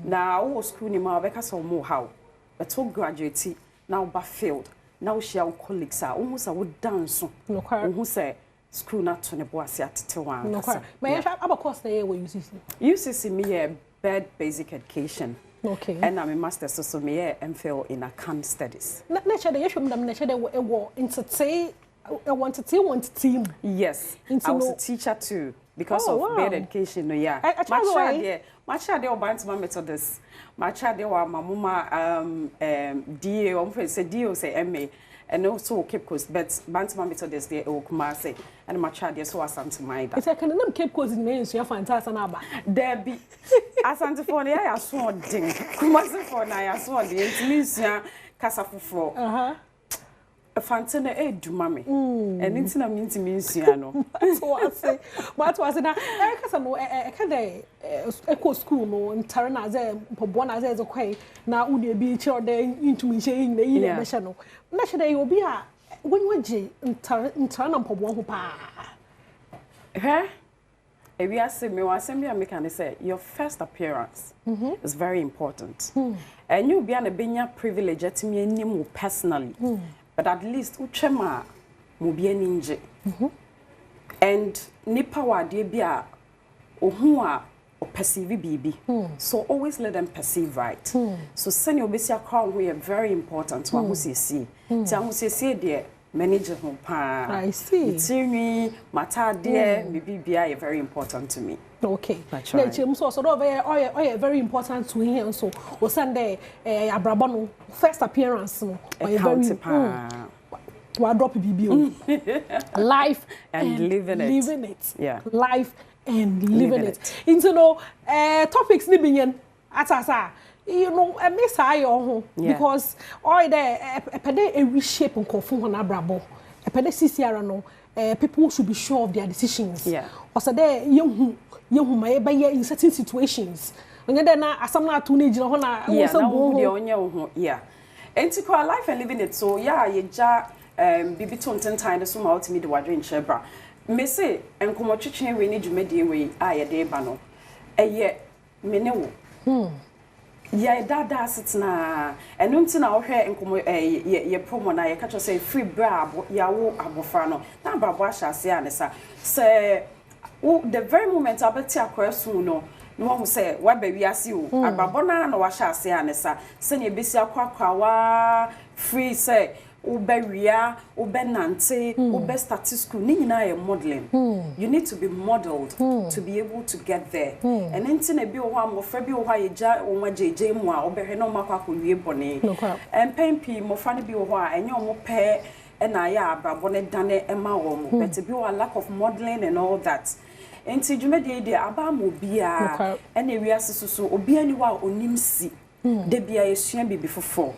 Now, school ni ma beka so mo how. But to graduate now ba failed. Now she our colleagues are almost a would dance. No, who say school not to the boss at Tawan. No, may I have a course there where UCC? UCC me a bed basic education. Okay. And I'm a master so me a MPhil in account studies. Nature the issue them nature they were into say I want to team. Yes. I was a teacher too because of bed education. No, yeah. My child they were my Methodist. My child they were my mama DA say DO say MA and also Cape Coast, but Bantama Mito this day or Kumase and my child is so Asante Maida. It's like a Cape Coast in Maine, so you're fantastic. There be Asante for the I saw ding. Kumase for I saw the Intimisia Casafo. A fountain do mammy. And it's not mean to me, Siano. That's what I say. What was it? I can't echo school no and Tarana as a Pobona as a quay. Now would you be sure they into me saying the national? National will be a when would you in Tarana Pobona? Eh? If you ask me, I say your first appearance is very important. And you'll be an abenya privilege to me and personally. But at least uchema mo be ninje. And nipa wa de bia ohu a o perceive bibi. So always let them perceive right. So send your besia crown we are very important to ahu see. Ti ahu see there manage ho pa. I see. Itiri mata there bibi bia are very important to me. Okay. Nature so very important to him so o Sunday abrabono first appearance no very drop BBO life and living it. Yeah. Life and living it. Into no topics ni binyen atasa you know a miss ayo because all there pede a reshape nkofo ho na abrabo pede CCR no people should be sure of their decisions. Yeah. Also there you in certain situations. When you're na asamna to need ho na yeah. And to call life and living it so yeah ye ja bibi tonten time so ma ultimate wadwe nchebra. Me say enkomo twetwe we ni dwumade we aye de ba no. Eye me ne wo. Yeah, dada sitna eno ntina wo hwe enkomo ye promo na ye ka cho say free bra ya wo abofra no na brabo ahase anesa say the very moment abeti akwasu no no say wa ba wiase o ababona na wa hyase anesa se ne besi akwakwa wa free say ubewia ubenante ube statistical ni nyina ye modeling. You need to be modeled to be able to get there. And enti na bi o ho amofra bi o ho ayeja o ma jeje mu a obehwe na o makwa kowie bone. Empempi mofra ne bi o ho a enye o mo pe na ya abrabo ne dane ema wo mo but bi o lack of modeling and all that. Enti dwumade de aba mo bia na wiase susu obi ani wa onimsi de bia yesua bibi fofo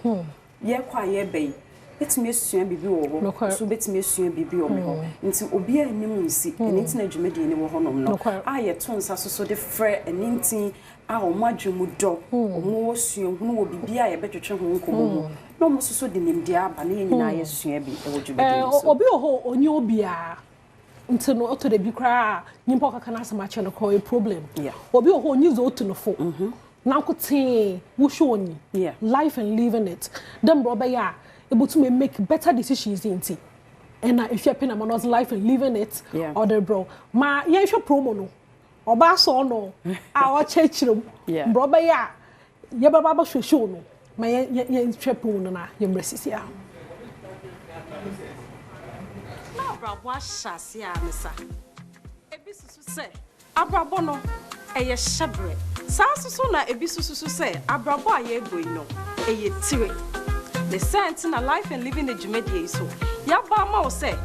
ye kwa ye bei betime esua bibi wo ho so betime esua bibi wo ho nti obi anim nsi enti na dwumade ni wo ho nom no aye to nsa so de frɛ enti a o madwumu do o mo osua hunu wo bibi a ye betwetwe ho nkomo no mo so de nimdia aba na ye nyina ye sua bi e wo dwumade so obi ho onye obi a until no to the bikra nimpa kaka na asama che no call a problem obi o ho nyizo otu no fo na nkote wo show ni life and living it them brother ya able to make better decisions inti and if you pay na man's life and living it or the bro ma ye hwe promo no oba so no a o chechirum brother ya ye baba show no ma ye hwe promo no na ye mresisi a abrabo ahase anesa ebi susu se abrabo no eye hyebre saa susu na ebi susu se abrabo aye egoi no eye tire the sense na life and living ejumedie so ya ba ma o se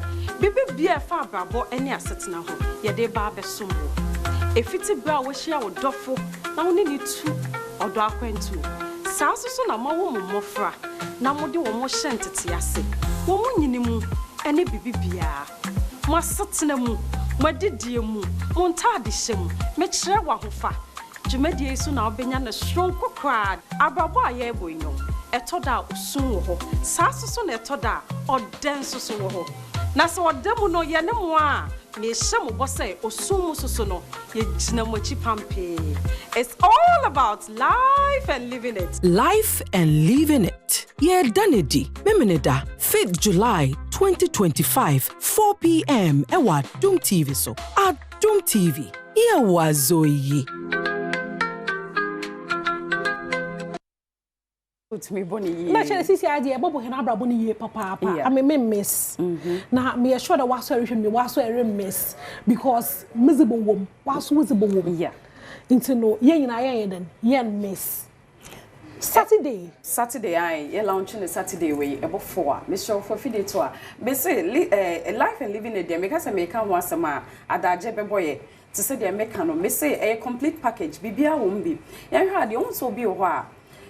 bibi bia fa abrabo ene asetena ho ye de ba besombo efiti bra wo hia wo dofo na wo ni tu odo akwantu saa susu na ma wo mmofra na mo de wo mo hyentete ase wo mo nyinimu ene bibibia mo setena mu mo didie mu mo ntade hyem me kire wa hofa dwumadie so na obenya na shronko kwad abrabo aye boyno etoda osun wo ho sasoso na etoda oden soso wo ho na se odemu no ye ne mo a me hyem bo se osun mu soso no ye gina mo chi pampe. It's all about life and living it. Life and living it. Yeah, Danedi, Memeneda, 5th July 2025, 4 p.m. Ewa Adom TV so. Adom TV. Iya wazoyi. Me boni na chere sisi ade ebobo he na abrabo ni ye papa I mean miss na me sure that waso ehwe me waso ere miss because miserable wom waso miserable wom yeah into no ye nyina ye den ye miss Saturday I launching the Saturday way about 4. Me show for feed to her. Me say life and living a day because I make one sama adaje boy to say they make no. Me say a complete package. Bibia won't be. You had the also be a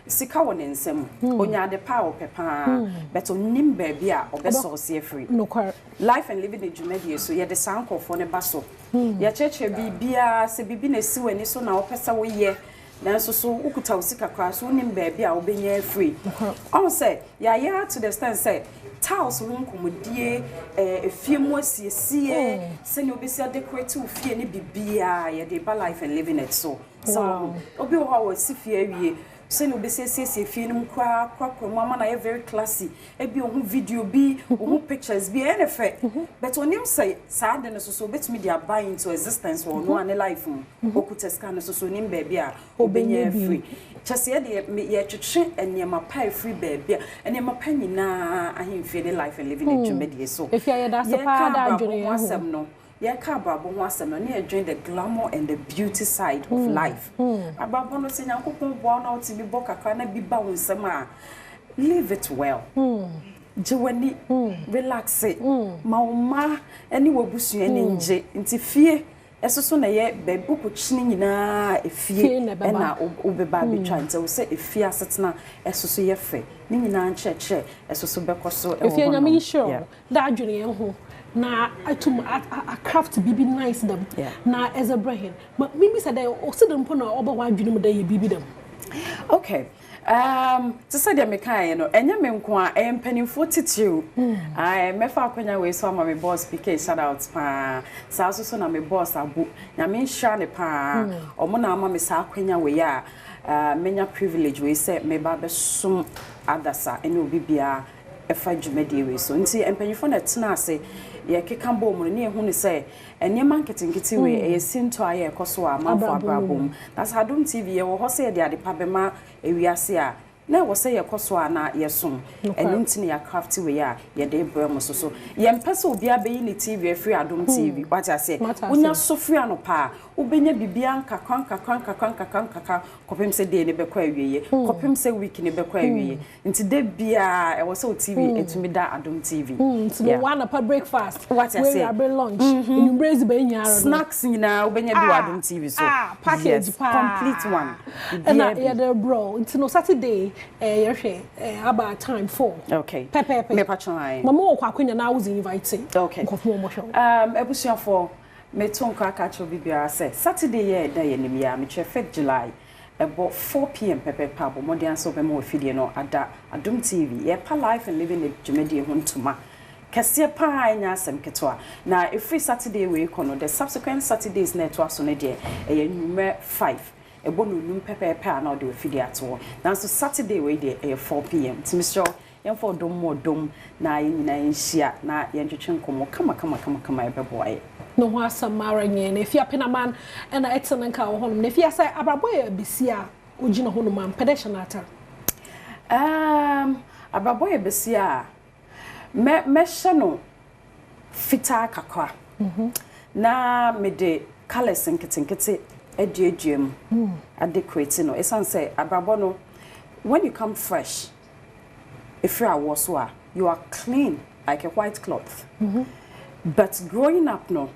sika won ensem onya de power pepa but onim ba bia obeso free no kwar life and living the jumedie so ye de sanko for ne baso ye cheche bibia se bibi na si wani so na opesa wo ye nanso so ukuta usika kwa so onim ba bia obenya free on say ya to the stand say tiles won komodie efiemu asiesie se ne obesi decorate ufie ne bibia ye de ba life and living it so obi wo ha wo sifie awie se no be say fie no kwa mama na very classy e bi ohun video bi ohun pictures bi any fe but when you say sad and so betumi dia buy into existence or no any life okuta scan so nim baby a obenya free chese de ye twetwe enema pie free baby enema pani na ahemfie de life and living edwumedie so if you that so pa da adwene asem no ye ka ababo ho asem no na join the glamour and the beauty side of life ababo no se nyankopon bo na otimi bo kakra na bi ba wonsem a live it well jiwani relax maoma eni wobusu eni nje nti fie esoso na ye bebu pochini nyina efie na obeba betwa nti wo se efie asetena esoso ye fe ni nyina ncheche esoso bekoso e wo efie nyame sure da adwene ho na atum a craft bibi nice them na as a brain but mimi said o se dem po na oba wa adwene mu da ye bibi dem okay to say the mekai no enya me nko a empanimfo titiru mefa akonya we so ma me boss PK shout out pa sa so na me boss abu na me hwa ne pa omo na ama me sa akonya we ya menya privilege we say me ba be sum adasa ene obi bia efa dwumedie we so nti empanimfo na tena ase ye keka bo mu ne ehu ne say enema nketenkete we esinto aye ekoso a manfo abrabom that's Adom TV ye wo ho say de ade pa bema ewiase a na wo say ekoso a na yesom enintini ya craft we ya ye de brem so ye mpese obi abeyi ne TV free Adom TV what I say unya so free anopa ubenya bibia nkakwa kopem se de ne bekwa awieye kopem se week ne bekwa awieye nti de bia e wo say TV etumi da Adom TV so the one up breakfast what I say lunch you raise be nyaro snacks nyina ubenya bi Adom TV so package complete one and yeah the bro nti no Saturday you hwe about time 4 okay pepe me patron mama wo kwa akwanya na was invite okay nkofo mo show ebusuafo metonko akacho bibia say Saturday ye da ye nim ya me 5th July about 4 p.m. pepe pabo modian so be mo fidie no ada Adom TV ye pa life and living the jumedie ho ntoma kase pa anya asem ketwa na every Saturday we kono the subsequent Saturdays network so ne de ye nume 5 ebonu num pepe na de fidie ato na so Saturday we de 4 p.m. timisho yemfo dom na yina nhia na yentwetwe nkomo kama ebeboaye no ho asamara nye na efia penaman na etenanka wo honum na efia sai abraboye besia ogina honum am pedestrianata abraboye besia me no fita kakwa na me de colors nketenkete edueduem adequate no esan say abrabo no when you come fresh if you are waswa you are clean like a white cloth but growing up no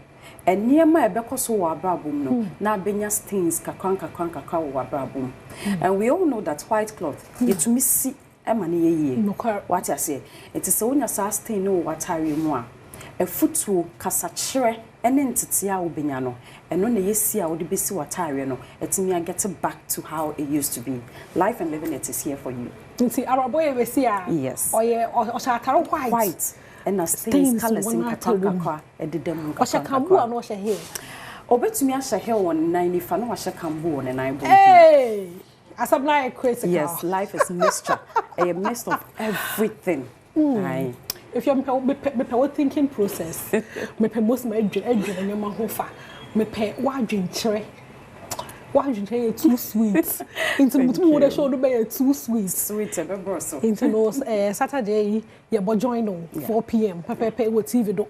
and near my bekoso wa abrabum no na benya stains kakwa wa abrabum and we all know that white cloth it me see emane yeye what I say it is onya sa stain no watare mu a efutuo kasachire ene ntetia wo benya no eno na yesi a wo de besi watare no etimi get back to how it used to be life and living it is here for you nti araboye besi a yes oye oshataro white and a stains colors in kakwa ededem o shakambu a no hye here obetumi a hye here won 95 no wa shakambu won 9 bo hey asabna critical yes life is mixture a mix of everything aye if you me thinking process me most my edwin nyama ho fa me pe wadwin kire too sweet into mutum wo dey show do be too sweet be bro so into no Saturday ye bo join no 4 p.m. pepe wo TV do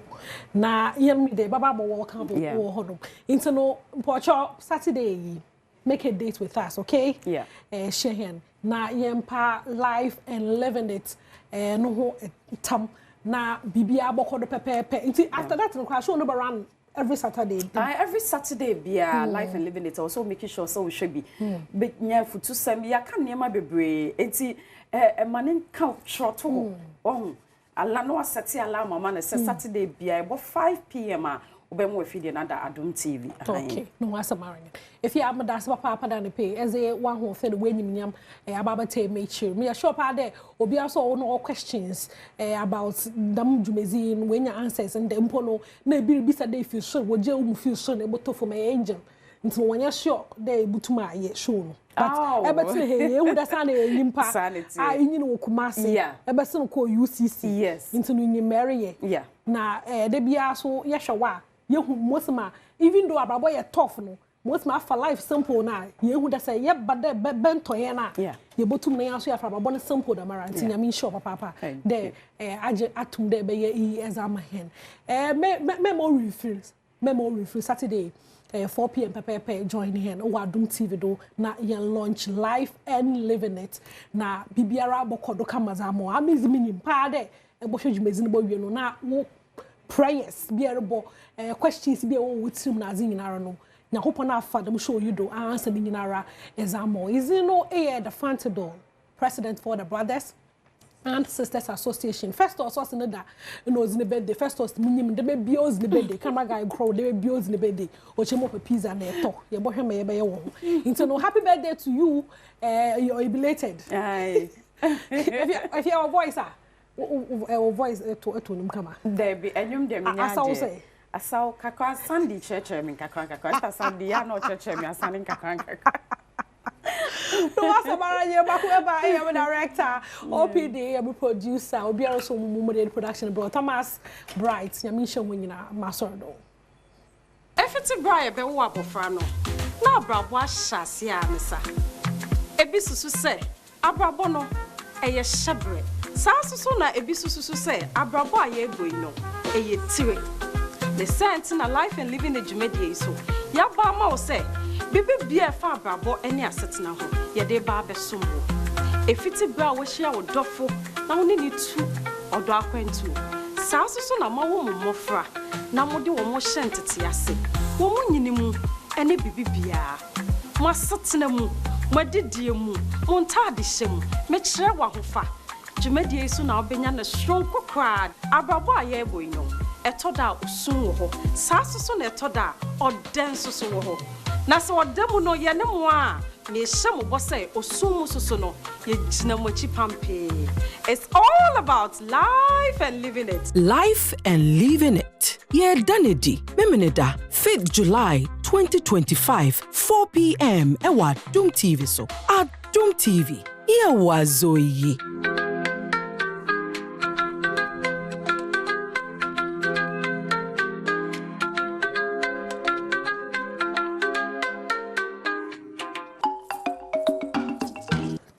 na yen me dey baba bo wo kan bo wo ho no into no pocho Saturday make a date with us, okay? Yeah. Shehen. Na yempa life and living it. No ho tam. Na bibia boko do pepe. After that, no show no run every Saturday. Every Saturday, be life and living it. Also making sure so we should be. But yeah, for to send me, I can't near my baby. It's a man count short. Oh, Alano Sati alarm, man. It's Saturday, be about 5 p.m. Obemo feed another Adom TV. Okay, no, what's a marrying. If you have a das papa than pay, as a one who fed winning yam, about te make sure. Me a shop out there, or be also no questions about Dam Jumezin, when your answers and the impono, maybe be a day feel sure, would you feel so able to for my angel. Until when you're sure, they but to my yet shown. But ever to hear would a son impact. I know Kumasi, yeah, ever son call UCC, yes, into New Mary, yeah. Now, they be also, yes, you most ma even though our boy tough no most ma for life simple na you would say yeah but the bento na yeah you both me also ya for bonus simple da mara nti nyame sure papa there age atum there be ye exam hen memory free Saturday 4 p.m. Pepe join here no Adom TV do na ye launch life and living it na bibiara bokodo kamazamo amazing pa de e bo hwedwumezin bo wie no na wo prayers be able questions be all with him na zinara no na hope na fa dem show you do answer the zinara exam is no the Fantadol president for the Brothers and Sisters Association first also in that no in the birthday first was minim the baby in the birthday camera guy crowd the baby in the birthday o chemo for pizza na eto ye bo hwema ye be ye wo into no happy birthday to you you're belated if you have a voice voice to nim kama there be enyum dem nya asaw say asaw kakwa Sunday church me kakwa sta Sunday ya no church me asanin kakwa no asabara ye ba ko eba I am director OPD am producer obi also mu production bro Thomas Bright nyame hwe nyina masoro efiti bright be wo abofra no na abrabo ahyase a mesa ebi susu se abrabo no eye hyebre Sasu na ebi susu say abrabo aye boy no eye tire the sense na life and living ejumedie so ya ba ma o say bibi bia fa abrabo ene asetena ho ye de ba besombo efiti bra wo hia wo dofo na wo ni tu odo akwantu sasu na ma wo mmofra na mo de wo mo hyentete ase wo mo nyinimu ene bibi bia mo asetena mu mo didie mu mo ntade hyem me kire wa hofa Jumedie so na obenya na stronko crowd abrabo aye boy no etoda osun wo ho saso so na etoda oden so wo ho na se odemu no ye ne mo a na ehye mo bo say osun mu so no ye gina mo chi pampe. It's all about life and living it. Life and living it. Yeah, Danedi, Memeneda, 5th July 2025, 4 p.m. Ewa Adom TV so. Adom TV. Yeah, wazoyi.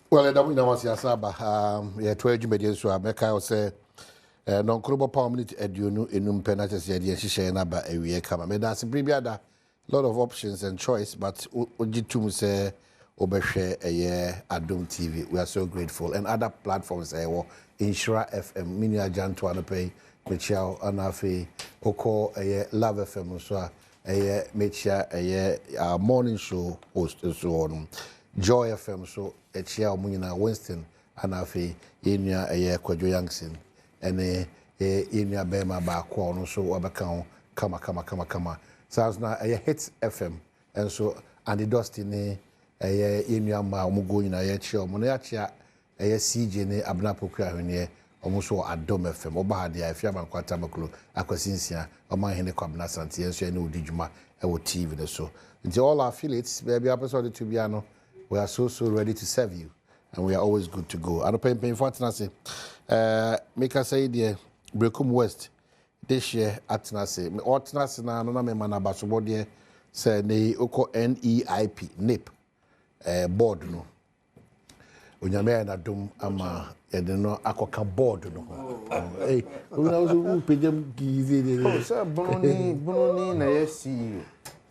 Well, that we know what's your saba. Yeah, 12 medias. So I make I say, non credible permanent eduno enum penalties. Yeah, the share na ba ewie kama. Me dance prebiada. Lot of options and choice, but ojitum say obehwe Adom TV. We are so grateful, and other platforms. Insura FM, Mini Ajanto Anapay, Michelle Anafe, Oko Love FM. So Michelle morning show host so on. Joy FM so echia omunyina Winston anafe yenya Kwadwo Youngson ene yenya bema ba kwa no so wabeka ho kama sounds na Hits FM and so and the Dusty ne yenya ma omugo nyina echia omuno yachia CJ ne Abnapo Kwahwene omuso Adom FM oba dia afia bankwata maklo akwasinsia omahene kwabna santi enso ene odidwuma ewo TV ne so nti all our affiliates baby episode to be ano. We are so ready to serve you, and we are always good to go. I don't pay for Atenase. Make us say the Brekum West this year Atenase. Atenase na no na me mana basobo de say ne oko NEIP board no. Onyame na dom ama ye de no akoka board no. Eh, we na so pejem gize de. Oh, sir, Bononi na yes see.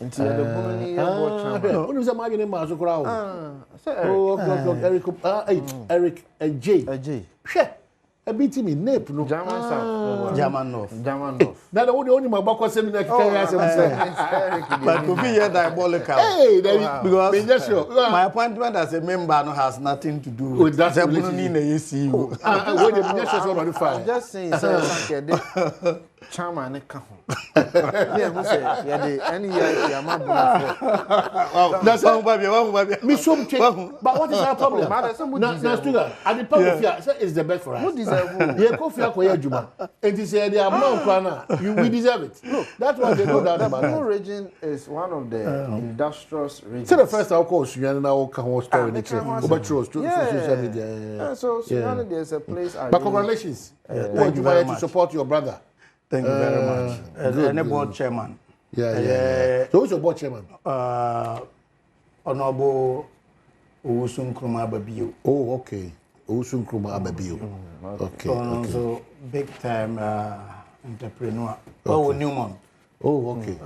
Until the money no, what is the margin in Mazukrao? Eric and J. Share. A beat me nape no German North. Now the only my back was saying that but to be here diabolical. Hey, because my appointment as a member has nothing to do with that. I'm just saying, chairman that's how me some but what is our problem? Is the best for us. It is the amount we deserve it. Look, that's what they know that the Blue region is one of the industrious regions. So the first of course you know can story in social media. So there's a place. But congratulations. Thank you very much to support your brother. Thank you very much. And the board chairman. Yeah. So who's your board chairman? Honorable Owusu Nkrumah Ababio. Oh, okay. Owusu Nkrumah Ababio. Okay. Also big time entrepreneur. Oh, Newman. Oh, okay.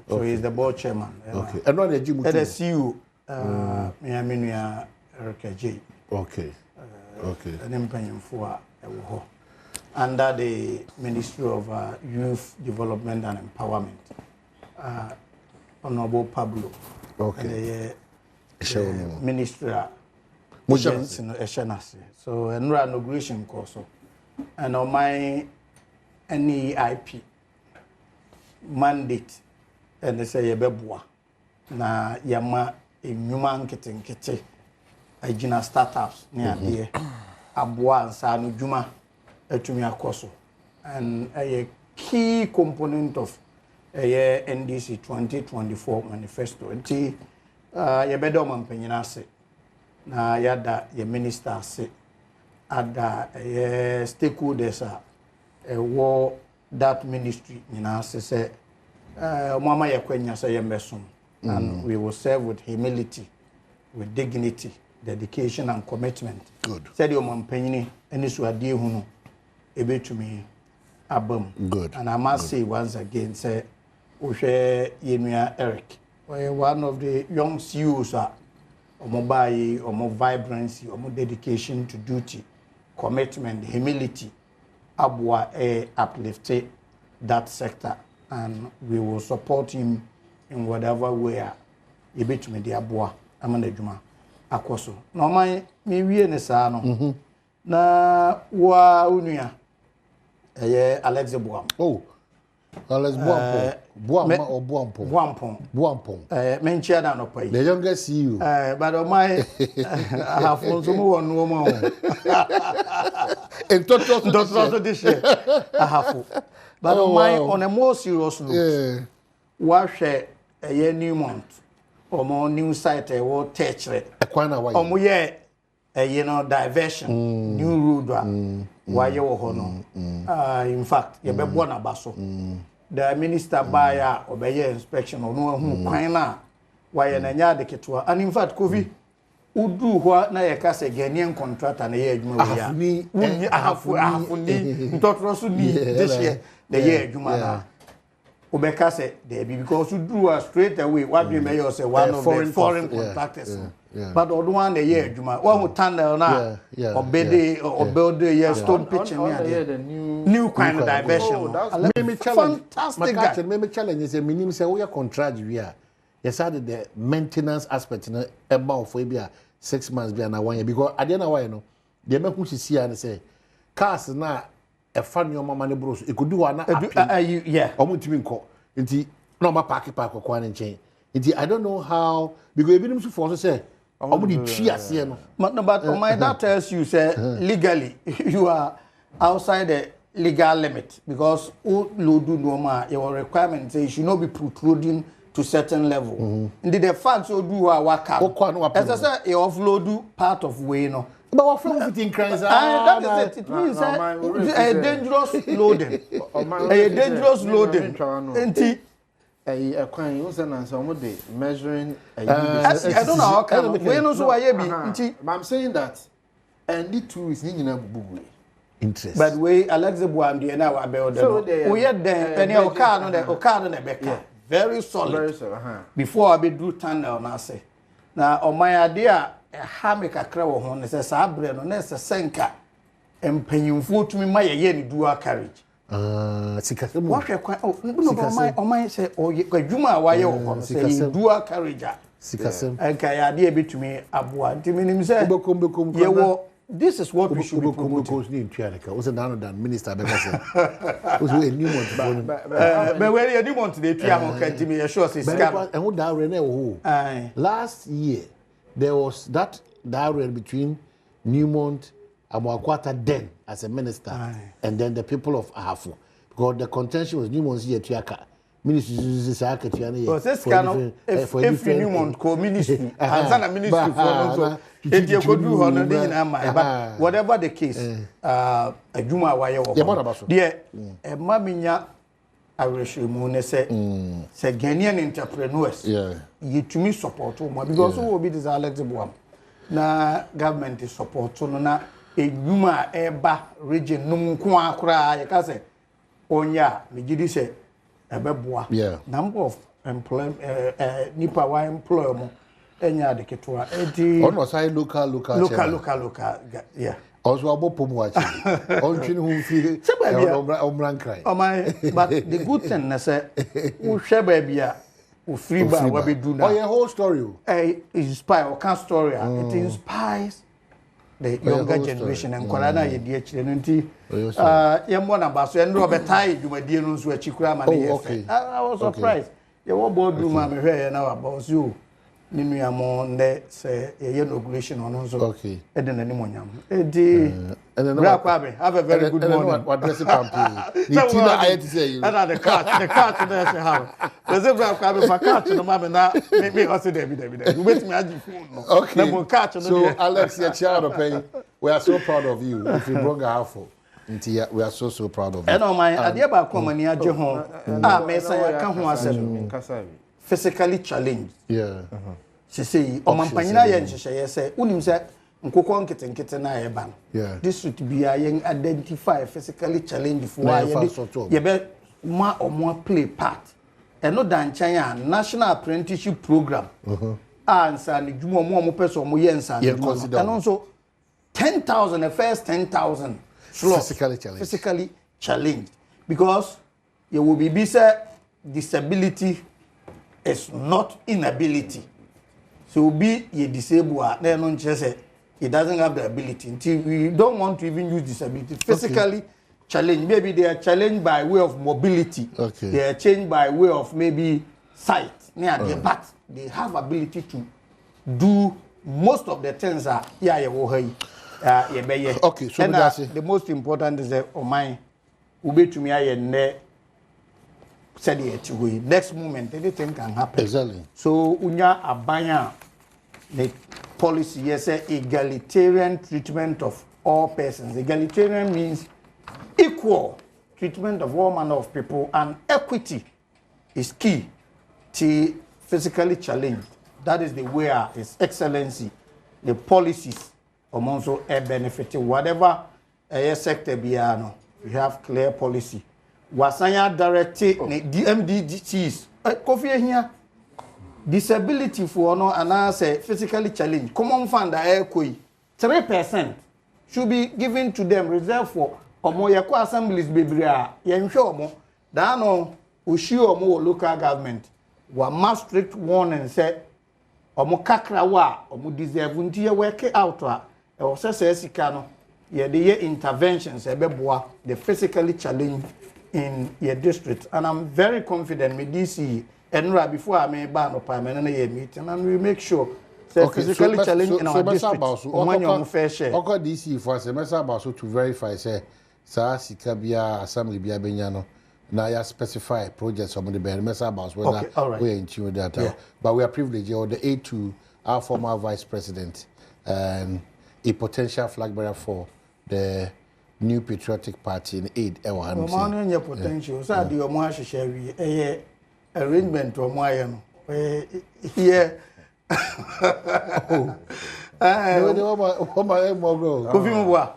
So he's the board chairman. Okay. And what the gym? The CEO, Miaminia Eric J. Okay. And then for under the Ministry of Youth Development and Empowerment, Honorable Pablo. Okay. And Ministry Eshenasi. So inauguration course. And on my NEIP mandate, and they say Yebebwa na yama human kete agina startups near here abwa nsanu juma etumi akoso and a key component of a NDC 2024 manifesto nti yebedo mampanyina ase na yada ye minister ase ada stakeholders war that ministry nyina ase say mama yakwanya say yembesom and we will serve with humility, with dignity, dedication and commitment. Good. Said your mampanyini any suade hunu ebe to me abam. Good. And I must say once again say Oshe Yenua Eric, one of the young CEOs omobai, omo vibrancy, omo dedication to duty, commitment, humility, abwa uplifted that sector, and we will support him in whatever way you bet me the abwa amanejuma akoso no man me wie ne saa no na wa unua Alex Badwam. Oh, Alex Badwam. Badwam. Menchia na no pai. The youngest CEO. But my I have also one woman. And Doctor this year. I have. But my on a more serious note. Wa hwe new month or more new site or tertiary. Omo ye diversion new road why you hono in fact you be born abaso the minister buyer obey inspection or no hu kwan na why na nya de ketua and in fact Kofi udu hwa na ye ka se Ghanaian contractor na ye adwuma we ya ni ahafu ni ntotroso ni this year the year adwuma na obeka say there because you do straight away what be mayor say one of the foreign contractors. But on one the year juma one who tunnel now or build the stone pitching the new kind of diversion. Fantastic. Maybe challenge is a minimum say we are contract we are. Yes, added the maintenance aspect in about for 6 months be na 1 year because at the end of why no they make who see and say cars na a fan your mama bros it could do one yeah omutimi nko nti no ma park kwa nchen nti I don't know how because even if for say omudi twi ase no but my that tells you say legally you are outside the legal limit because lodu no ma your requirement say you should not be protruding to certain level indeed the funds so do work out as I say you offload part of way no. But what from fitting crimes? That is it. It means a dangerous loading. A dangerous loading. Enti a crime you say na some dey measuring I don't know how can we no so why be enti I'm saying that and the two is nyina bubu interest. But we Alex Badwam dey na wa be order. We yet then any o car no dey beka. very solid. Very solid. Before I be do tunnel na say. Na o my idea ha me kakra wo ho ne say sa bre no na say senka empanyimfo tumi ma ye ni dual carriage. Sikasem. What hwe kwan o my say o adwuma a wa ye wo ho say dual carriage. Sikasem. Enka ya de betumi aboa ntimi nim say ye wo. This is what we should be promoting. Was another than Minister Bekasa. Was a new one. But where you want to the Piamo can't me assure say scam. And what that last year there was that dialogue between Newmont and Mwakwata then as a minister and then the people of Ahafo. Because the contention was Newmont's here to Yaka. Ministry is a if Newmont call ministry and send a ministry for if you could do but whatever the case, a Juma wire dear, a maminya Irishimune say Ghanaian entrepreneurs, you to me support because who will be this electable na government is support so na a Juma eba region Numqua cry, you can say, Onya, Mijidi say. Number of employment nipa wa employment enya de ketwa edi on was I local yeah also abo pomu achi on twin hu fi omran cry but the good thing na say wo hwe ba bia wo free ba wa be do na your whole story inspire or can story it inspires the younger generation and Kolana ye die chire no nti yembo na baso en ro betai dwumadie no nso achikura ma ne ye I was surprised ye wo boardroom ma me hwe ye na wa boss you ni nuamo nde say ye inauguration ono nso e de nani monyam e di bra kwa be have a very good morning what dress campaign ni tina I to say you and the cat there say how there's a bra kwa be for cat no ma me na me also there you wait me agi phone no cat no so Alex your child pay we are so proud of you if you brought a half we are so proud of you and on my idea ba ko mani age ho me say ka ho asem physically challenged she say o mampanyina ye nhyehyeye say unim say nkokon nkete na ye ban district bia ye identify physically challenged for ye be ma omo play part eno dan chan a national apprenticeship program ansa ne dwuma omo person omo ye nsa eno so 10,000 the first 10,000 physically challenged because you will be say disability is not inability. So be a disabled, then on say he doesn't have the ability. Until we don't want to even use disability. Physically challenged. Maybe they are challenged by way of mobility. They are changed by way of maybe sight. But they have ability to do most of the things that okay, so and the most important is that my ube to me I said it next moment anything can happen. Exactly. So unya abanya the policy yes egalitarian treatment of all persons. Egalitarian means equal treatment of all manner of people, and equity is key to physically challenged. That is the way His Excellency the policies also benefiting whatever sector biano. We have clear policy. Wasanya directed DMDGs. Coffee here. Disability for no and say physically challenged. Common fund air 3% should be given to them reserved for Omoyako assemblies bebria. Yenshomo. Dano Ushi Omo local government. Wa más strict warning say Omo kakra wa omo deserve unti work out e o se sika no ye the interventions ebeboa the physically challenged in your district, and I'm very confident with DC and before I may ban up and a meeting and we make sure physically challenged in our district on fair share. Okay, DC for a message about to verify say sa sika bia assembly bia benyano now you specify projects on the message about whether we're in tune with that but we are privileged or the aid to our former vice president and a potential flag bearer for the New Patriotic Party in aid. Your potential. So the Omo share arrangement to Omo here. Kofi Mwa.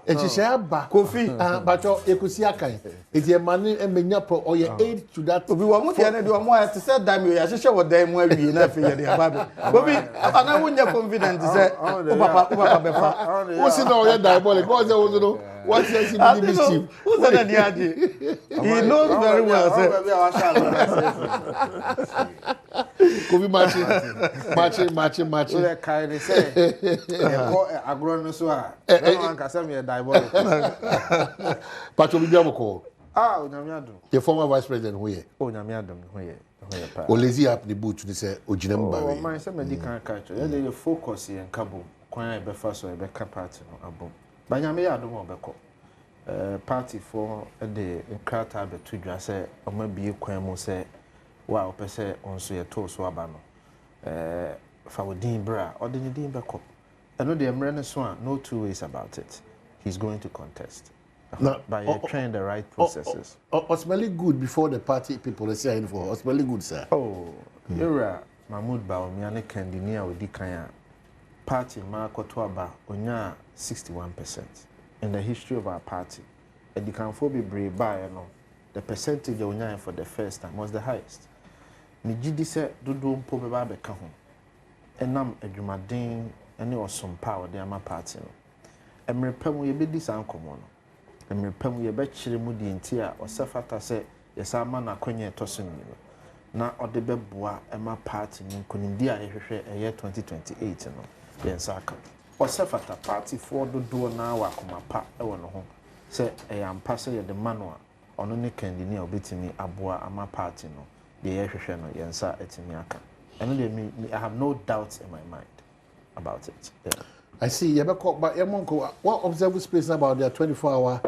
Kofi. But you could see a kind. It's your money and Menyapo or your aid to that. We want to do more to say, damn you, I should show what them where we enough in the Kofi, and I wouldn't have confident to say, what's in all your diabolic? What's the mischief? Who's that? He knows very well. Kofi matching. That kind of say, agronosoa. Everyone can send me a diabolic. But you will be called. Ah, Nyamiado. The former vice president who ye? Oh, Nyamiado, who ye? O lazy up the boot to say, O Jinamba. Oh, my son, medical culture. They focus here in Cabo. Quite a first or a better party no abo. But Nyamiado won't be called. Party for the crowd have to just say, or maybe Quemo say, wow, per se, on so your toes wabano. Fawadin Bra, or the Din Backup. I know the American Swan, no two ways about it. He's going to contest. No, by trying the right processes. Osmally good before the party people are saying for Osmally good, sir. Oh, you're Mahmoud Baomiane Candinia with Dikaya. Party Marco Tuaba, Onya 61%. In the history of our party. And the Canphobe Brave by the percentage of Onya for the first time was the highest. Nijidi said, Dudum Pobe Babe Kahon. And nam a Jumadin, and there was some power there, my party. And Repem will be this uncommon. And Repem will be Chirimudi in Tia or Safata say, yes, I'm a Quenya Tosin. Now, or the Bebois and my party in Kunindia a year 2028. Yes, I can. Or Safata party for the door now, I come apart. I want to home. Say, I am passing the manual on only candy or beating me aboa and my party. No, the air no, yes, it's in Yaka. And I have no doubts in my mind about it. Yeah. I see. But Yamonko, what observable space about their 24-hour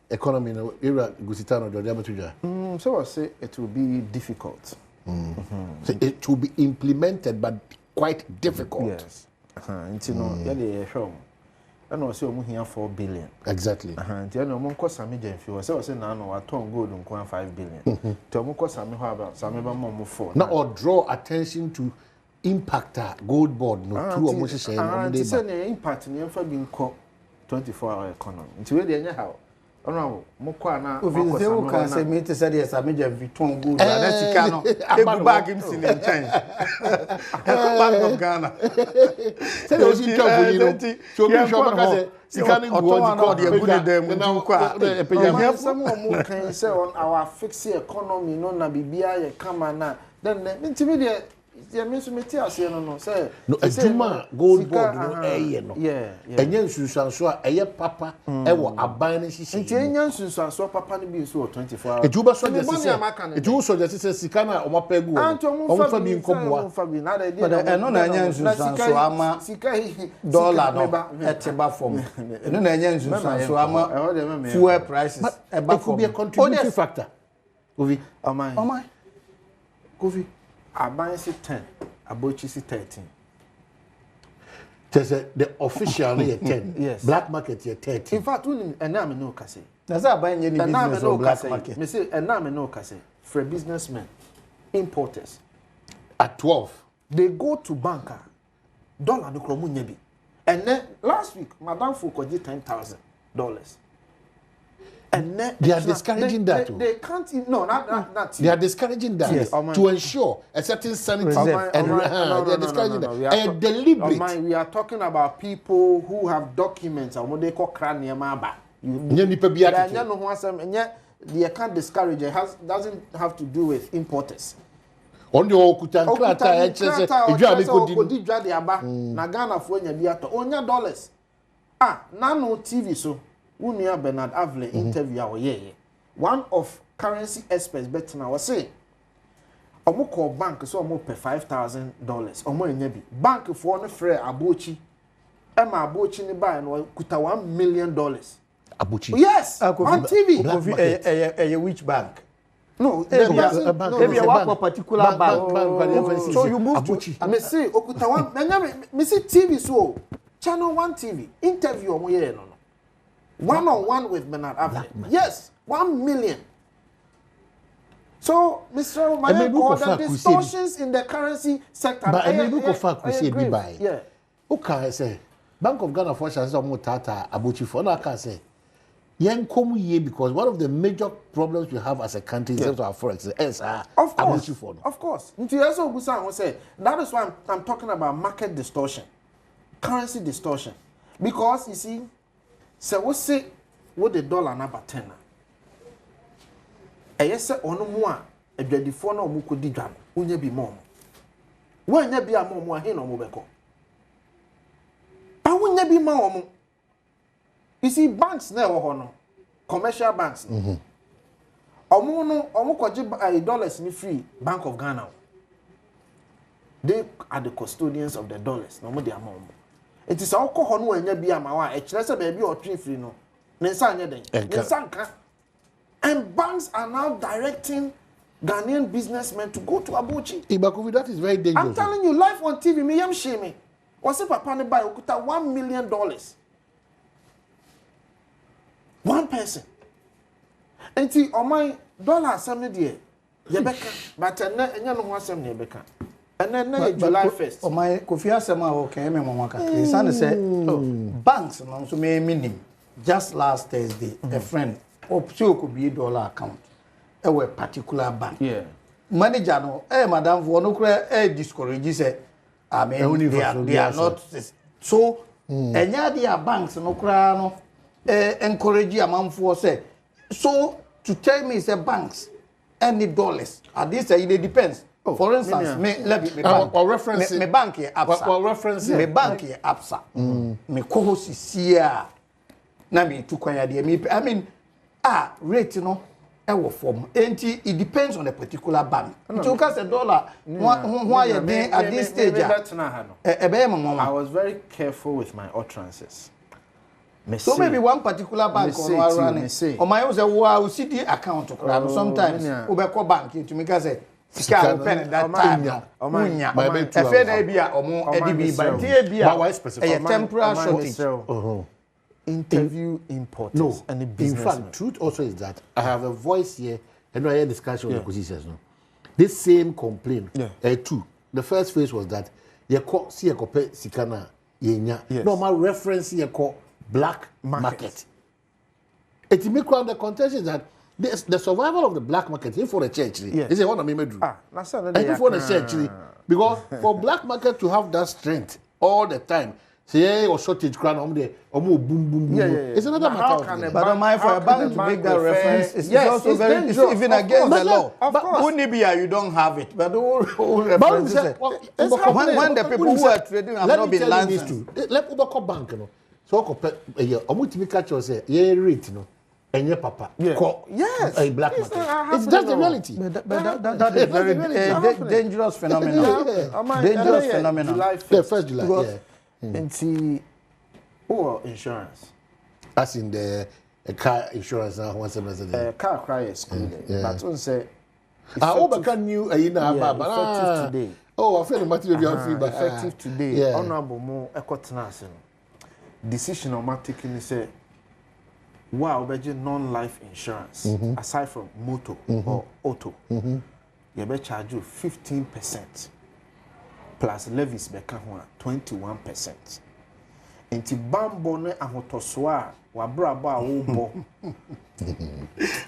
economy in the area Gusitano or Diabatuja? So I say it will be difficult. So it will be implemented, but quite difficult. Yes. You know, and also we here 4 billion. Exactly. You know, we cost some million. If you say now, I turn gold on 5 billion. To we cost some about some more 4. Now, or draw attention to impact gold board. No, two or more saying impact in the being 24-hour economy. Into where they how. Oh, Mokwana. If you say who can say me to say yes, I mean, you turn gold. That's Chicano. They back him in change. Bank of Ghana. Say those in trouble, you know. So you can't go on the good them. We have someone who can say on our fixed economy, no na bibia come na. Then intermediate. Yeah, Miss Matias, no, say. No, a Juma gold board, no, yeah. And yen Susan saw a papa, ever a binding. She said, Yen Susan saw papa to be so 24 hours. A Juba so just it also just says Sikana or Mapegu, or Fabian Combo, but I know Yen Susan so ama dollar no at Tebafom. And then Yen Susan so ama fuel prices. It could be a contributing factor. Kofi, oh my. Kofi. Abansi 10, Abochisi 13. The official here 10. Yes. Black market here 13. In fact, and now I know Kase. That's how buying any business on black market. Me say, and now I know Kase. For businessmen, importers. At 12. They go to banker. Dollar no kromu nyebi. And then last week, Madame Foucault did $10,000. And they are discouraging that. They can't. No, not. They are discouraging that yes. To ensure a certain sanity. They are discouraging that. And deliberate. We are talking about people who have documents. What they call craniamaba. They can't discourage. It doesn't have to do with importers. On your Okutankrata, Nagana for Onya dollars. Nano TV so. Unia Bernard Avle interview our one of currency experts better now was saying call bank so pay $5,000 omo enyebi bank for no free abochi Emma abochi ni buy no kuta $1 million abochi yes on TV a which bank no maybe a particular bank so you move to me see okuta one me see TV so channel 1 TV interview omo no one-on-one with Bernard Avle. Yes, 1 million. So, Mr. Omaya called the distortions in the currency sector. But I agree. Yeah. Okay, I say, Bank of Ghana for shall some tata abuchi for na can say. Yen come here because one of the major problems we have as a country in terms of our forex is of course. That is why I'm talking about market distortion, currency distortion. Because you see, so we say what the dollar number 10. Yes, ono mo a adwadifo na omo kodi dwa no wonya bi mom wonya bi amom a he no mo beko ba wonya bi ma omo. You see banks na wo ho no commercial banks omo koje dollars ni free Bank of Ghana. They are the custodians of the dollars no mo di amom. It is all ho no wonya bi ama wa e kire se ba bi o twe free no ne nsa anye den ne nsa nka. And banks are now directing Ghanaian businessmen to go to Abuchi. Ibakuvi, that is very dangerous. I'm telling you, live on TV, me yam shame. Was it Papa ne buy okuta $1 million? One person. And see, on my dollar assembly there, Yebeka, but enya no ho assembly Yebeka. And then July 1st. On my Kofi Asema okay, me mama His son said, banks no so me meaning. Just last Thursday, a friend could be dollar account. A particular bank. Yeah. Manager no, madam, for no discourage say, I mean, they are not so. And their banks no no encourage a man for say. So to tell me, say banks any dollars. At this it depends. For instance, me reference me bank here ABSA. Me bank here ABSA. Me co-host here. Na me to kwanya de me. I mean. Rate no ewo form. It depends on a particular bank. You can say dollar why at this stage. I was very careful with my utterances. So maybe one particular bank on running. Or my own say wow CD account sometimes ubeko bank to make us say sika pen that time. Omunya. Efe bia omo edibi but a temporary shortage. Interview importers and the business. In fact, truth also is that I have a voice here and I hear discussion with the positions. No, this same complaint. Two. The first phase was that you call see a copy sikana yenya. No, my reference here called black market. It make one the contention that the survival of the black market is for the church. Is it what I mean? And for the church because for black market to have that strength all the time. Say or shortage crown boom boom. It's another matter. But for a bank to make that reference, it's also very even against the law. But you don't have it. But all references. When the people who are trading have not been licensed. Let Uber bank, you know. So omu catch you say rate, you know. And your papa. Yes. A black market. It's just the reality. But that is very dangerous phenomenon. Dangerous phenomenon. First July. And see, insurance. As in the car insurance now, once a car cries. But on say, can you effective today. Oh, I feel the material effective today. Honorable more ecotanas. Decision on my taking say, wow, non-life insurance aside from motor or auto, you better charge you 15%. Plus levies beka ho 21%. Enti bambo ne ahotoswa wa brabo a wo bo.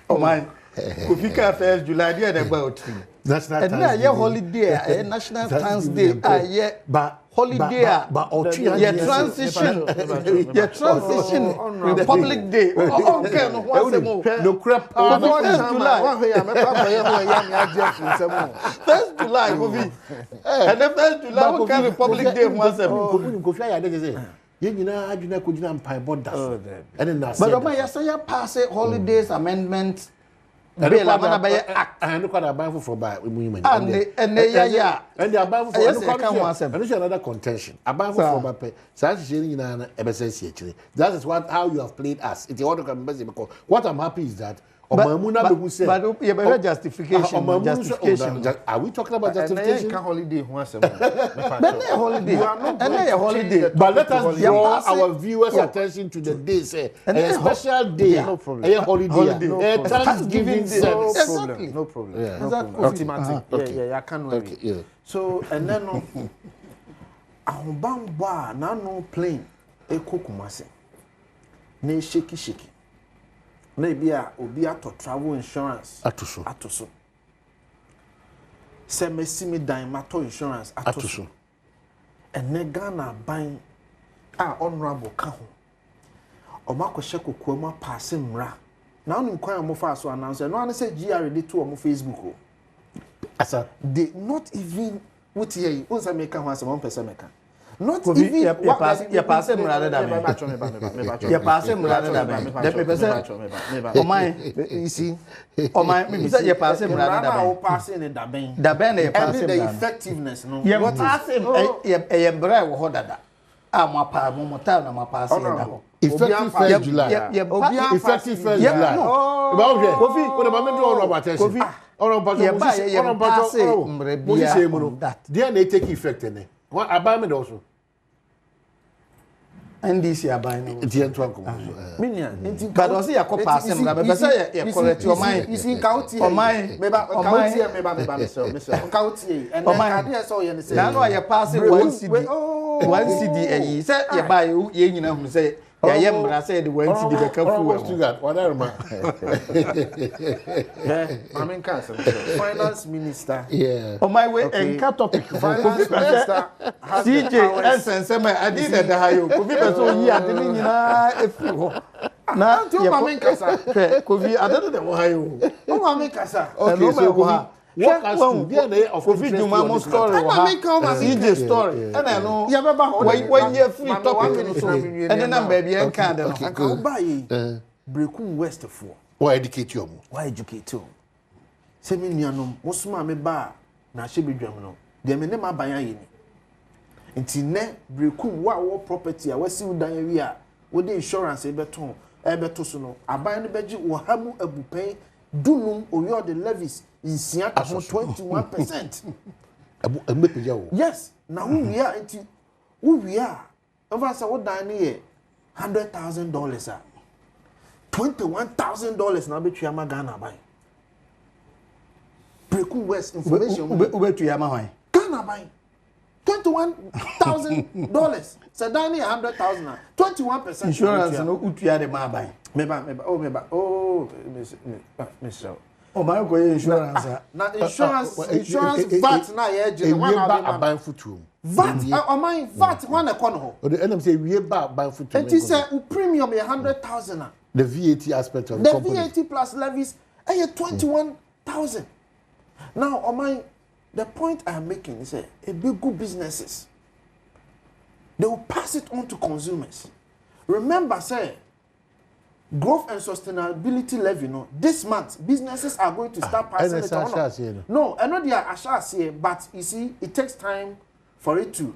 Oh man. Kufika 1st July dey about. National Thanksgiving. And na holiday, National Thanksgiving. But holiday, but your transition, Republic Day. Okay, no one say more. No crap. 1st July, Kofi. And the 1st July, we can Republic Day once a month. Kofi ayade say. Ye nyina adwuna kojina mpai border. And then but Oma yesaya pass holidays amendment. Bill amana be act. And look at above for by muhimu. And the above for and another contention. Above for by say nyina ebese si akire. That is how you have played us. It's what can be because what I'm happy is that but justification. Are we talking about justification? Holiday holiday. But let us draw our viewers' attention to the day, say a special day, a holiday, a Thanksgiving service. Exactly. No problem. Automatic. I can't wait. So and then no plane. eko kumase na sheki na bia obi ato travel insurance atoso se mesimi dan mato insurance atoso ene Ghana ban a honorable ka ho omakɔhye kokoa pass mra na onim kwan mo fa so announce no an say GR dey to on Facebook o asa they not even what here once make ho asem on person make not even ya pass mra da me ya pass mra da me de me person o man you see o man me say ya pass mra da me o pass in da ben na ya pass mra the effectiveness no what pass e mbra wo ho dada a mo pa mo ta na mo pass da ho effective 1st July effective 1st July ba o je kofi o de ba me do on about kofi on pass mo si say mo no dia na take effect ne what abai me do so NDC abai no dia to anko minia but o se yakọ pass em na be say ya correct o man isi kauti o man me ba kauti me ba me so kauti and ade so ye ne say na no ya pass 1 CD eyi say ya ba ye nyina hu say ya ye mra say the 1 CD be kafu whatever I mean cancer finance minister on my way and cut topic finance minister CJ ensensema adi na da hayo ko bi be so yi ade ni nyina efi ho na you ma mean cancer ko bi ade de wo hayo o ma mean cancer okay so what has to be an of video mama story CJ story and no ya beba when you free topic and then am baby en kan de no aka ba yi Brekum West for why educate you why educate you se me nuanom wo soma me ba na hye bedwam no de me ne maban aye ni nti ne Brekum wo property a wasi udan awi a wo de insurance ebeto so no aban no beji wo hamu abupen dunum oyo the levies insia ka 21%. Yes, na we are nti we are over say wo dan ne $100,000 a $21,000 na betua ma Ghana buy. Brekum West information betua ma hwan Ghana buy $21,000. So dan ne 100,000 21% insurance no utua de ma buy. Meba Miss o ma ko insurance na insurance VAT na ye je one aban futu VAT o my VAT one ekọ no ho o de enam say wie ba aban futu it is a premium 100,000 the VAT aspect of the company VAT plus levies 21,000 now o my the point I am making is a big good businesses they will pass it on to consumers. Remember say growth and sustainability levy no this month businesses are going to start passing it on. No, I know they are ashasi, but you see it takes time for it to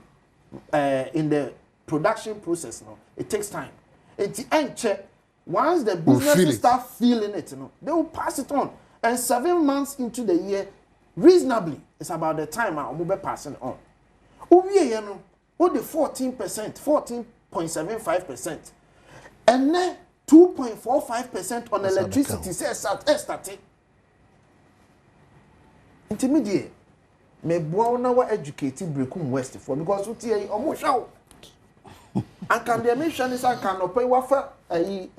in the production process no it takes time. At the end check once the businesses start feeling it they will pass it on and 7 months into the year reasonably it's about the time I will be passing on. You know, the 14%, 14.75%, and then 2.45% on electricity. Say starting. Intermediate. Me boa na wa educated Brekum West for because what here almost show. And can the mission is can no pay wafa a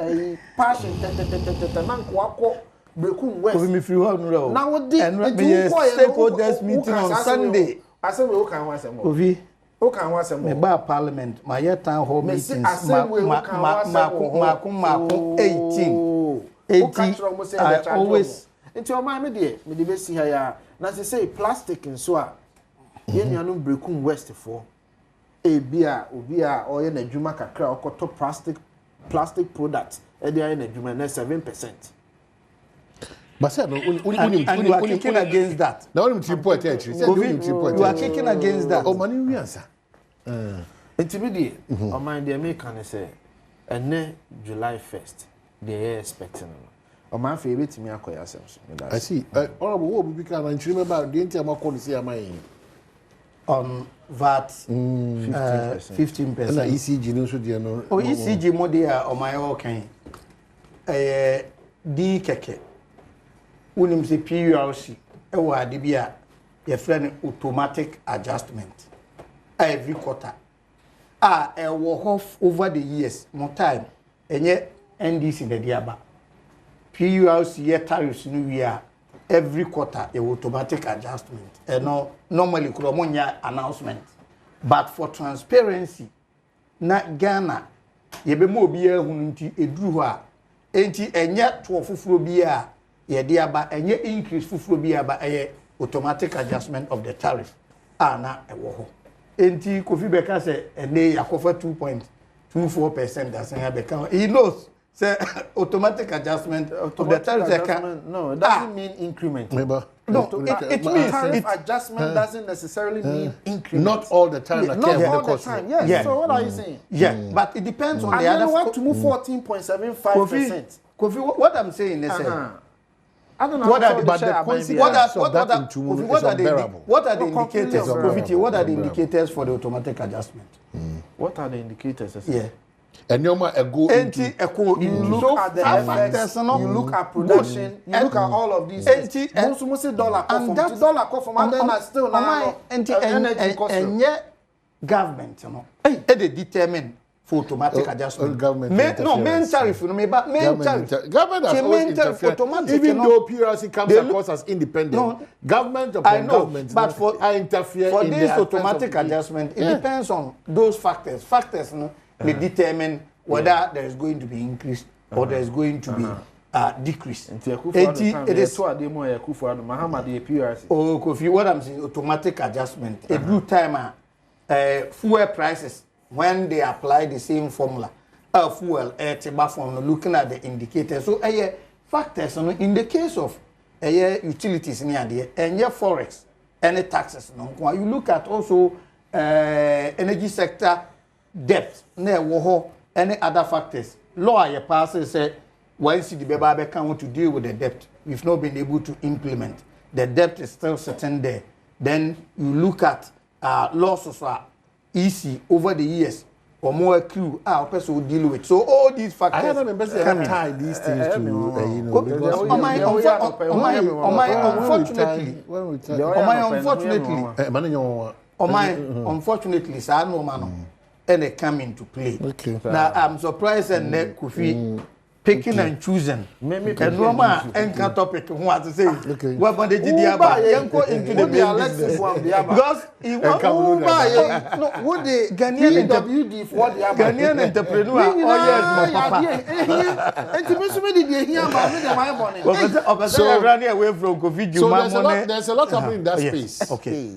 passion nan ko Brekum West. We me free one row. Now what did stakeholders meeting on Sunday. I say we can want some more. O kan wa sem me ba parliament my year town hall meetings ma 18 I always into your mind me dey be see here na say plastic nso a ye nuanu Brekum West for bia obi a oye na dwuma kakra okoto plastic product e dey na dwuma na 7%. But say no, you are kicking against that. Now you are kicking against that. Oh, money we answer. Intermediate. O mind dey make can say, and July 1st, they are expecting. O man fe betimi akoya asem. I see. Honorable, what we can remember the entire call say am I on VAT 15%. And ECG no so dey no. Oh, ECG mo dey o my okay. D keke. Unim se PURC e wa de bia your friend automatic adjustment every quarter over the years more time enye NDC the diaba PURC year tariffs new year every quarter a automatic adjustment and no normally kromonya announcement but for transparency na Ghana yebe mo bia hunu nti eduru ho a enti enye to fufuro bia ye diaba enye increase fufuro bia ba eye automatic adjustment of the tariff na ewo ho enti Kofi Beka say ene yakofa 2.24% as Beka he knows say automatic adjustment of the tariff no it doesn't mean increment no it means tariff adjustment doesn't necessarily mean increment not all the time not all the time yes so what are you saying but it depends on the other and you want to move 14.75%. Kofi what I'm saying is I don't know what are the indicators what are the indicators for the automatic adjustment? What are the indicators? Yeah. And you look at the effects, you look at production, you look at all of these things. Most dollar come from and still now energy cost. And yet government, you know, they determine for automatic adjustment. Main tariff, but main tariff. Government has always interfered. Even though PRC comes across as independent, government upon government, but for interfere for this automatic adjustment, it depends on those factors. Factors, you know, they determine whether there is going to be increase or there is going to be decrease. It is what I'm saying, automatic adjustment. A good time, fuel prices. When they apply the same formula, fuel, looking at the indicators. So, factors in the case of utilities near there, and forex, any taxes. You look at also energy sector debt, any other factors. Law passes say, once the baby come to deal with the debt, we've not been able to implement. The debt is still sitting there. Then you look at losses easy over the years or more crew person will deal with. So all these factors I haven't been tie these things to unfortunately sir no man and they come into play. Now I'm surprised and Kofi picking and choosing. And Roma and topic who want to say what when they did into the because he no would the Ghanaian entrepreneur so there's a lot happening in that space. Okay.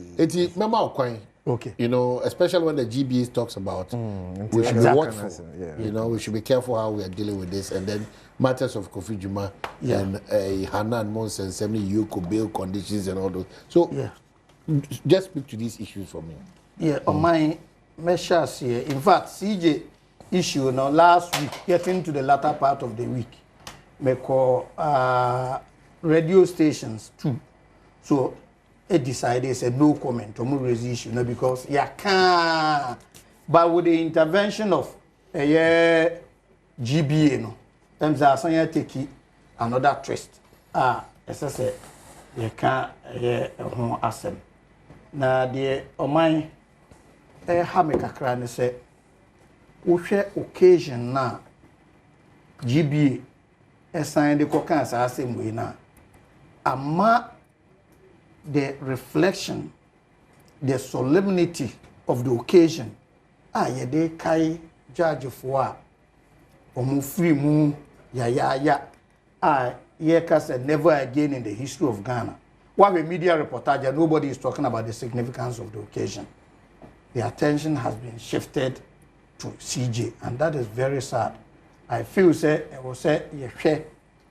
Okay. You know, especially when the GBA talks about we should be watchful. You know, we should be careful how we are dealing with this. And then matters of Kofi Juma and Hanan Mons and Semni Yuko bail conditions and all those. So just speak to these issues for me. Yeah, on my measures here. In fact, CJ issue now last week, getting to the latter part of the week, me call radio stations too. So it decided said no comment on raise issue no because can't. But with the intervention of GBA no, them are take another twist. As I said, you can't assem. Now the omai have make a cry say share occasion na GBA assign the cockans are same way now. Ama the reflection, the solemnity of the occasion. They kai judge for omu free mu ya. Said never again in the history of Ghana. While a media reportage, nobody is talking about the significance of the occasion. The attention has been shifted to CJ, and that is very sad. I feel it was said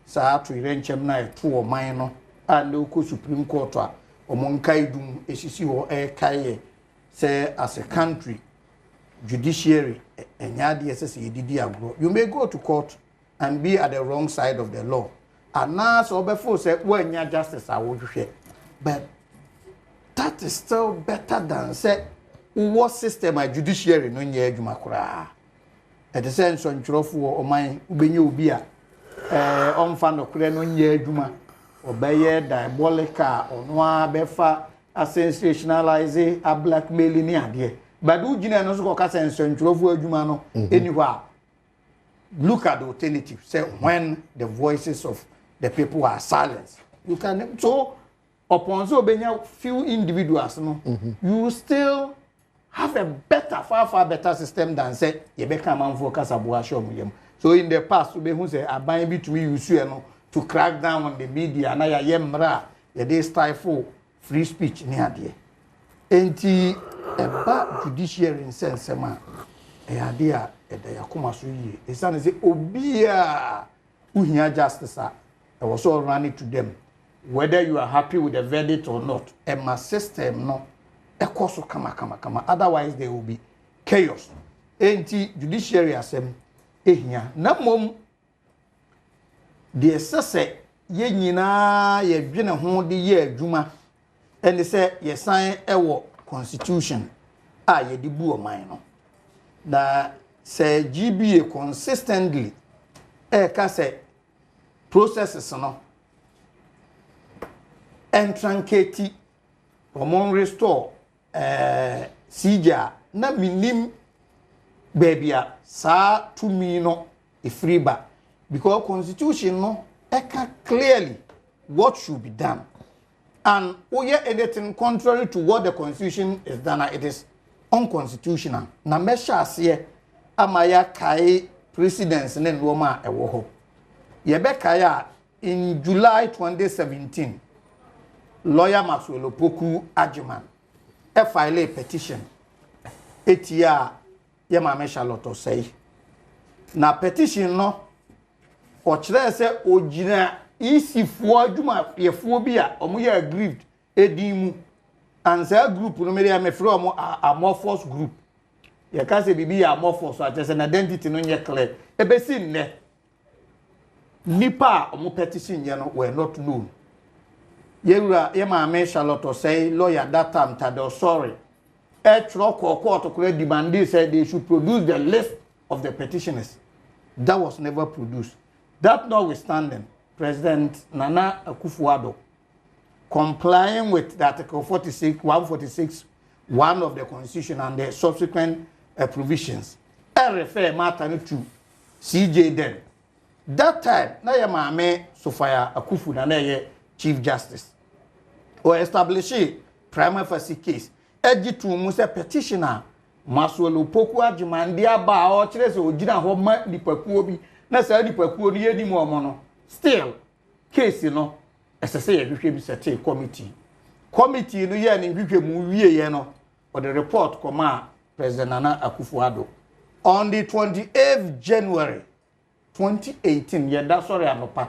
sa to irenchem na to o man and local Supreme Court Omonkai dum esisi wo kai say as a country judiciary enyade ss yedidi agro. You may go to court and be at the wrong side of the law. And now so before say when justice I would share. But that is still better than say what system a judiciary no nye adwuma kura. At the sense on chrofu o man ubenye obi a omfa no kura no nye adwuma. Obeye diabolical or no befa a sensationalize a blackmailing ade Badu Gina no so ka say nsentwerofo adwuma no anywhere. Look at the alternative. Say when the voices of the people are silenced, you can so upon so benya few individuals no you still have a better far better system than say you become man for kasabuwa shom. So in the past we who say aban between use no to crack down on the media na ya yemra ya dey stifle free speech ni ade enti eba judiciary in sense ma e ade a eda yakoma so yie esane say obia uhia justice a e was all running to them whether you are happy with the verdict or not e ma system no e koso kama otherwise there will be chaos enti judiciary asem ehia na mom de sese ye nyina ye dwene ho de ye adwuma ene se ye san ewo constitution a ye di bu oman no na se GBA consistently ka se processes no entranketi omon restore sija na minim babia sa to me no ifriba because constitution no eka clearly what should be done and anything contrary to what the constitution is done it is unconstitutional na mesha ase amaya kai precedents ne Roma ewo ho ye be kai in July 2017 lawyer Maxwell Opoku Ajiman file a petition etia ye mama Charlotte say na petition no o kire se ogina isifo adwuma yefo bi a omo ye aggrieved edimu and say group no me me free omo amorphous group ye ka se bibi amorphous so atese na identity no nye clear ebesi nne nipa omo petition ye no were not known ye mama Charlotte say lawyer that time tado sorry court demanded said they should produce the list of the petitioners. That was never produced. That notwithstanding, President Nana Akufo-Addo, complying with the Article 146, 1 of the Constitution and the subsequent provisions, refer matter to CJ then. That time, na Mame Sophia Akufu na Chief Justice, or establish a prima facie case. Ejitu muse petitioner Maxwell Opoku Ajiman dia ba o kire se ogina ho ma nipakuo bi na sa nipakuo ni yedi mu omo no still case no esese ye hwehwe bi sete committee no ye ni hwehwe mu wie ye no or the report koma President Nana Akufo-Addo on the 28th January 2018 ye da sorry anopa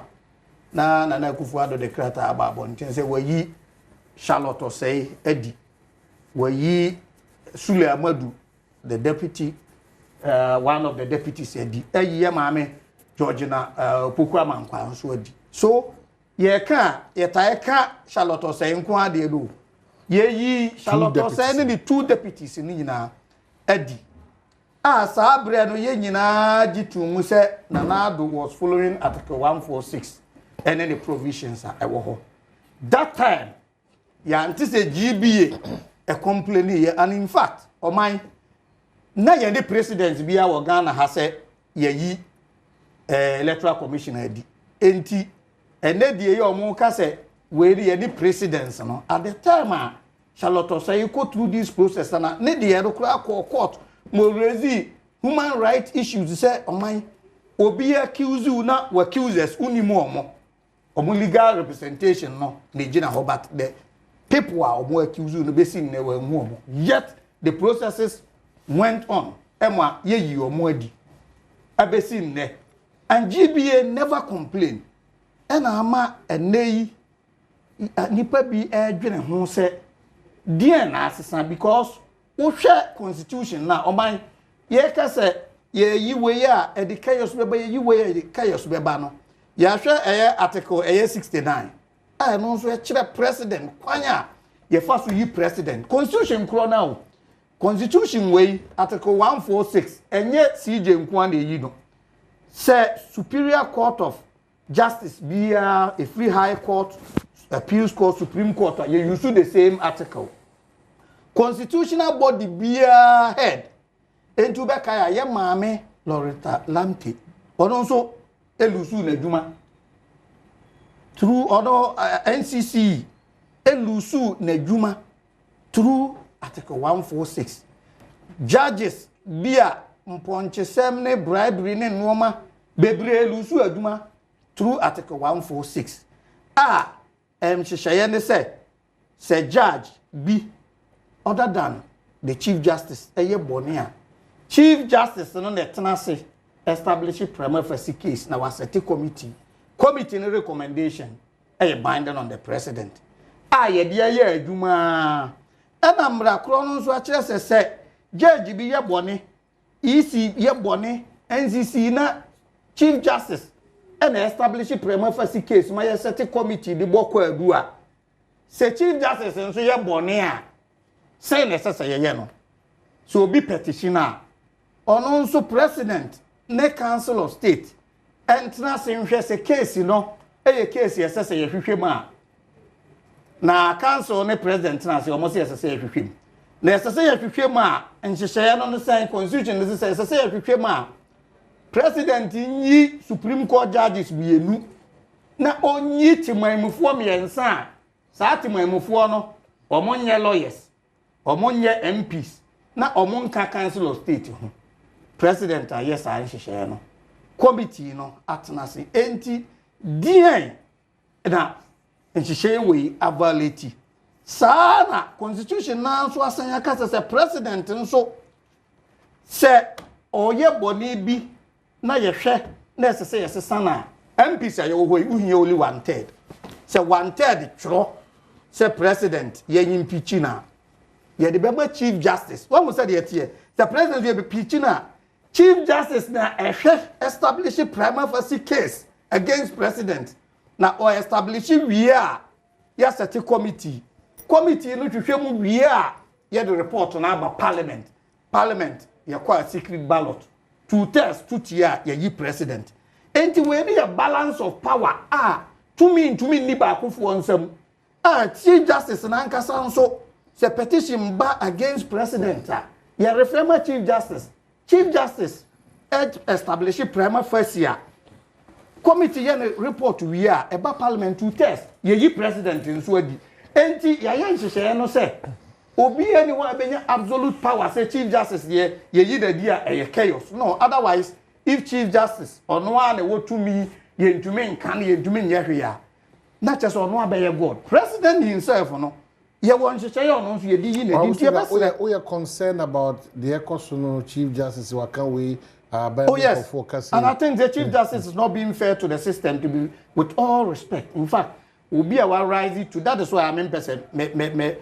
na Nana Akufo-Addo declare ababo ntin se wayi Charlotte say edi Wayi Sule Amadu, the deputy, one of the deputies said, "Ye mame Georgina Opoku Amankwa so di." So ye ta Charlotte say nko ade do. Ye yi Charlotte say ni the two deputies ni nyina edi. Sa abre no ye nyina jitu mu say Nanado was following Article 146 and then the provisions are ewo ho. That time ya antise GBA a complaint and in fact o mine na ye the president bia wo Ghana ha se ye yi electoral commission adi enti ene die ye omo ka se we ye the presidents no at the time Charlotte say go through this process na ne die ro kra court mo raise human rights issues say o mine obi accuse na wa accusers unimu omo legal representation no ne gina ho but the people are more accused of being never more. Yet the processes went on. Emma, ye or more di. Abesin ne. And GBA never complained. And ama a nay nipa be a journey who said, dear Narcissan, because we share constitution now. O my ye can say, ye way at the chaos beba, you way the chaos bebano. Ya share article 69. I also a president kwanya ye first you president constitution kro now constitution way article 146 enye CJ nkwane yi no say superior court of justice be a free high court appeals court supreme court you use the same article constitutional body beer head into Bekaya ye mame Loretta Lamte ononso elusu na dwuma through NCC elusu na dwuma through article 146 judges bia mponchesem ne bribery ne noma bebre elusu adwuma through article 146 hyehyeye ne say judge be other than the chief justice bone chief justice no na tenase establish prima facie case na was a committee no recommendation binding on the president ye dia ye adwuma ana mra kro no so a kire se judge bi ye bone EC ye bone NCC na chief justice and establish prima facie case ma ye set committee di boko adu a se chief justice nso ye bone a say necessary ye no so be petitioner ono nso president ne council of state entra se nhwe se case no case ye say ye hwehwem a na council ne president na se omo se ye say ye hwehwem na ye say ye hwehwem a nhyehyeye no say constitution ne say ye hwehwem a president yi supreme court judges bienu na onyi timaimufuo miensa sa timaimufuo no omo nye lawyers omo nye MPs na omo nka council of state ho president yes a nhyehyeye no committee no atnase enti dien na nhyehyeye we avaleti sa na constitution na so asanya kasa se president nso se oye boni bi na yehwe na sese yesesa na MPs ayo ho uhiye only 1/3 se 1/3 twro se president ye nyimpichi na ye de beba chief justice what was said here the president will be pitching na chief justice na establish prima facie case against president na or establish we are yes at committee no twehwem we are ye the report na aba parliament ye kwa secret ballot 2/3 2/3 ye president enti we need a balance of power to me ni ba akofo nsam chief justice na nkasa nso se petition ba against president ye reform chief justice establish prima facie committee ye report we are eba parliament 2/3 ye president nso adi enti ya nhyehyeye no se obi anyone abenya absolute power say chief justice ye da dia chaos no otherwise if chief justice ono a na wotumi ye ntumi nkan ye ntumi nyehwe ya na chese ono abeye god president himself no ye won nhyehyeye ono nso ye di yi na di tie bese we are concerned about the ecosono chief justice wakanwe yes. And I think the chief justice is not being fair to the system, to be with all respect. In fact, we'll be our rising to that is why I'm in person me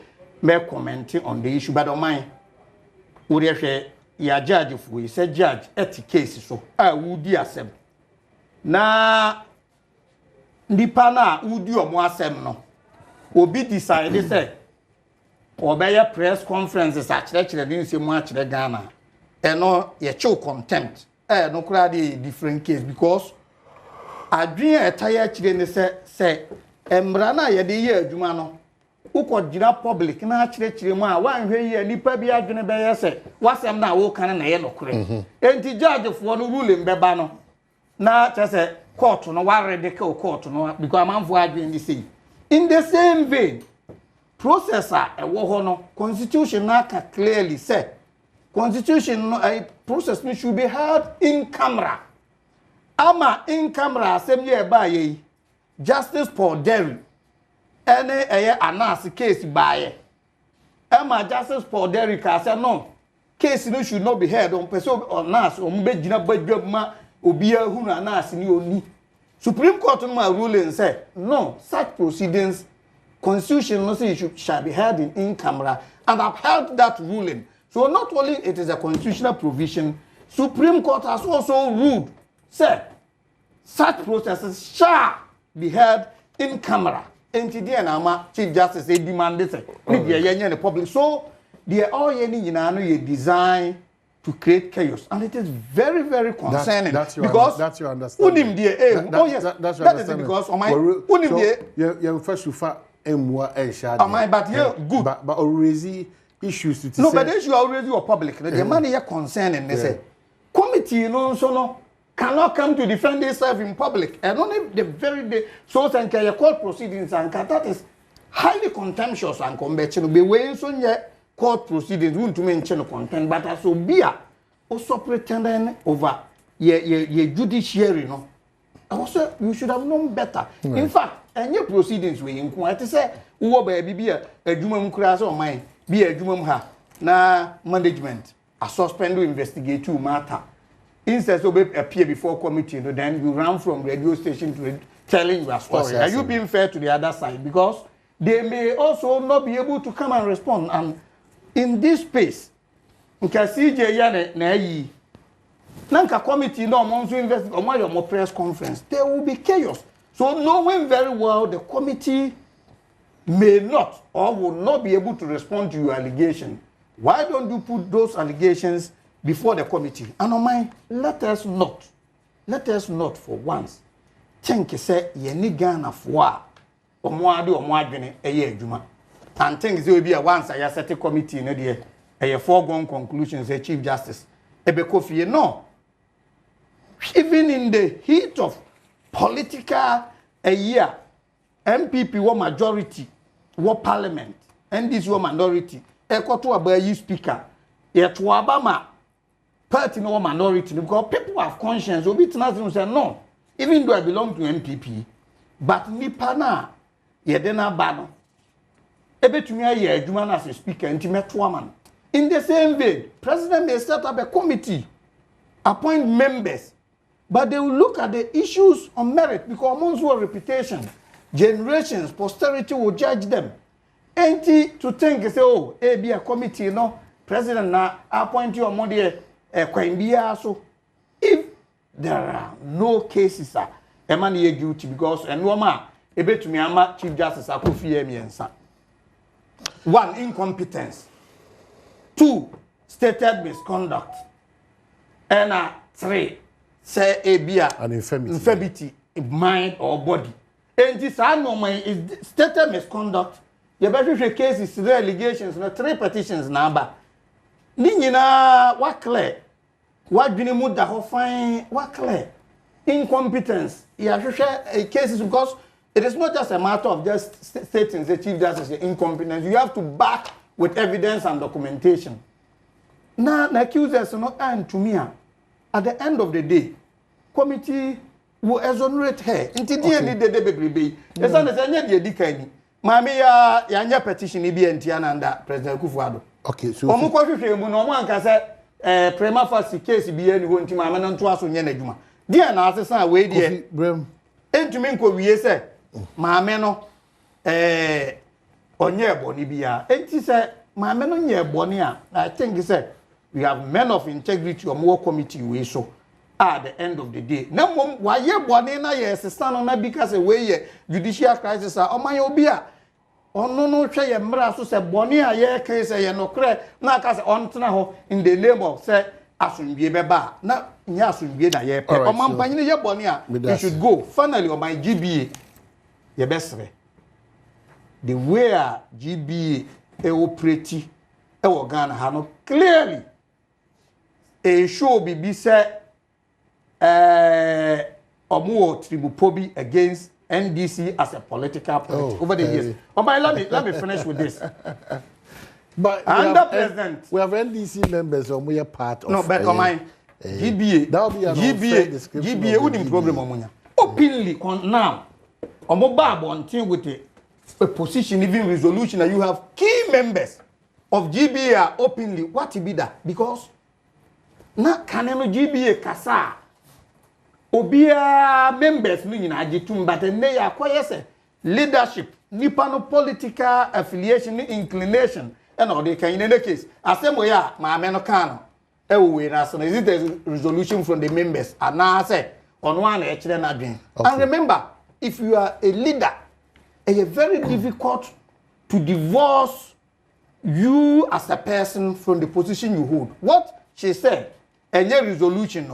commenting on the issue, but on mine, would ya judge if we say judge at case so I would be asem. Na Nipana would do a more asem no will be decided say or by a press conferences actually didn't say much the Ghana. And no, you show contempt. No crowd different case because I dream a tired children say, Embrana ye de year, Jumano, who could gina public, and actually, Chilima, 1 year, Nipa be a Junebay say, what's them now, walk on a yellow crane. And the judge of one ruling Bebano. Now, just a court no worry the court no because I'm avoiding the same. In the same vein, processor a war constitution clearly said. Constitution a process should be held in camera. Ama in camera same year by Justice Paul Derry. Any announce case by Ama Justice Paul Derry say no case no should not be held on person or nas or mbejina badwam obi ahu na nas ni oni. Supreme Court no ruling say no such proceedings constitution no say shall be held in camera and upheld that ruling. So not only it is a constitutional provision, Supreme Court has also ruled, said, such processes shall be held in camera. NTD and Ama Chief Justice they demanded the public. So they are all designed to create chaos, and it is very, very concerning. That's your That's understanding. your understanding. Because on my you first but good. But already issues to no, but the issue already or public. The money you're concerned and they say committee cannot come to defend itself in public. And only the very day so your court proceedings and that is highly contemptuous and conventional. Be way so court proceedings won't mention content, but as be also pretending over your judiciary, no. Also, you should have known better. Right. In fact, any proceedings we inquire to say, who be a jumum class or mine, be a jumum ha, na management, a suspend to investigate you matter. Instead of appear before committee, then you run from radio station to telling your story. Are you being fair to the other side? Because they may also not be able to come and respond. And in this space, you can see Jayane Nanka committee no among to invest on my press conference. There will be chaos. So knowing very well the committee may not or will not be able to respond to your allegation. Why don't you put those allegations before the committee? And on mine, let us not for once think say ye ni Ghana for omoade omoadwene eye adwuma. And think say be a once I set a committee no dey a foregone conclusion say Chief Justice Ebekofie no. Even in the heat of political a year, MPP were majority, were parliament, and this were minority. Ekoto abayi speaker, yet Obama party no minority because people have conscience. Obi tinazi say no, even though I belong to MPP, but nipa na yedena bano. Ebetumi aye adwuma na as a speaker intimate woman. In the same vein, President may set up a committee, appoint members. But they will look at the issues on merit because amongst your reputation, generations, posterity will judge them. Ain't to think say, oh, be a committee, no, president na appoint you among the so if there are no cases, man guilty because and no man, to me, ama Chief Justice Akufo-Addo miensa. 1, incompetence. 2, stated misconduct. And 3. Say an infirmity in mind or body. And this anomaly is stated misconduct. You better cases, 3 allegations, 3 petitions number. Nina, what clear? What do you need the whole fine? What clear? Incompetence. You have to share cases because it is not just a matter of just stating the Chief Justice is incompetent. You have to back with evidence and documentation. Now, the accusers are not earned to me. At the end of the day, committee will exonerate her. Until the end of the day, baby. As long as I need the decay, Mammy, ya petition be under President Akufo-Addo. Okay, so Omo kwa hwehwe mu no one ka say prima facie case bi eni ho ntima amana nto aso nye na dwuma. Dia na asesa we die. Entumi nko wie say maame no onye eboni bia. Enti say maame no nye eboni a I think say we have men of integrity or more committee we so at the end of the day. Na mom wa ye boni na ye sesa no na because we ye judicial crisis a oman obi a ono no hwe ye mra so se boni a ye kan se ye no kre na ka se ontena ho in the name of say asundwe beba na nya asundwe na ye pe oman panyi ye boni a we should go finally on my GBA ye besre the way GBA e operate e wo Ghana ha no clearly a show be say omo tribupobi against NDC as a political party over the years. Oh, but let me finish with this. But under president, we have NDC members or we are part of. No, but GBA. That will be an GBA wouldn't problem omunya. Openly now, omo bab on thing with a position, even resolution, that you have key members of GBA openly. What be that? Because na kaneno GBA kasa. Obia members no nyina agitum but ne ya kwese leadership nipa no political affiliation inclination and all they can in any case asemo ya maame no kan no we na so is it a resolution from the members and now say on one e kire na dwen and remember if you are a leader it's very difficult to divorce you as a person from the position you hold. What she said any resolution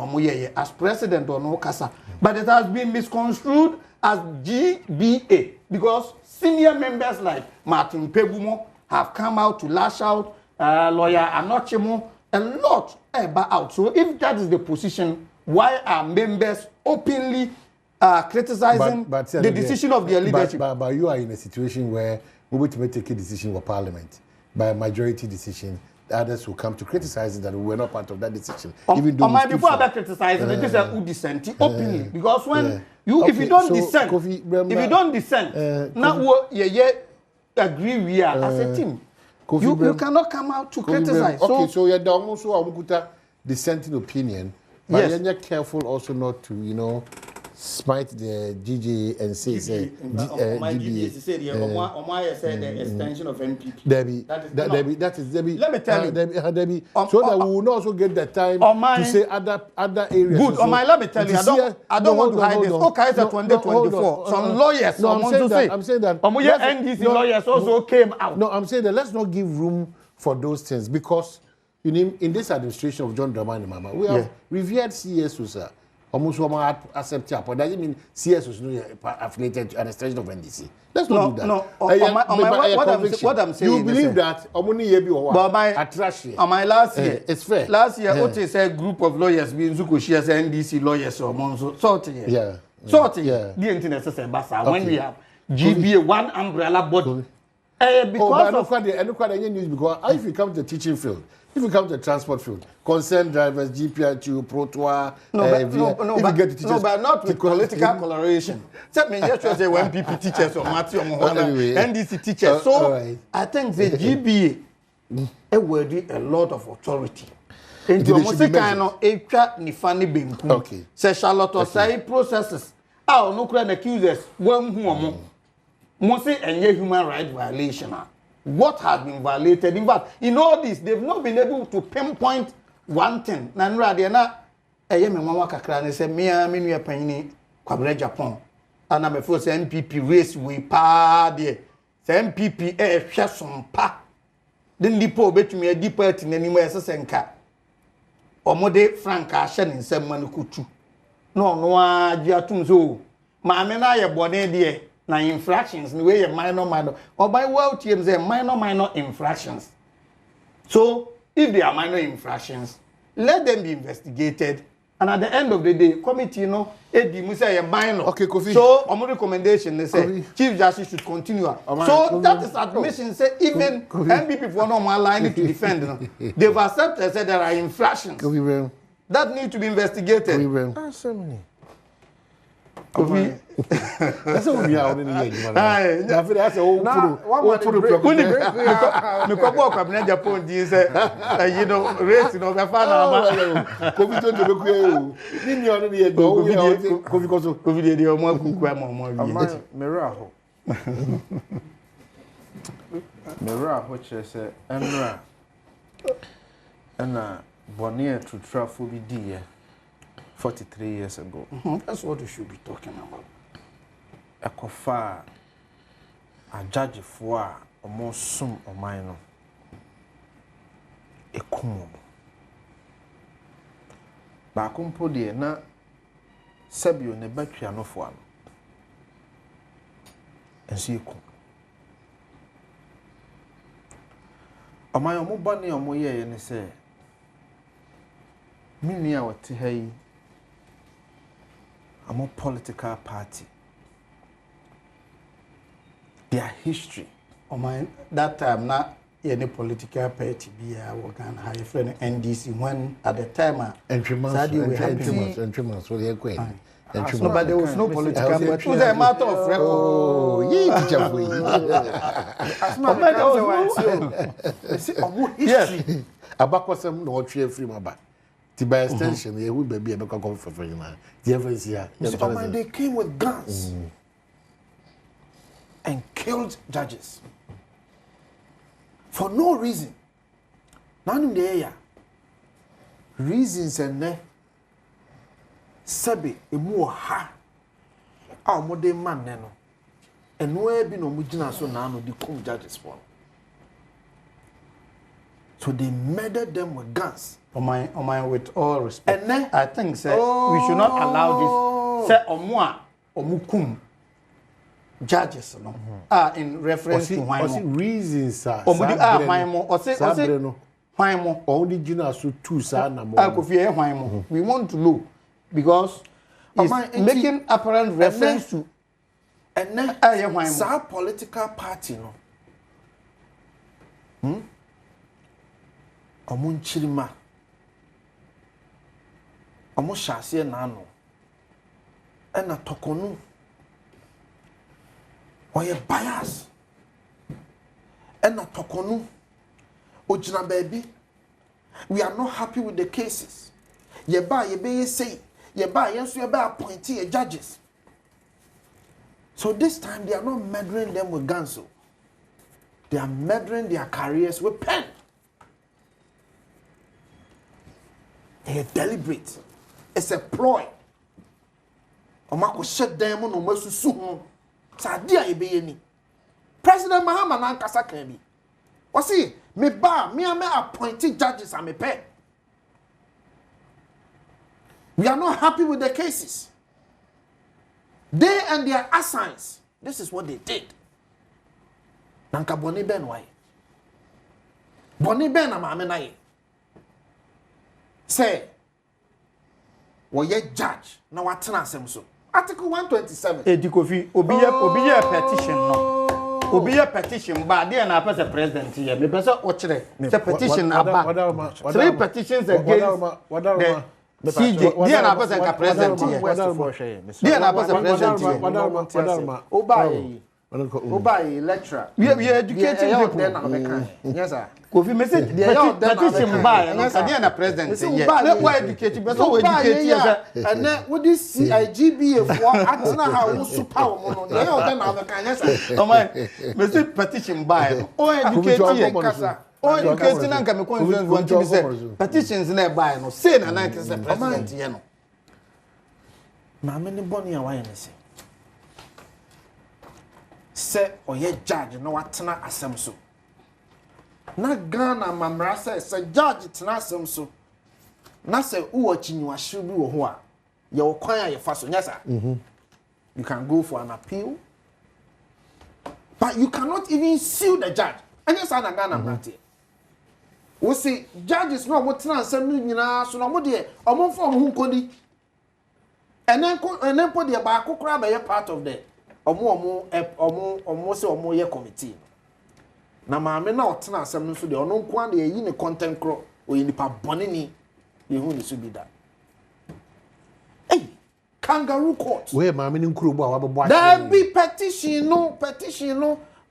as president or no kasa, but it has been misconstrued as GBA because senior members like Martin Pegumo have come out to lash out lawyer Anochimo, a lot out. So if that is the position, why are members openly criticizing the decision of their leadership? But you are in a situation where we will take a decision for Parliament by a majority decision. Others will come to criticize it that we were not part of that decision. Even though before I criticize it, just who dissent openly, because when if you don't dissent, now you agree we are as a team. You cannot come out to criticize. Okay, so you're also dissenting opinion, but you're careful also not to, you know, smite the GJ and say GBA said the extension of MPP. Debbie, that is Debbie. Let me tell you, Debbie, so that we will also get the time to say other areas. Good. So, let me tell you, I don't want to hide this. Okay, it's 2024. Some lawyers, I'm saying that. NDC lawyers also came out. No, I'm saying that let's not give room for those things because in this administration of John Dramani Mama, we have revered CSO, sir. Almost accept it, but doesn't mean CS was affiliated to an extension of NDC. Let's not do that. No, what I'm saying you believe that Omuni Yebi or what? My last year, it's fair. Last year, what is a group of lawyers being Zukushi NDC lawyers or Monzo sorting. The internet says when we have GBA one umbrella body. Because if you come to the teaching field, if you come to the transport field, concerned drivers, GPIQ, Protoa, but not with political coloration. Except me just say when people teachers or Matthew NDC teachers. So I think the GBA a lot of authority. And you must say kind of Nifani Benku. Okay. Say Charlotte say processes. Oh, no crime accusers. One who must say any human rights violation. What has been violated? In fact, in all this, they've not been able to pinpoint one thing. Nanra, they are not. Me mama kakra ne say me nu ya panini kwabra Japan. Ana me force MPP race we pa there. Say MPP hwe sompa. Den lipo betumi adi party nani mo yesesenka. Omode Frank ahye ne nsem manukutu. No agi atum so. Ma me na ye bone there. Now infractions, the way minor, or by world teams, they minor infractions. So if they are minor infractions, let them be investigated. And at the end of the day, committee, say minor. Okay, Kofi. So on recommendation, they say Chief Justice should continue. So that is admission. Say even MPP for no more line to defend. They've accepted said there are infractions that need to be investigated. That's what we are on the edge. That's a whole Japan, you know, race, you know, the fan. COVID 43 years ago. That's what we should be talking about. Ekofa a judge for almost some or minor. Ekum. Bakumpo de na Sabio ne batria no for. And see ekum. Omai omo bani omo ye ne say. Mini a wati hai. A more political party. Their history. That time, not any political party be a organ high friend NDC when at the time entry months, so they're quite. No, but there was no political party. It was a matter of record. Oh, yeah, teacher for you. Yes. Abakwasem no tree free maba. By extension, they would be able to come for free. They came with guns and killed judges for no reason. None in the area. Reasons and Sabi, a more ha. Our modern man, Nano. And where be no Mujina so now, the come judges for. So they murdered them with guns. With all respect. And then I think we should not allow this. Say Omwa Omukum. judges no in reference to why reasons are why mo or say why mo only gina so two sa na mo why mo we want to know because it's making apparent reference to and then sa political party no omun chirima omo shase na no ena tokonu oye bias ena tokonu ojina baby we are not happy with the cases ye ba ye be say ye ba ye so ye ba appoint ye judges so this time they are not murdering them with guns so they are murdering their careers with pen. They are deliberate. It's a ploy. Omako shut them on omasu su. Sadia ebeyeni. President Mahama nankasa kan bi. Wasi me ba me am appointed judges am pay. We are not happy with the cases. They and their assigns. This is what they did. Nanka boni ben why? Boni ben am amenaye. Say, well, ye judge. Now what asem so? Article 127. Edikofi, obiye petition no. Obiye petition ba dey na pass the president here. Me person ochre. The petition aba. 3 petitions against the CJ. Dey na pass the president here. Dey na pass the president here. Obaye. Obaye lecturer. We educating people. Yes sir. Kofi message petition buy no can na president here. Why educate but so educate here and then with this CIGB for atna how we super mo no dey all na can yes. Oh my message petition buy. O educate here kasa. O educate na nka me convince want to say petitions na buy no say na na say president here no. Na me ni boni ya why na say oye judge no watna asem so. Na Ghana mamra say judge tena asem so. Na say uwo chinwahwe bi wo ho a ye wo kwan a ye fa so nyasa. You can go for an appeal. But you cannot even sue the judge. And yes na Ghana mate. We say judges no mo tena asem no nyina so no mo de omo fo mo nkodi. Enen po de ba akokora be part of the omo se omo ye committee na maame na otena asem no so de ono nko an de yi ne content cro oyi nipa bone ni ye hu ni so bi da hey kangaroo court we maame ni nkuro bo a wabebo there be petition no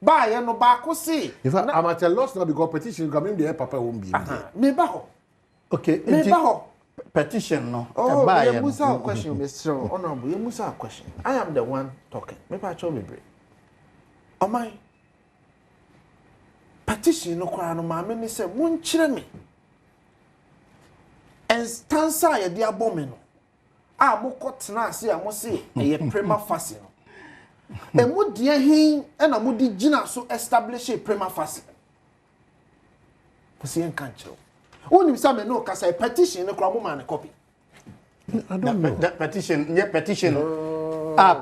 ba ye no ba ko see in fact I'm at a loss now because petition come in the papa won't be me ba ho okay me ba ho petition no you must have a question Mr. Honorable you must have a question I am the one talking me pa cho me break oh my petition no kwa no maame ni say mun kire me instance ya dia bom me no a mo kotena ase a mo say e prima facie no e mo dia hin e na mo di gina so establish a prima facie for say kan kire Who say me no kasa petition no kra mo man copy. I don't know. That petition, petition.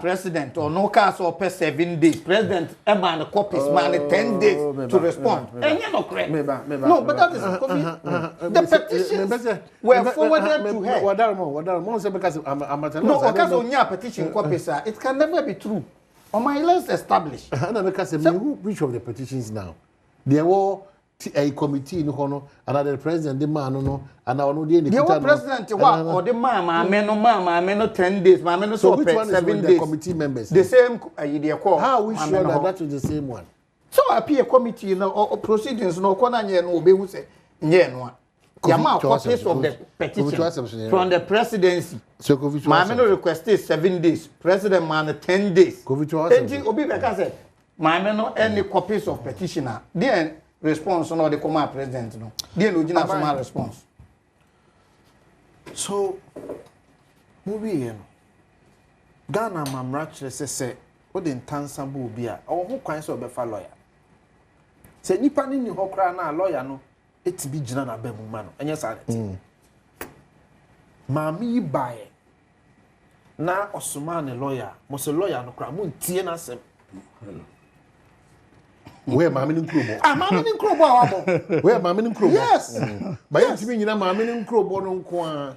President or no case or per 7 days. President a man copies man 10 days to respond. And you no correct. No, but that is the petitions were forwarded to her. What say because I'm at a loss. No, because on your petition copies it can never be true. On my let's establish. And because which of the petitions now? They were a committee no hono another president the man no and now no the president or the mama no 10 days mama no so which one 7 is days the committee members the same they call how we sure that was the same one so appear committee no or proceedings no kona nye no obehu say nye no yama copies of the petition from the presidency so mama no requested 7 days president man 10 days and obi be ka say mama no any copies of petitioner then response no the command president no dey no gina formal response so movie no Ghana mamra kire se o de ntansa bo obi a o ho kwan se obefa lawyer se nipa ni ho kra na lawyer no etibi gina na ba mu ma no enye sa det mami bae na osuma ne lawyer mo se lawyer no kra mo ntie na sem Where Mammy in Crowbo? Ah, Mammy in Crowbo. Where Mammy in Crowbo? Yes. But yes, you mean Mammy in Crowbo on Qua.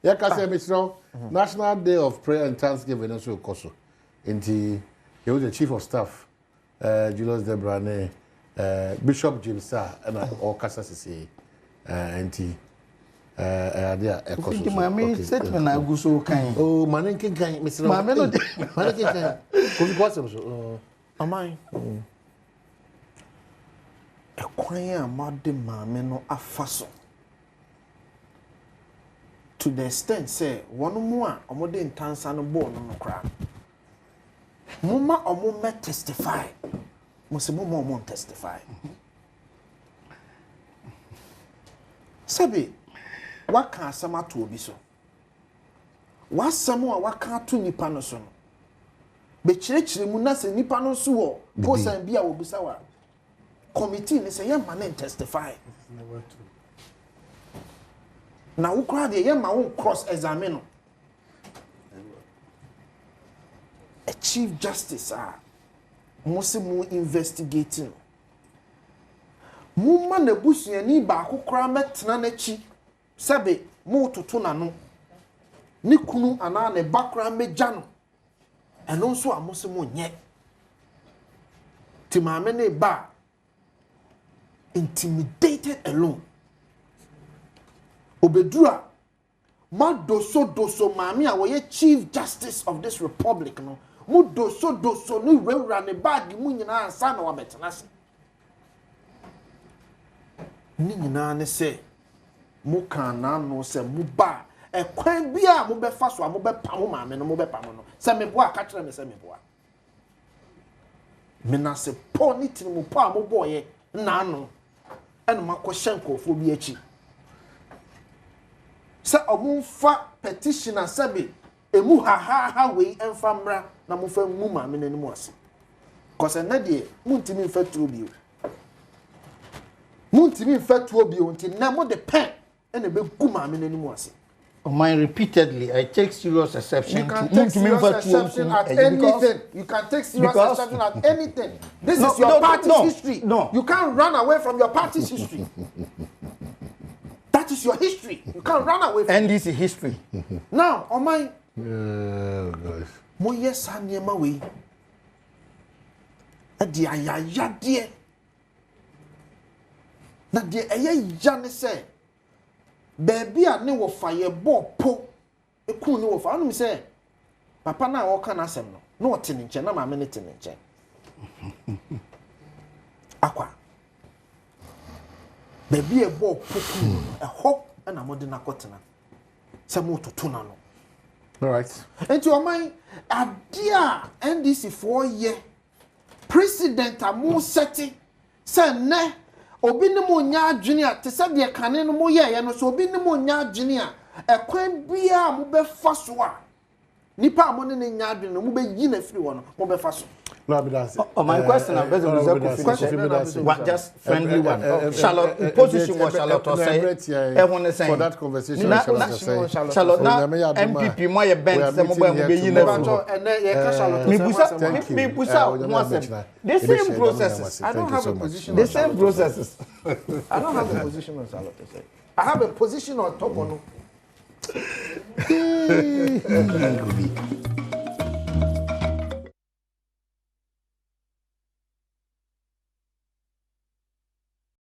Yakasa Mr. National Day of Prayer and Thanksgiving, also Koso. And he was the Chief of Staff, Julius Debrane, Bishop James Sir, and all Casas, and he. Mammy statement I go so kind. Oh, Maninkin kind, Mr. Mammy, Maninkin kind. What's am I? A choir mother mammy no afaso. To the extent say one more or more than Tansan born on the crowd. Mama or more testify. Must more testify. Sabi, what can some to be so? What some more what can't to Nipanoson? Be church munas and Nipano suo, post and be our bisawa. Committee is a young man testify. Now, who cried the young man cross examine? A chief justice, Mosimu investigating. Mumma ne busi ani ba ko kra metena na chi sebe mo toto na no ni kunu ana ne bakra meja no eno nso amosemo nye ti maame ne ba intimidated alone obedura ma doso maame a woye chief justice of this republic no mo doso ni wura ne bag mu nyina ansa na wabetena se ni nyina ne se mo kan na no se mo ba e kwan bia mo be fa so mo be pam maame no mo be pam no se me boa ka kire me se me boa me na se po ni tiri mo pa mo boye na no eno makọ hyenkofo bi achi se omunfa petition asabe emu ha we emfa mra na mo fa mu maame nanimu ase cause na de muntimi mfa tuo bio muntimi mfa tuo bio nti na mo de pen ene be gu maame nanimu ase. Mine repeatedly, I take serious exception. You can take serious exception at anything. You can take serious exception at anything. This is your party's history. No. You can't run away from your party's history. That is your history. You can't run away from it. And this is history. Now, on my... gosh. Mo yes anyema we. Adi ayaya die. Na die ya ne say. Baby a ne wo fire bo po eku ne wo fa anu mi say papa na wo ka na asem no na wo te ne nche na maame ne te ne nche akwa baby e bo po ku e ho na mo de na kotena se mo toto na no. All right. Enti o man adia NDC 4 year president amu seti se ne obi ne mo nya adwene a te se de kane no mo ye no so obi ne mo nya adwene a ekwan bia mo be fa so a nipa mo ne nya adwene no mo be yi na firi wo no mo be fa so. No, my question is just friendly one. Charlotte, position was Charlotte or say, for that conversation, Charlotte, now MPP, my bench, some mobile will be universal. And the same processes. I don't have a position. The same processes. I don't have a position on Charlotte. I have a position on top of